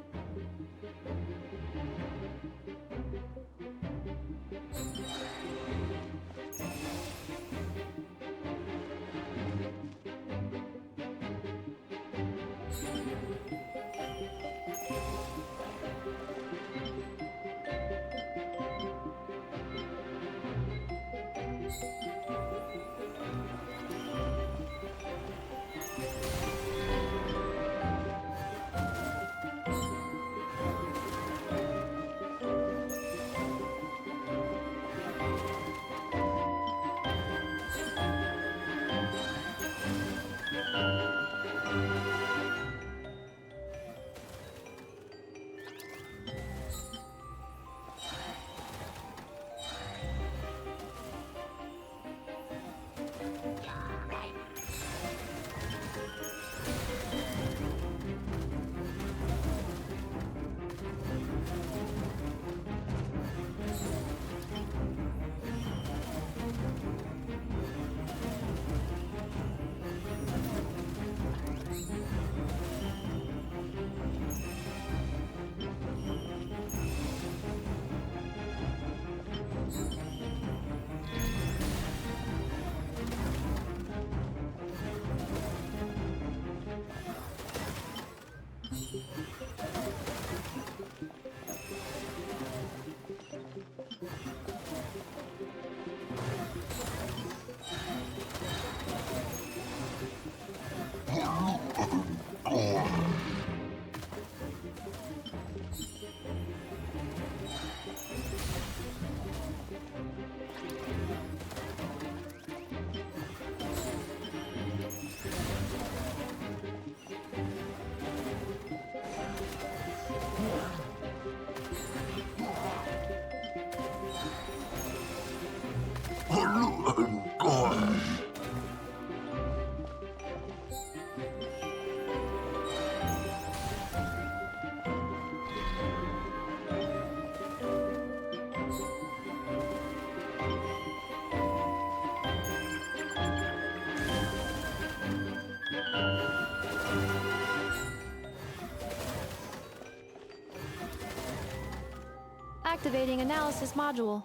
activating analysis module.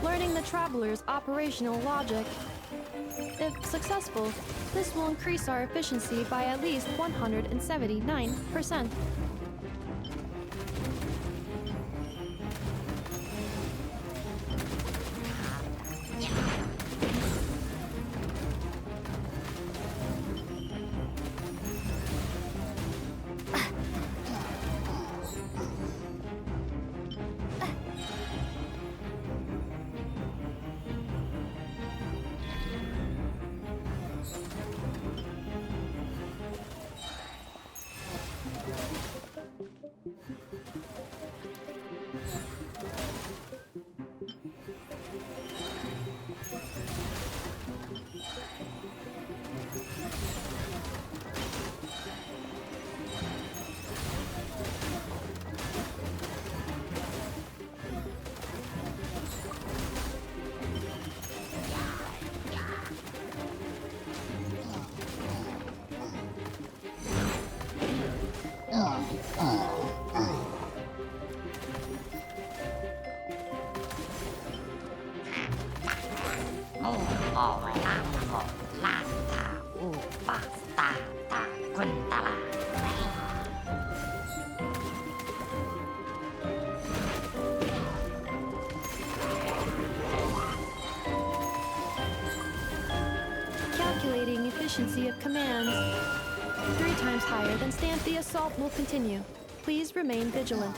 Learning the Traveler's operational logic. If successful, this will increase our efficiency by at least 179%. Calculating efficiency of commands. 3 times higher than stand. The assault will continue. Please remain vigilant.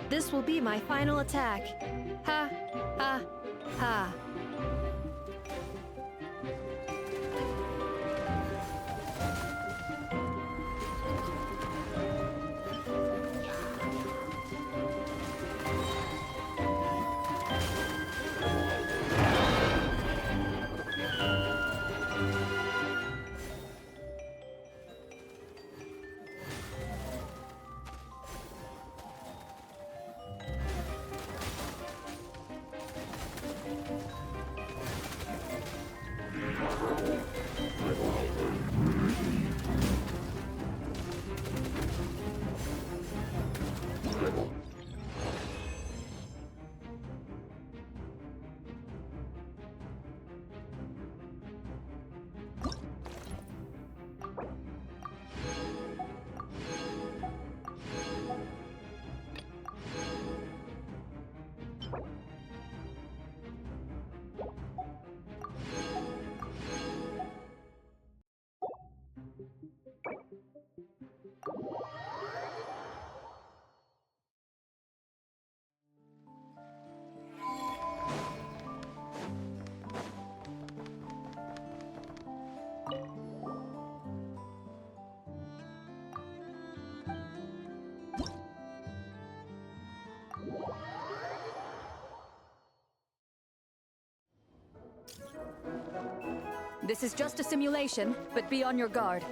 This will be my final attack. Ha, ha, ha. This is just a simulation, but be on your guard.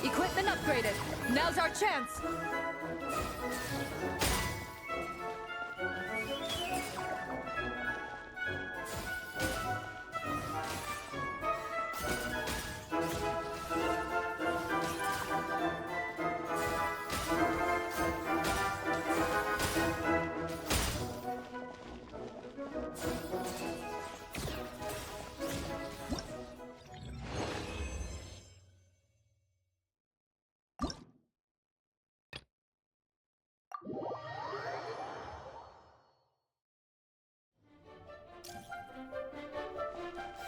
Equipment upgraded. Now's our chance.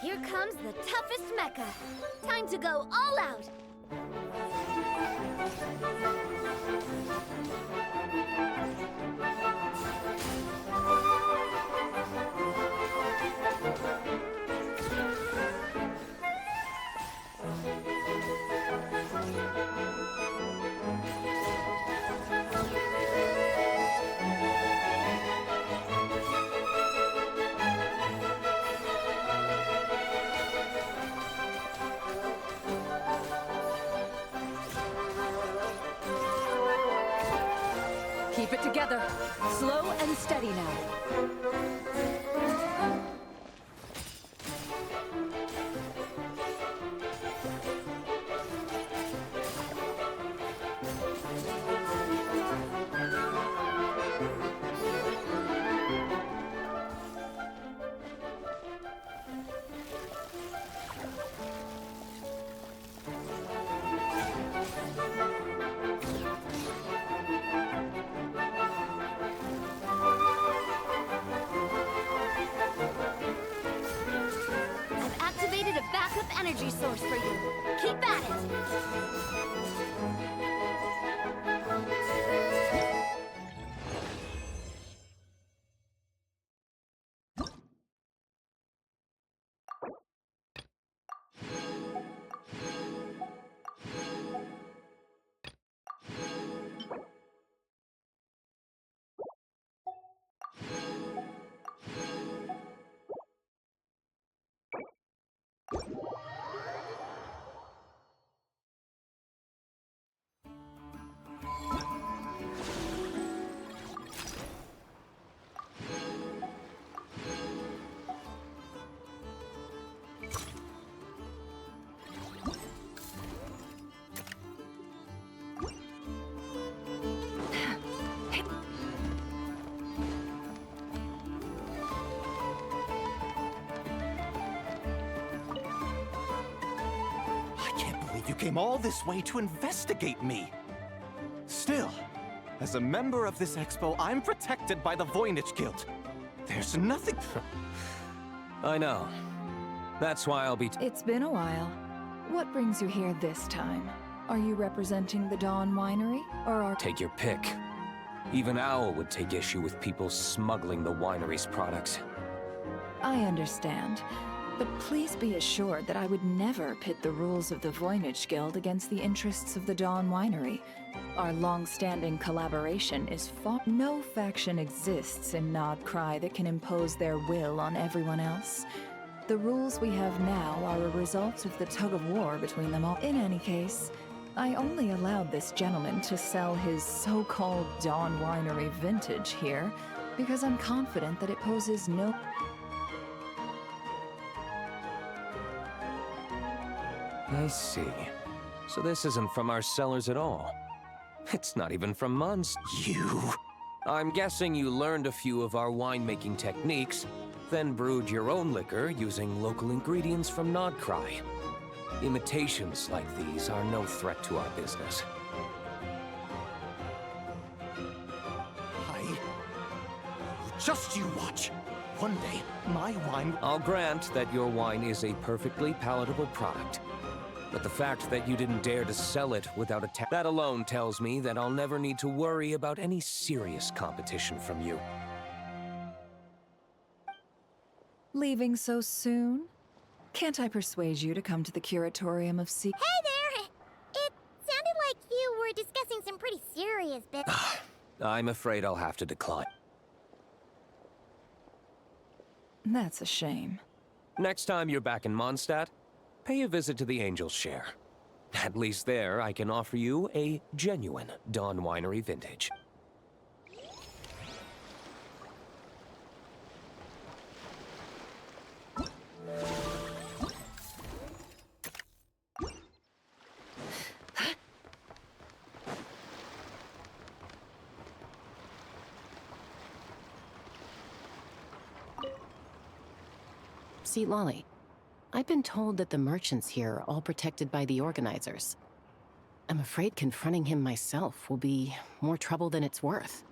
Here comes the toughest mecha. Time to go all out. Keep it together. Slow and steady now. Energy source for you. Keep at it. You came all this way to investigate me. Still, as a member of this expo, I'm protected by the Voynich Guild. There's nothing... I know. That's why I'll be... It's been a while. What brings you here this time? Are you representing the Dawn Winery, or are... Take your pick. Even Owl would take issue with people smuggling the winery's products. I understand. But please be assured that I would never pit the rules of the Voynich Guild against the interests of the Dawn Winery. Our long-standing collaboration is far... No faction exists in Nodcry that can impose their will on everyone else. The rules we have now are a result of the tug-of-war between them all. In any case, I only allowed this gentleman to sell his so-called Dawn Winery vintage here because I'm confident that it poses no... I see. So this isn't from our cellars at all. It's not even from Mons. You... I'm guessing you learned a few of our winemaking techniques, then brewed your own liquor using local ingredients from Nodcry. Imitations like these are no threat to our business. Just you watch. One day, my wine... I'll grant that your wine is a perfectly palatable product. But the fact that you didn't dare to sell it without a tax... That alone tells me that I'll never need to worry about any serious competition from you. Leaving so soon? Can't I persuade you to come to the Curatorium of Sea... Hey there! It sounded like you were discussing some pretty serious bits. I'm afraid I'll have to decline. That's a shame. Next time you're back in Mondstadt, pay a visit to the Angel's Share. At least there, I can offer you a genuine Dawn Winery vintage. See, Lolly, I've been told that the merchants here are all protected by the organizers. I'm afraid confronting him myself will be more trouble than it's worth.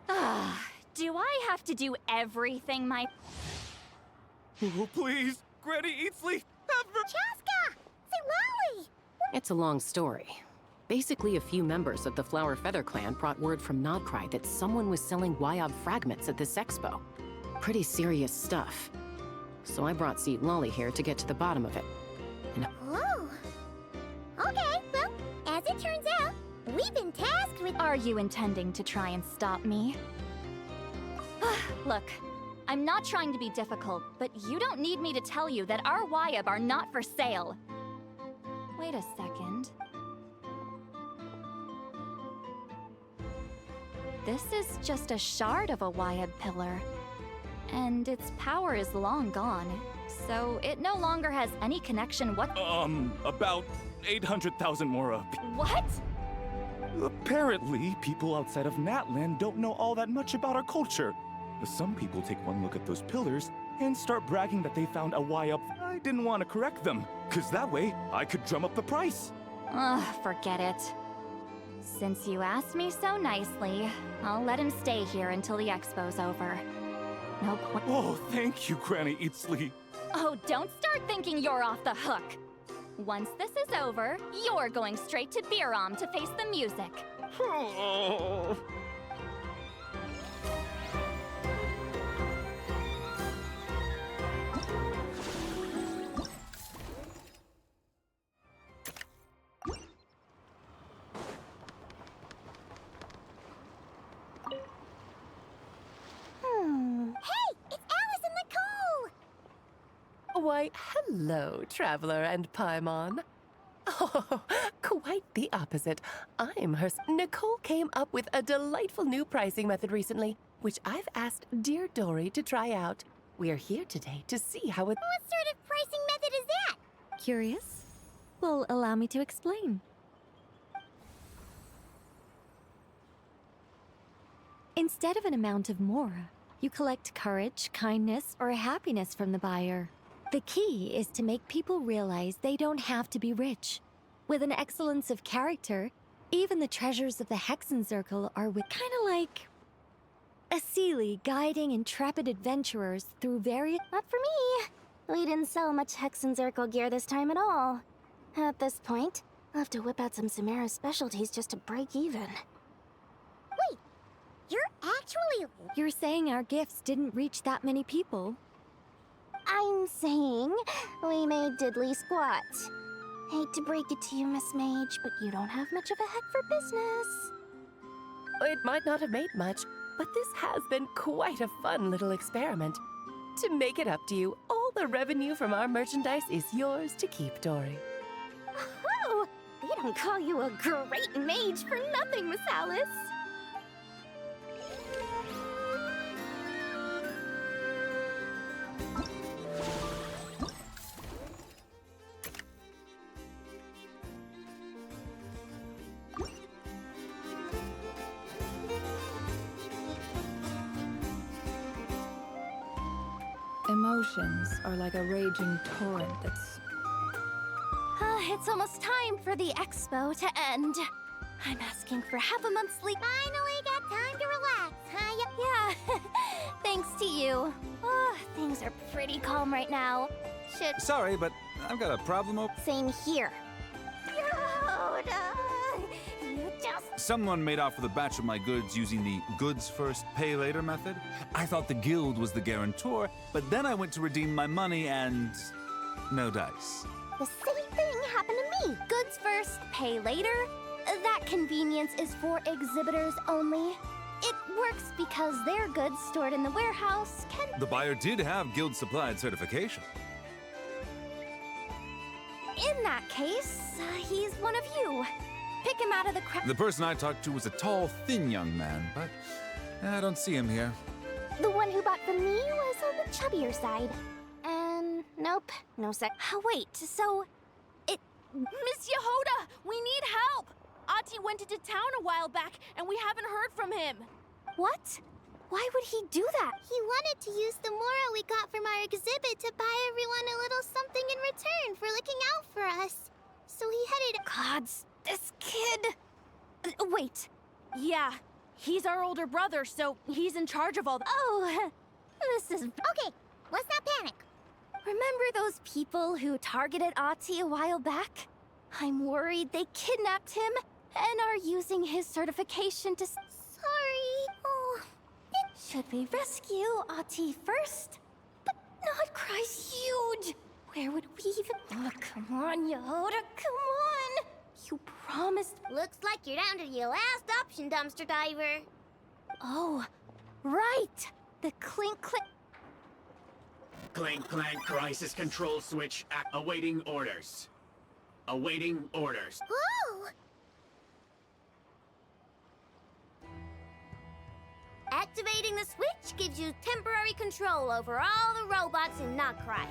Do I have to do everything my... Oh, please! Granny Eatsley! Chaska! Say Lolly! It's a long story. Basically, a few members of the Flower Feather clan brought word from Nodcry that someone was selling Wyob fragments at this expo. Pretty serious stuff. So I brought Seat Lolly here to get to the bottom of it. And Oh. Okay, well, as it turns out, we've been tasked with... Are you intending to try and stop me? Look, I'm not trying to be difficult, but you don't need me to tell you that our Wyob are not for sale. Wait a second. This is just a shard of a Wyob pillar. And its power is long gone, so it no longer has any connection About 800,000 more up. What? Apparently, people outside of Natland don't know all that much about our culture. Some people take one look at those pillars and start bragging that they found a Wyob. I didn't want to correct them, cause that way I could drum up the price. Ugh, forget it. Since you asked me so nicely, I'll let him stay here until the expo's over. No point. Oh, thank you, Granny Eatsley. Oh, don't start thinking you're off the hook. Once this is over, you're going straight to Biram to face the music. Oh. Hey, it's Alice and Nicole! Why, hello, Traveler and Paimon. Oh, quite the opposite. I'm her... Nicole came up with a delightful new pricing method recently, which I've asked dear Dory to try out. We're here today to see how it... What sort of pricing method is that? Curious? Well, allow me to explain. Instead of an amount of mora, you collect courage, kindness, or happiness from the buyer. The key is to make people realize they don't have to be rich. With an excellence of character, even the treasures of the Hexen Circle are kind of like a Sealy guiding intrepid adventurers through various... Not for me. We didn't sell much Hexen Circle gear this time at all. At this point, I'll have to whip out some Samara specialties just to break even. Wait, you're actually... You're saying our gifts didn't reach that many people? I'm saying we made diddly squat. Hate to break it to you, Miss Mage, but you don't have much of a head for business. It might not have made much, but this has been quite a fun little experiment. To make it up to you, all the revenue from our merchandise is yours to keep, Dory. Oh, they don't call you a great mage for nothing, Miss Alice. Emotions are like a raging torrent that's... It's almost time for the expo to end. I'm asking for half a month's sleep. Finally got time to relax, huh? Yeah, thanks to you. Things are pretty calm right now. Sorry, but I've got a problem. Same here. Yoda, you just... Someone made off with a batch of my goods using the goods first, pay later method. I thought the guild was the guarantor, but then I went to redeem my money and... no dice. The same thing happened to me. Goods first, pay later. That convenience is for exhibitors only. It works because their goods stored in the warehouse can... The buyer did have guild-supplied certification. In that case, he's one of you. Pick him out of the crowd. The person I talked to was a tall, thin young man, but I don't see him here. The one who bought from me was on the chubbier side. Nope, no sec. Wait, so... Miss Yehoda, we need help! Ati went into town a while back, and we haven't heard from him. What? Why would he do that? He wanted to use the mora we got from our exhibit to buy everyone a little something in return for looking out for us. So he headed... Gods, this kid... Wait. Yeah, he's our older brother, so he's in charge of all the— Oh, this is... Okay, let's not panic. Remember those people who targeted Ati a while back? I'm worried they kidnapped him and are using his certification to... Sorry. Oh. Should we rescue Ati first? But not Cry's huge. Where would we even... Oh, come on, Yehoda, come on. You promised... Looks like you're down to your last option, dumpster diver. Oh, right. The clink-clink... Clank, clank, crisis control switch, awaiting orders. Awaiting orders. Whoa! Activating the switch gives you temporary control over all the robots in Notcry.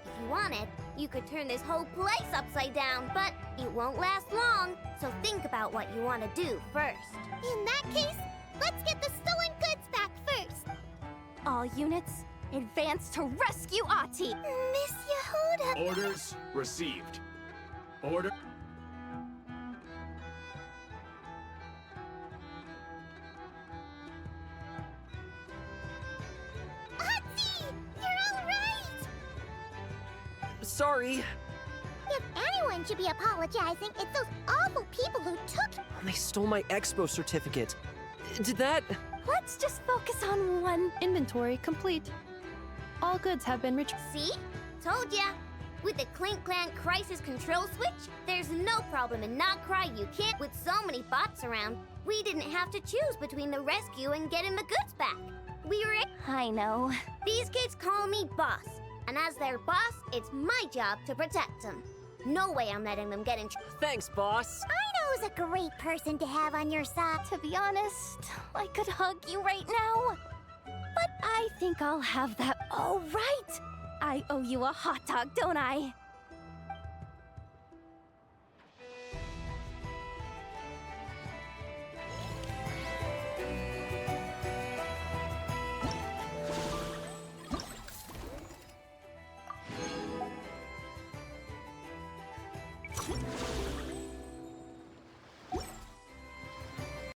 If you wanted, you could turn this whole place upside down, but it won't last long, so think about what you want to do first. In that case, let's get the stolen goods back first. All units, advance to rescue Ati! Miss Yehoda! Orders received. Order... Ati! You're all right! Sorry. If anyone should be apologizing, it's those awful people who took... They stole my expo certificate. Did that... Let's just focus on one. Inventory complete. All goods have been retrieved. See? Told ya! With the Clink Clank crisis control switch, there's no problem in Notcry you can't. With so many bots around, we didn't have to choose between the rescue and getting the goods back. We were... I know. These kids call me boss, and as their boss, it's my job to protect them. No way I'm letting them get in trouble. Thanks, boss. I know who's a great person to have on your side. To be honest, I could hug you right now. But I think I'll have that. Oh, right! I owe you a hot dog, don't I?